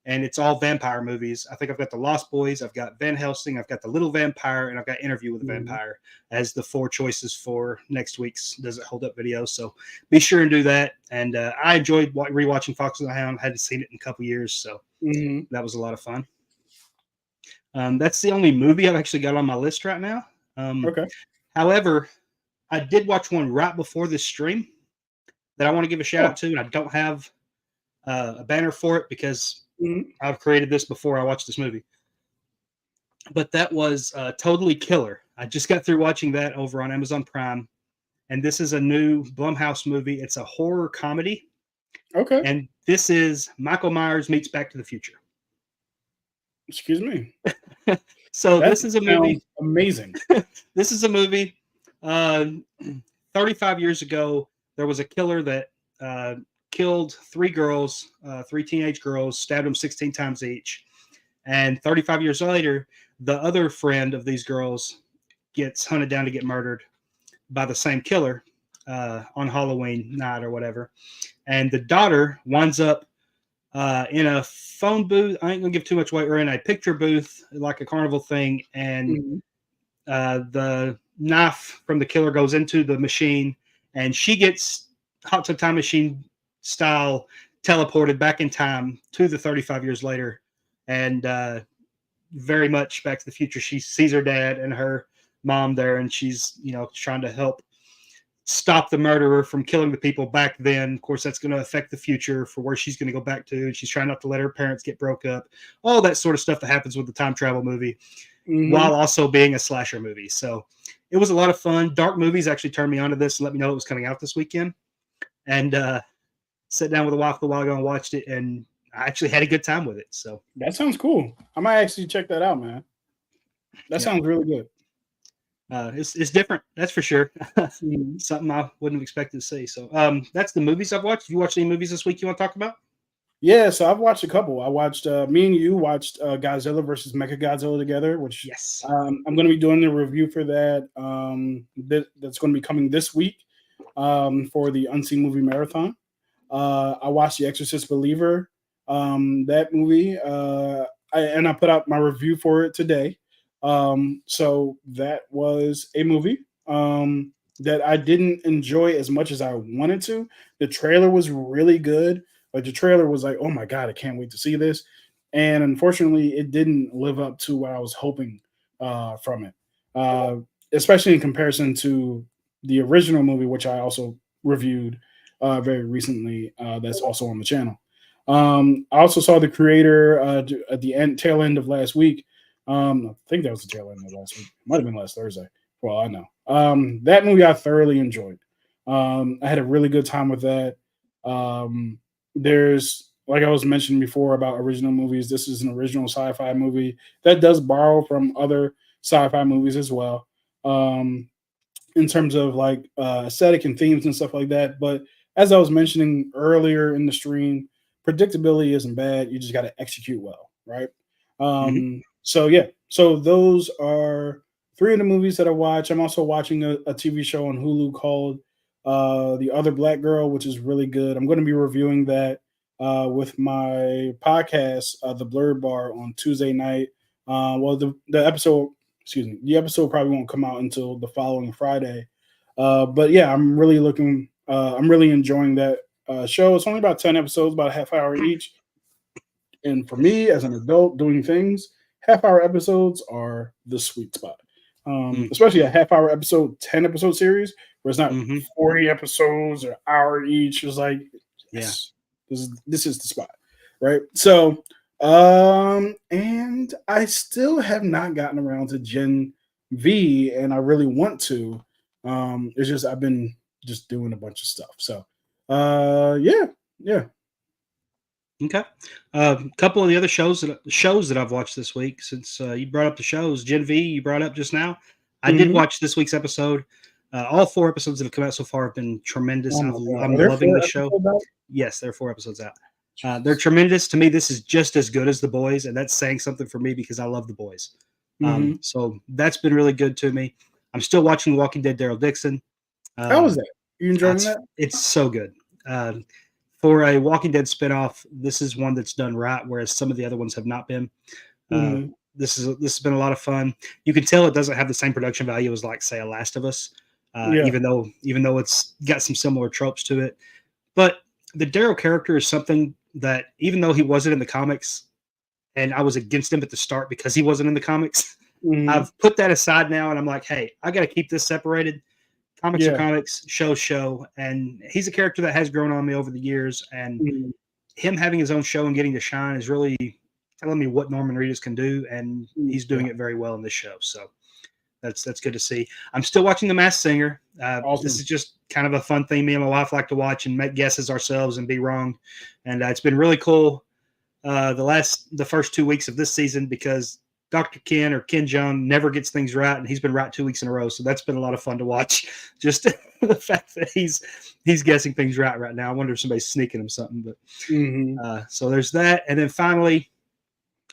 and it's all vampire movies. I think I've got The Lost Boys, I've got Van Helsing, I've got The Little Vampire, and I've got Interview with a Vampire as the 4 choices for next week's Does It Hold Up video. So be sure and do that. And I enjoyed rewatching Fox and the Hound. Hadn't seen it in a couple years, so that was a lot of fun. That's the only movie I've actually got on my list right now. Okay. However, I did watch one right before this stream that I want to give a shout out to, and I don't have a banner for it because I've created this before I watched this movie. But that was Totally Killer. I just got through watching that over on Amazon Prime, and this is a new Blumhouse movie. It's a horror comedy. Okay. And this is Michael Myers meets Back to the Future. Excuse me. So this is a movie. Amazing. This is a movie. 35 years ago, there was a killer that killed 3 girls, 3 teenage girls, stabbed them 16 times each. And 35 years later, the other friend of these girls gets hunted down to get murdered by the same killer on Halloween night or whatever. And the daughter winds up in a phone booth. I ain't gonna give too much away. Or in a picture booth, like a carnival thing, and the knife from the killer goes into the machine, and she gets Hot Tub Time Machine style teleported back in time to the 35 years later, and very much Back to the Future. She sees her dad and her mom there, and she's trying to help stop the murderer from killing the people back then. Of course, that's going to affect the future for where she's going to go back to. She's trying not to let her parents get broke up. All that sort of stuff that happens with the time travel movie, while also being a slasher movie. So it was a lot of fun. Dark Movies actually turned me onto this and let me know it was coming out this weekend. And sat down with a wife a while ago and watched it, and I actually had a good time with it. So that sounds cool. I might actually check that out, man. That sounds really good. It's different, that's for sure. Something I wouldn't have expected to see. So that's the movies I've watched. You watched any movies this week you want to talk about? Yeah, so I've watched a couple. I watched me and you watched Godzilla versus Mechagodzilla together, which I'm going to be doing the review for that. That's going to be coming this week for the Unseen Movie Marathon. I watched The Exorcist Believer, that movie, and I put out my review for it today. So that was a movie that I didn't enjoy as much as I wanted to. The trailer was really good. Like the trailer was like, oh my God, I can't wait to see this. And unfortunately, it didn't live up to what I was hoping from it, especially in comparison to the original movie, which I also reviewed very recently. That's also on the channel. I also saw the creator at the tail end of last week I think that was the tail end of last week. Might have been last Thursday. Well, I know. That movie I thoroughly enjoyed. I had a really good time with that. There's, like I was mentioning before about original movies, this is an original sci-fi movie that does borrow from other sci-fi movies as well. In terms of like aesthetic and themes and stuff like that. But as I was mentioning earlier in the stream, predictability isn't bad. You just got to execute well, right? So yeah, so those are three of the movies that I watch. I'm also watching a TV show on Hulu called The Other Black Girl, which is really good. I'm going to be reviewing that with my podcast, The Blurred Bar, on Tuesday night. Well, the episode, excuse me, the episode probably won't come out until the following Friday. But yeah, I'm really enjoying that show. It's only about 10 episodes, about a half hour each. And for me, as an adult doing things, half-hour episodes are the sweet spot. Especially a half-hour episode, 10-episode series, where it's not 40 episodes or an hour each. It's like, yes, this is the spot, right? So, and I still have not gotten around to Gen V, and I really want to. It's just I've been just doing a bunch of stuff. So, yeah. Okay. A couple of the other shows that I've watched this week, since you brought up the shows, Gen V, you brought up just now. I did watch this week's episode. All 4 episodes that have come out so far have been tremendous. I'm loving the show. Yes, there are 4 episodes out. They're tremendous. To me, this is just as good as The Boys, and that's saying something for me because I love The Boys. So that's been really good to me. I'm still watching Walking Dead, Daryl Dixon. How was that? You enjoying that? It's so good. For a Walking Dead spinoff, this is one that's done right, whereas some of the other ones have not been. This has been a lot of fun. You can tell it doesn't have the same production value as, like, say, a Last of Us, even though it's got some similar tropes to it. But the Daryl character is something that, even though he wasn't in the comics, and I was against him at the start because he wasn't in the comics, I've put that aside now, and I'm like, hey, I got to keep this separated. Comics are comics, show, and he's a character that has grown on me over the years, and him having his own show and getting to shine is really telling me what Norman Reedus can do, and he's doing it very well in this show. So that's good to see. I'm still watching The Masked Singer. Awesome. This is just kind of a fun thing me and my wife like to watch and make guesses ourselves and be wrong, and it's been really cool the first 2 weeks of this season because Dr. Ken or Ken Jeong never gets things right, and he's been right 2 weeks in a row. So that's been a lot of fun to watch. Just the fact that he's guessing things right now. I wonder if somebody's sneaking him something. But so there's that, and then finally,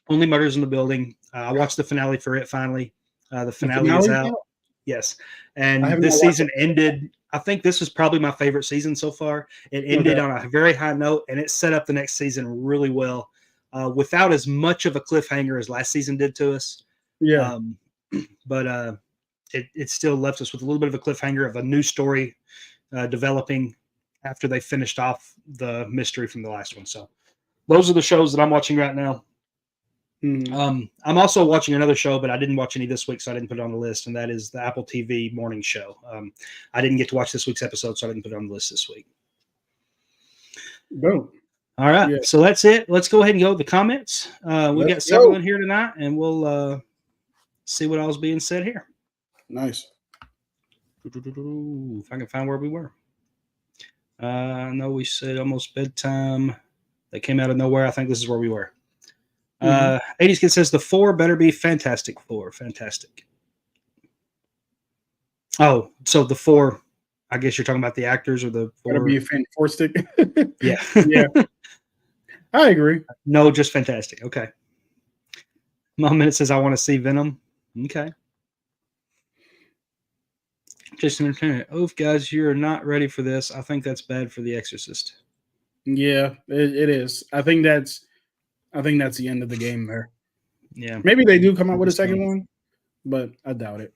Only Murders in the Building. I watched the finale for it. Finally, the finale is out. Yes, and this season ended. I think this was probably my favorite season so far. It ended on a very high note, and it set up the next season really well. Without as much of a cliffhanger as last season did to us. But it still left us with a little bit of a cliffhanger of a new story developing after they finished off the mystery from the last one. So those are the shows that I'm watching right now. I'm also watching another show, but I didn't watch any this week, so I didn't put it on the list, and that is the Apple TV morning show. I didn't get to watch this week's episode, so I didn't put it on the list this week. Go. All right, so that's it. Let's go ahead and go to the comments. We got several in here tonight, and we'll see what all's being said here. Nice. If I can find where we were. I know we said almost bedtime. They came out of nowhere. I think this is where we were. 80s Kid says the 4 better be Fantastic Four. Fantastic. Oh, so the 4, I guess you're talking about the actors or the 4? Better be a fantastic. Yeah. I agree. No, just fantastic. Okay. Mom Minute says I want to see Venom. Okay. Jason Entertainment. Oh, guys, you're not ready for this. I think that's bad for The Exorcist. Yeah, it is. I think that's the end of the game there. Yeah. Maybe they do come out with a second one, but I doubt it.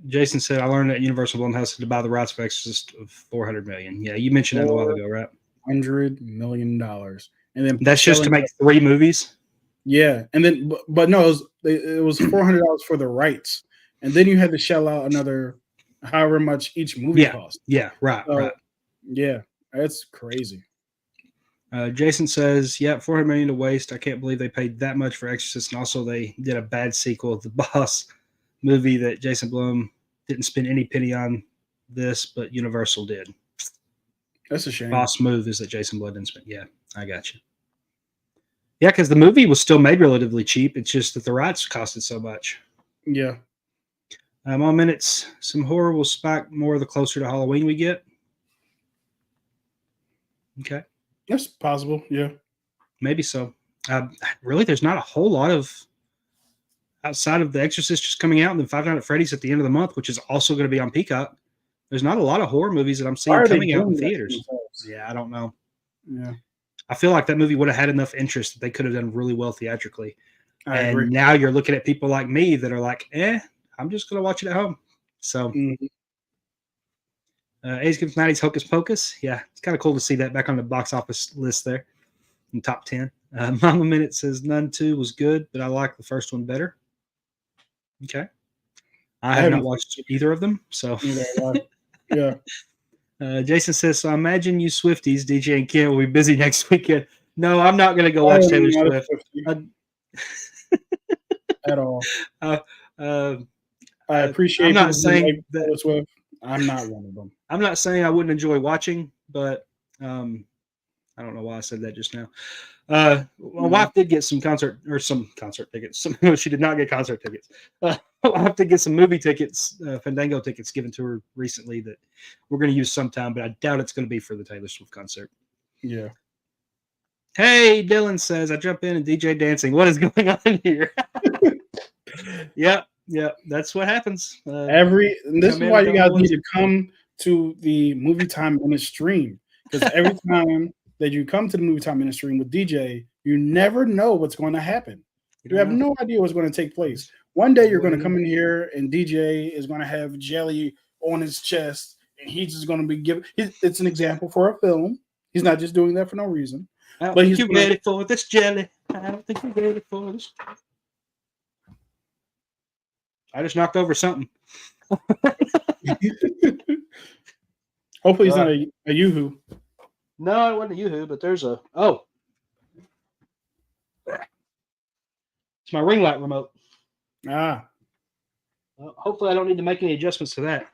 Jason said, I learned that Universal Blumhouse had to buy the rights for Exorcist of $400 million. Yeah, you mentioned that a while ago, right? $100 million. And then that's just to make 3 movies? Yeah. And then, but no, it was $400 for the rights. And then you had to shell out another however much each movie cost. Yeah, right. Yeah, that's crazy. Jason says, "Yeah, $400 million to waste. I can't believe they paid that much for Exorcist, and also they did a bad sequel of the Boss movie that Jason Blum didn't spend any penny on this, but Universal did. That's a shame. Boss move is that Jason Blum didn't spend. Yeah, I got you. Yeah, because the movie was still made relatively cheap. It's just that the rights costed so much. Yeah. More minutes. Some horror will spike more the closer to Halloween we get. Okay. That's possible. Yeah. Maybe so. Really, there's not a whole lot of outside of The Exorcist just coming out and then Five Nights at Freddy's at the end of the month, which is also going to be on Peacock. There's not a lot of horror movies that I'm seeing coming out in theaters. Yeah, I don't know. Yeah. I feel like that movie would have had enough interest that they could have done really well theatrically. I agree. Now you're looking at people like me that are like, I'm just going to watch it at home. So, A's Gives 90's Hocus Pocus. Yeah, it's kind of cool to see that back on the box office list there in top 10. Mama Minute says Nun 2 was good, but I like the first one better. Okay. I have not watched either of them. So, yeah. Jason says, so I imagine you Swifties, DJ and Ken, will be busy next weekend. No, I'm not going to go watch Taylor Swift. At all. I appreciate I'm not saying that Taylor Swift. I'm not one of them. I'm not saying I wouldn't enjoy watching, but I don't know why I said that just now. My wife did get some concert tickets. She did not get concert tickets. My wife did get some movie tickets, Fandango tickets given to her recently that we're going to use sometime, but I doubt it's going to be for the Taylor Swift concert. Yeah. Hey, Dylan says, I jump in and DJ dancing. What is going on here? Yeah, that's what happens. This is why you guys need to come to the Movie Time Minute stream, because every time that you come to the Movie Time Minute stream with DJ, you never know what's going to happen. You have no idea what's going to take place. One day you're going to come in here and DJ is going to have jelly on his chest, and he's just going to be giving. It's an example for a film. He's not just doing that for no reason. I don't think you're ready for this jelly. I don't think you're ready for this. I just knocked over something. Hopefully it's not a Yoo-hoo. No, it wasn't a Yoo-hoo, but there's a... It's my ring light remote. Hopefully I don't need to make any adjustments to that.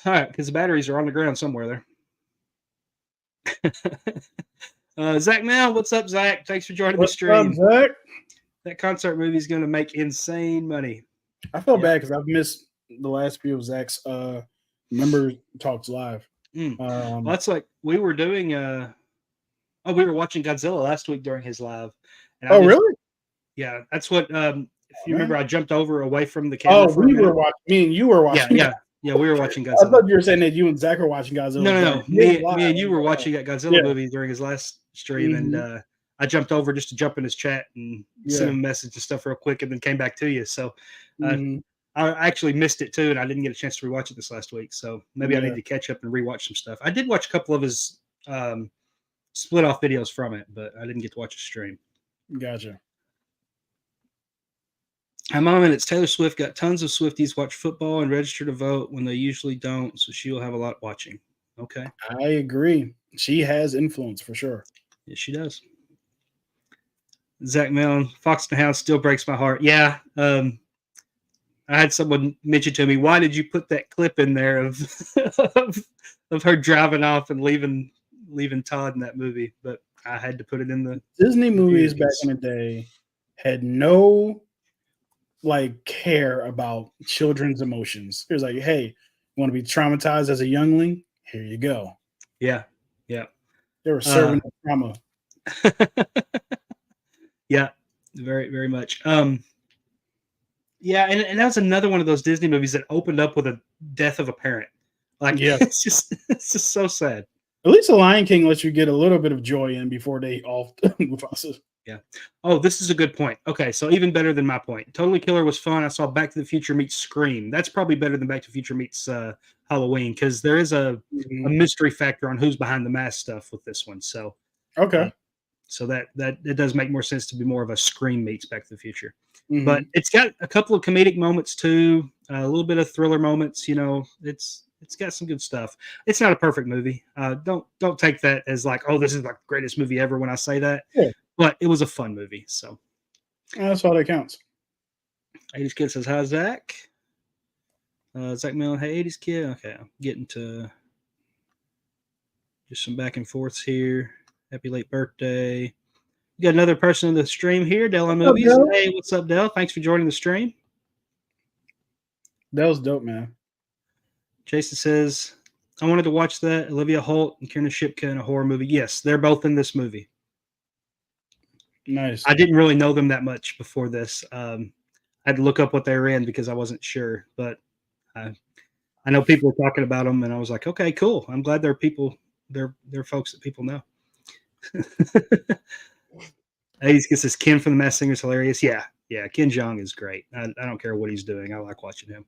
All right, because the batteries are on the ground somewhere there. Zach Now, what's up, Zach? Thanks for joining the stream. What's up, Zach? That concert movie is going to make insane money. I feel bad because I've missed the last few of Zach's member talks live. Well, that's like we were doing. We were watching Godzilla last week during his live. And really? Yeah, that's what. If you remember, I jumped away from the camera. We were watching. Me and you were watching. Yeah, we were watching Godzilla. I thought you were saying that you and Zach were watching Godzilla. No. Me and you were watching that Godzilla movie during his last stream, and I jumped over just to jump in his chat and send him a message and stuff real quick, and then came back to you. So I actually missed it too, and I didn't get a chance to rewatch it this last week. So maybe I need to catch up and rewatch some stuff. I did watch a couple of his split off videos from it, but I didn't get to watch a stream. Gotcha. My mom and it's Taylor Swift got tons of Swifties watch football and register to vote when they usually don't, so she will have a lot watching. Okay. I agree. She has influence for sure. Yes, she does. Zach Mellon, Fox and the Hound still breaks my heart. Yeah. I had someone mention to me, why did you put that clip in there of of her driving off and leaving Todd in that movie? But I had to put it in the Disney movies back in the day had no care about children's emotions. It was like, hey, you want to be traumatized as a youngling? Here you go. Yeah. They were serving the trauma. Yeah, very, very much. Yeah, and that was another one of those Disney movies that opened up with a death of a parent. It's just so sad. At least The Lion King lets you get a little bit of joy in before they all Mufasa. Yeah. Oh, this is a good point. Okay, so even better than my point. Totally Killer was fun. I saw Back to the Future meets Scream. That's probably better than Back to the Future meets Halloween, because there is a mystery factor on who's behind the mask stuff with this one. So okay. So that it does make more sense to be more of a Scream meets Back to the Future. But it's got a couple of comedic moments too, a little bit of thriller moments. It's It's got some good stuff. It's not a perfect movie. Don't take that as like, oh, this is like the greatest movie ever when I say that. Yeah. But it was a fun movie. So That's all that counts. 80s Kid says, hi, Zach. Zach Millen, hey, 80s Kid. Okay, I'm getting to just some back and forths here. Happy late birthday. We got another person in the stream here, Dell on Movies. Hey, what's up, Dell? Thanks for joining the stream. That was dope, man. Jason says, I wanted to watch that. Olivia Holt and Kiernan Shipka in a horror movie. Yes, they're both in this movie. Nice. I didn't really know them that much before this. I had to look up what they were in because I wasn't sure. But I know people were talking about them, and I was like, okay, cool. I'm glad they're people. They're folks that people know. 80s Kid says, Ken from The Masked Singer is hilarious. Yeah, Ken Jeong is great. I don't care what he's doing. I like watching him.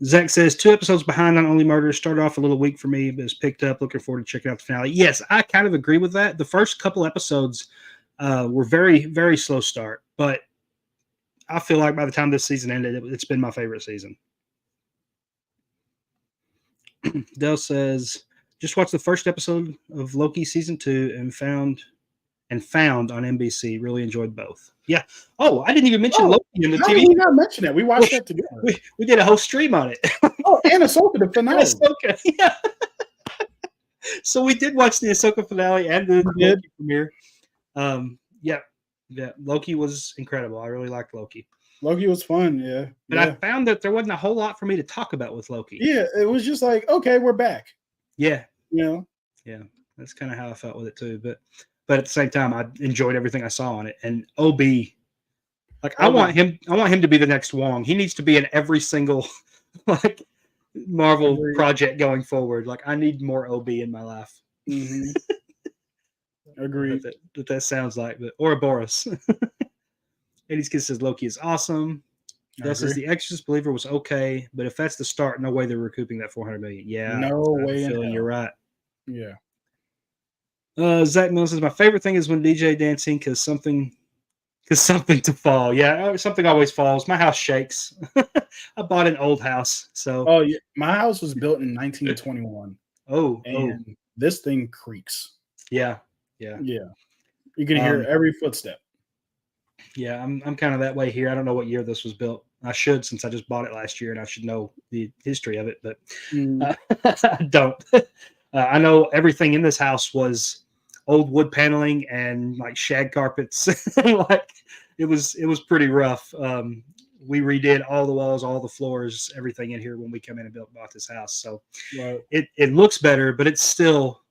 Zach says 2 episodes behind on Only Murders. Started off a little weak for me, but it's picked up. Looking forward to checking out the finale. Yes, I kind of agree with that. The first couple episodes were very, very slow start, but I feel like by the time this season ended, it's been my favorite season. Dell says, just watched the first episode of Loki season 2 and found on NBC. Really enjoyed both. Yeah. Oh, I didn't even mention Loki in the How TV. did we not mention that? We watched that together. We did a whole stream on it. Oh, and Ahsoka, the finale. Ahsoka, yeah. So we did watch the Ahsoka finale and the Loki premiere. Yeah. Loki was incredible. I really liked Loki. Loki was fun, yeah. But I found that there wasn't a whole lot for me to talk about with Loki. Yeah, it was just like, okay, we're back. Yeah. You know? Yeah. That's kind of how I felt with it too. But at the same time, I enjoyed everything I saw on it. And OB, like I want him to be the next Wong. He needs to be in every single like Marvel project going forward. Like I need more OB in my life. Mm-hmm. Agreed. That sounds like, but Ouroboros. 80s Kid says Loki is awesome. Dell says The Exorcist Believer was okay, but if that's the start, no way they're recouping that $400 million. Yeah, no way. You're right. Yeah. Zach Mills says my favorite thing is when DJ dancing because something to fall. Yeah, something always falls. My house shakes. I bought an old house, so. Oh yeah, my house was built in 1921. And this thing creaks. Yeah. You can hear every footstep. Yeah, I'm kind of that way here. I don't know what year this was built. I should, since I just bought it last year, and I should know the history of it, but I don't. I know everything in this house was old wood paneling and like shag carpets. Like it was pretty rough. We redid all the walls, all the floors, everything in here when we come in and bought this house. So it looks better, but it's still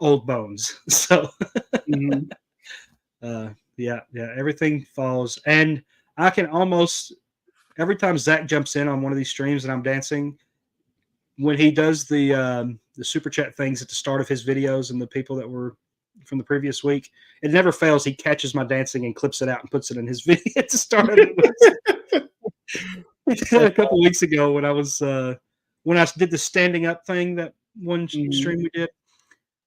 old bones. So yeah, everything falls. And I can almost every time Zach jumps in on one of these streams and I'm dancing, when he does the super chat things at the start of his videos and the people that were from the previous week, it never fails. He catches my dancing and clips it out and puts it in his video at the start of it. A couple of weeks ago when I was when I did the standing up thing, that one stream we did.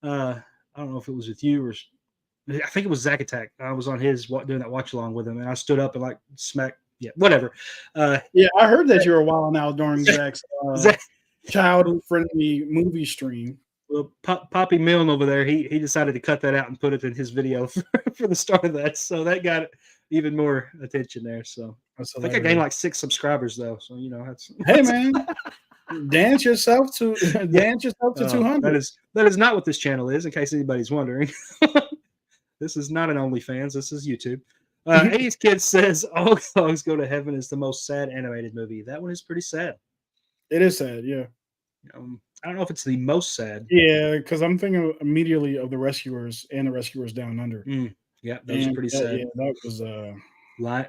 I don't know if it was with you or I think it was Zach Attack. I was on his doing that watch along with him, and I stood up and like smacked. Yeah, whatever. Yeah, I heard that you were wilding out during Zach's child-friendly movie stream. Well, Poppy Milne over there, he decided to cut that out and put it in his video for the start of that. So that got even more attention there. So I think I gained like 6 subscribers though. So that's hey man, dance yourself to 200. That is not what this channel is. In case anybody's wondering, this is not an OnlyFans. This is YouTube. 80s Kid says All Dogs Go to Heaven is the most sad animated movie. That one is pretty sad. It is sad, yeah. I don't know if it's the most sad. Yeah, because I'm thinking immediately of The Rescuers and The Rescuers Down Under. Yeah, that was pretty sad. Yeah, that was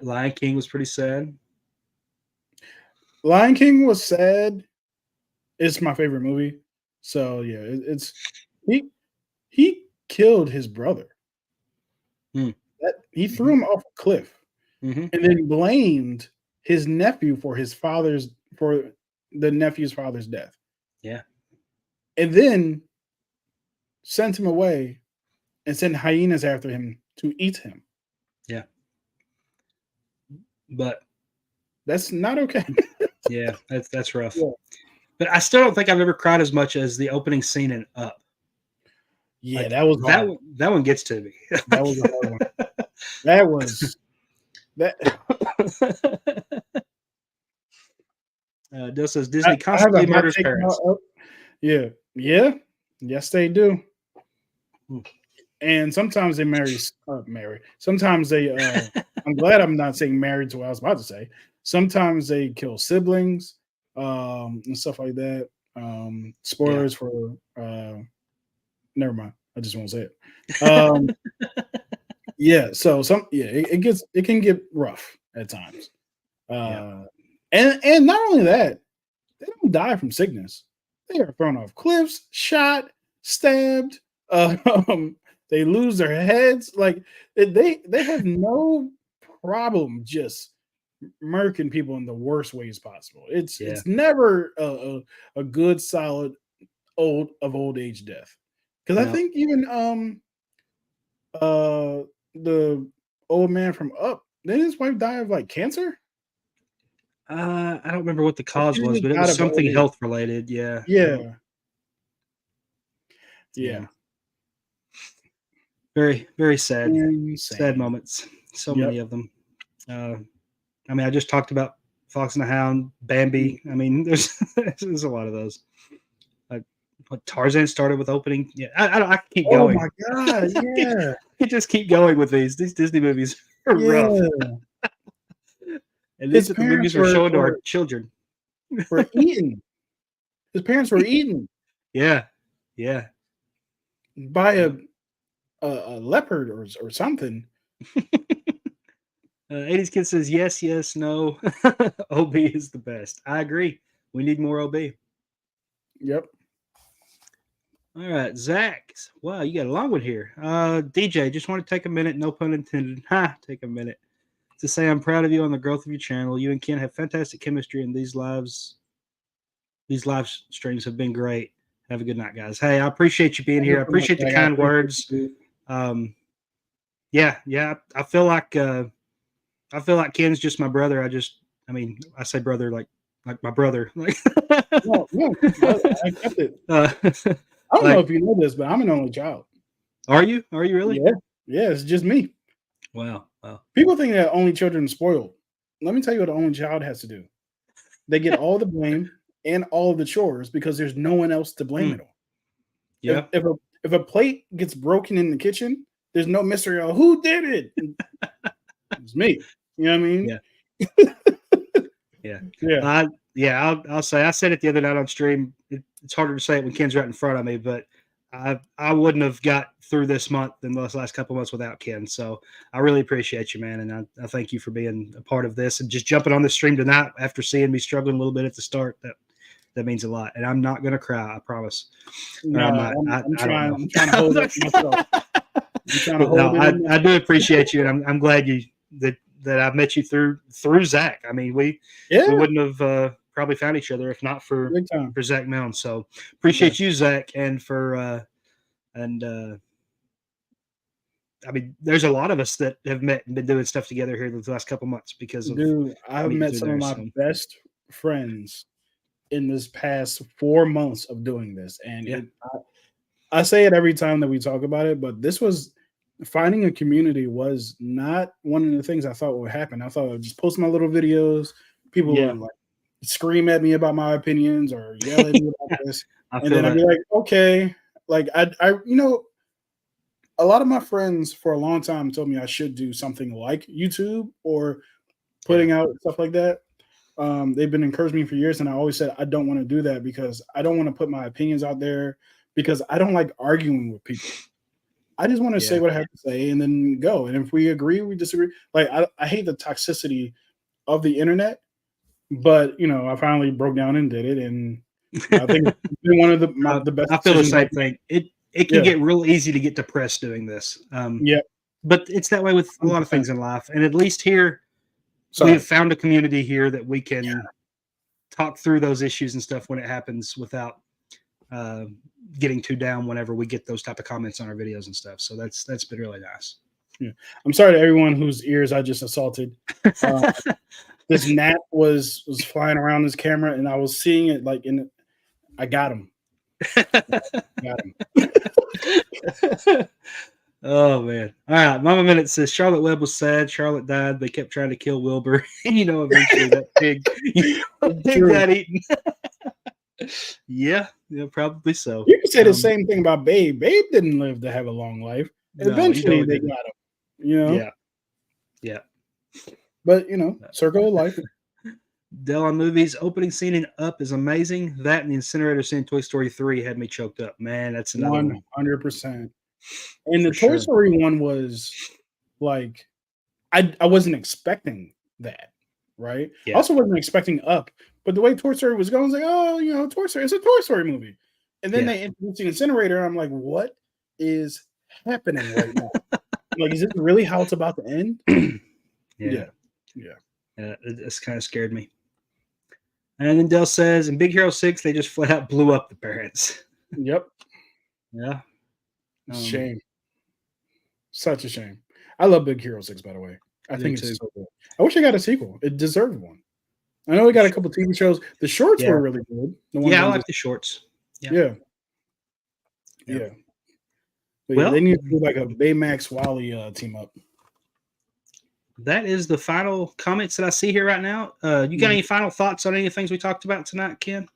Lion King was pretty sad. Lion King was sad. It's my favorite movie. So yeah, it's he killed his brother. He threw him off a cliff and then blamed his nephew for the nephew's father's death. Yeah. And then sent him away and sent hyenas after him to eat him. Yeah. But that's not okay. Yeah, that's rough. Yeah. But I still don't think I've ever cried as much as the opening scene in Up. Yeah, Like, that was hard. that one gets to me. That was a hard one. That was that. Dill says Disney I have a constantly hot murders take parents. about Up. Yeah, yes, they do. Hmm. And sometimes they marry. Sometimes they. I'm glad I'm not saying married to what I was about to say. Sometimes they kill siblings, and stuff like that. Spoilers for. Never mind. I just won't say it. Yeah. So it can get rough at times. And not only that, they don't die from sickness. They are thrown off cliffs, shot, stabbed. They lose their heads. Like they have no problem just murking people in the worst ways possible. It's never a good solid old age death. Because I think even the old man from Up, didn't his wife die of like cancer? I don't remember what the cause was, but it was something health related. Yeah. Yeah. Very, very sad. Sad moments. So many of them. I mean, I just talked about Fox and the Hound, Bambi. I mean, there's a lot of those. What Tarzan started with opening. Yeah, I keep going. Oh my god! Yeah, you just keep going with these. These Disney movies are rough. And these are the movies we're showing to our children. We're eating. His parents were eaten. Yeah. By a leopard or something. 80s Kid says yes, no. OB is the best. I agree. We need more OB. Yep. All right, Zach. Wow, you got a long one here. DJ, just want to take a minute, no pun intended. Take a minute to say I'm proud of you on the growth of your channel. You and Ken have fantastic chemistry, and these live streams have been great. Have a good night, guys. Hey, I appreciate you being here. I appreciate the kind words. Yeah. I feel like Ken's just my brother. I say brother like my brother. Like, no, I get it. I don't know if you know this, but I'm an only child. Are you? Are you really? Yeah, it's just me. Wow. People think that only children are spoiled. Let me tell you what an only child has to do. They get all the blame and all of the chores because there's no one else to blame it on. Yeah. If a plate gets broken in the kitchen, there's no mystery of who did it. It's me. You know what I mean? Yeah. I'll say I said it the other night on stream. It's harder to say it when Ken's right in front of me, but I wouldn't have got through this month and those last couple of months without Ken. So I really appreciate you, man, and I thank you for being a part of this and just jumping on the stream tonight after seeing me struggling a little bit at the start. That means a lot, and I'm not gonna cry. I promise. No, I'm trying to hold it myself. I do appreciate you, and I'm glad that I met you through Zach. I mean, we wouldn't have probably found each other if not for Zach Milne. So appreciate you, Zach, and for I mean, there's a lot of us that have met and been doing stuff together here the last couple months because of. Dude, I've met some of my best friends in this past 4 months of doing this, and I say it every time that we talk about it, but this was. Finding a community was not one of the things I thought would happen. I thought I would just post my little videos. People would like scream at me about my opinions or yell at me about this. And then I'd be like, okay. Like I a lot of my friends for a long time told me I should do something like YouTube or putting out stuff like that. They've been encouraging me for years, and I always said I don't want to do that because I don't want to put my opinions out there because I don't like arguing with people. I just want to say what I have to say and then go. And if we agree, we disagree. Like I hate the toxicity of the internet, but I finally broke down and did it, and I think it's been one of the best. I feel the same thing. It can get real easy to get depressed doing this. But it's that way with a lot of things in life. And at least here, we have found a community here that we can talk through those issues and stuff when it happens without getting too down whenever we get those type of comments on our videos and stuff. So that's been really nice. Yeah. I'm sorry to everyone whose ears I just assaulted. This gnat was flying around this camera, and I was seeing it like I got him. Got him. Oh man! All right, Mama Minute says Charlotte Webb was sad. Charlotte died. They kept trying to kill Wilbur, and eventually that pig, pig got eaten. Yeah, probably so. You can say the same thing about Babe. Babe didn't live to have a long life. Eventually, they got him. Yeah. But circle of life. Dell on movies. Opening scene in Up is amazing. That and the incinerator scene in Toy Story 3 had me choked up. Man, that's another 100%. And the Toy Story one was like, I wasn't expecting that, right? Yeah. I also wasn't expecting Up, but the way Toy Story was going, I was like, oh, Toy Story, it's a Toy Story movie. And then they introduced the incinerator. I'm like, what is happening right now? Like, is it really how it's about to end? Yeah. It's kind of scared me. And then Dell says, in Big Hero 6, they just flat out blew up the parents. Yep. Yeah. Shame. Such a shame. I love Big Hero 6, by the way. I think it's so good. I wish it got a sequel. It deserved one. I know we got a couple TV shows. The shorts were really good. I like the shorts. Yeah. Well, they need to do like a Baymax Wally team up. That is the final comments that I see here right now. You got any final thoughts on any of the things we talked about tonight, Ken?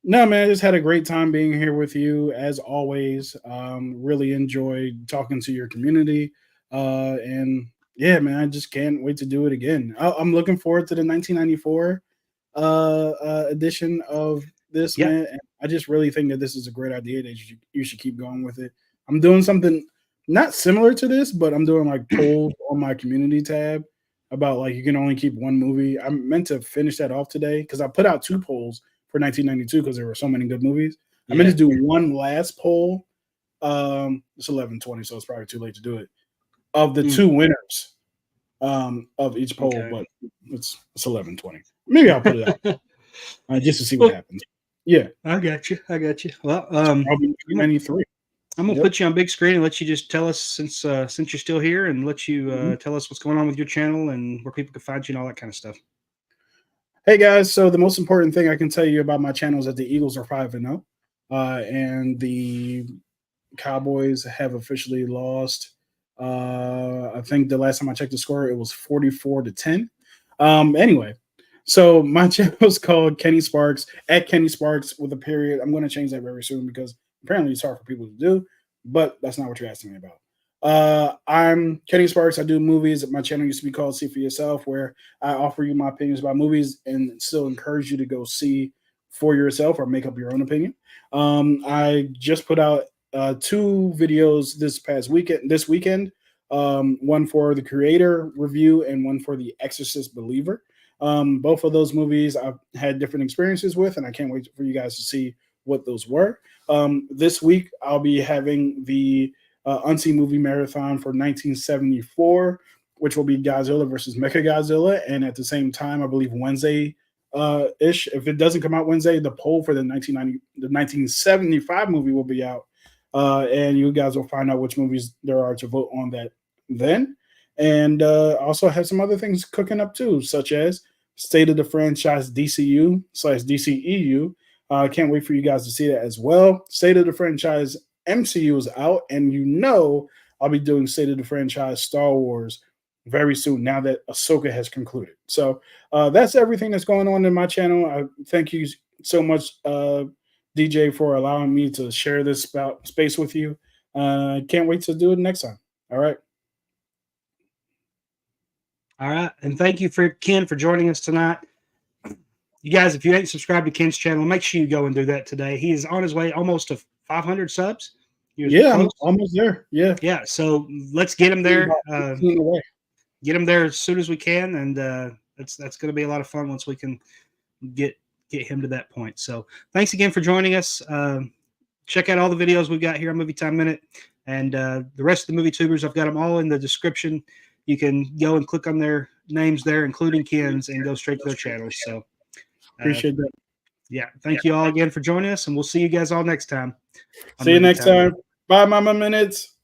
No, man, I just had a great time being here with you as always. Really enjoyed talking to your community. And yeah, man, I just can't wait to do it again. I'm looking forward to the 1994 edition of this, man. And I just really think that this is a great idea that you should keep going with it. I'm doing something not similar to this, but I'm doing like polls on my community tab about like you can only keep one movie. I'm meant to finish that off today because I put out 2 polls for 1992 because there were so many good movies. I'm meant to do one last poll. It's 11:20, so it's probably too late to do it. Of the 2 winners of each poll, but it's 11:20. Maybe I'll put it out just to see what happens. Yeah, I got you. Well, probably 93. I'm gonna put you on big screen and let you just tell us since you're still here and let you tell us what's going on with your channel and where people can find you and all that kind of stuff. Hey guys, so the most important thing I can tell you about my channel is that the Eagles are 5-0, and the Cowboys have officially lost. I think the last time I checked the score, it was 44-10. Anyway, so my channel is called Kenny Sparks, at Kenny Sparks with a period. I'm going to change that very soon because apparently it's hard for people to do, but that's not what you're asking me about. I'm Kenny Sparks. I do movies. My channel used to be called See For Yourself, where I offer you my opinions about movies and still encourage you to go see for yourself or make up your own opinion. I just put out 2 videos this weekend, one for The Creator review and one for The Exorcist Believer. Both of those movies I've had different experiences with, and I can't wait for you guys to see what those were. This week, I'll be having the Unseen Movie Marathon for 1974, which will be Godzilla versus Mechagodzilla. And at the same time, I believe Wednesday-ish, if it doesn't come out Wednesday, the poll for the 1975 movie will be out. And you guys will find out which movies there are to vote on that then. And also have some other things cooking up too, such as State of the Franchise DCU/DCEU. Can't wait for you guys to see that as well. State of the Franchise MCU is out, and I'll be doing State of the Franchise Star Wars very soon now that Ahsoka has concluded. So that's everything that's going on in my channel. I thank you so much, DJ, for allowing me to share this space with you. Can't wait to do it next time. All right. All right. And thank you for Ken for joining us tonight. You guys, if you ain't subscribed to Ken's channel, make sure you go and do that today. He is on his way almost to 500 subs. Yeah, I'm almost there. Yeah. Yeah. So let's get him there. Get him there as soon as we can. And that's going to be a lot of fun once we can get him to that point. So thanks again for joining us. Check out all the videos we've got here on Movie Time Minute. And the rest of the movie tubers, I've got them all in the description. You can go and click on their names there, including Ken's, and go straight to their channels. So appreciate that. Yeah. Thank you all again for joining us, and we'll see you guys all next time. See you next time. Bye, Mama Minutes.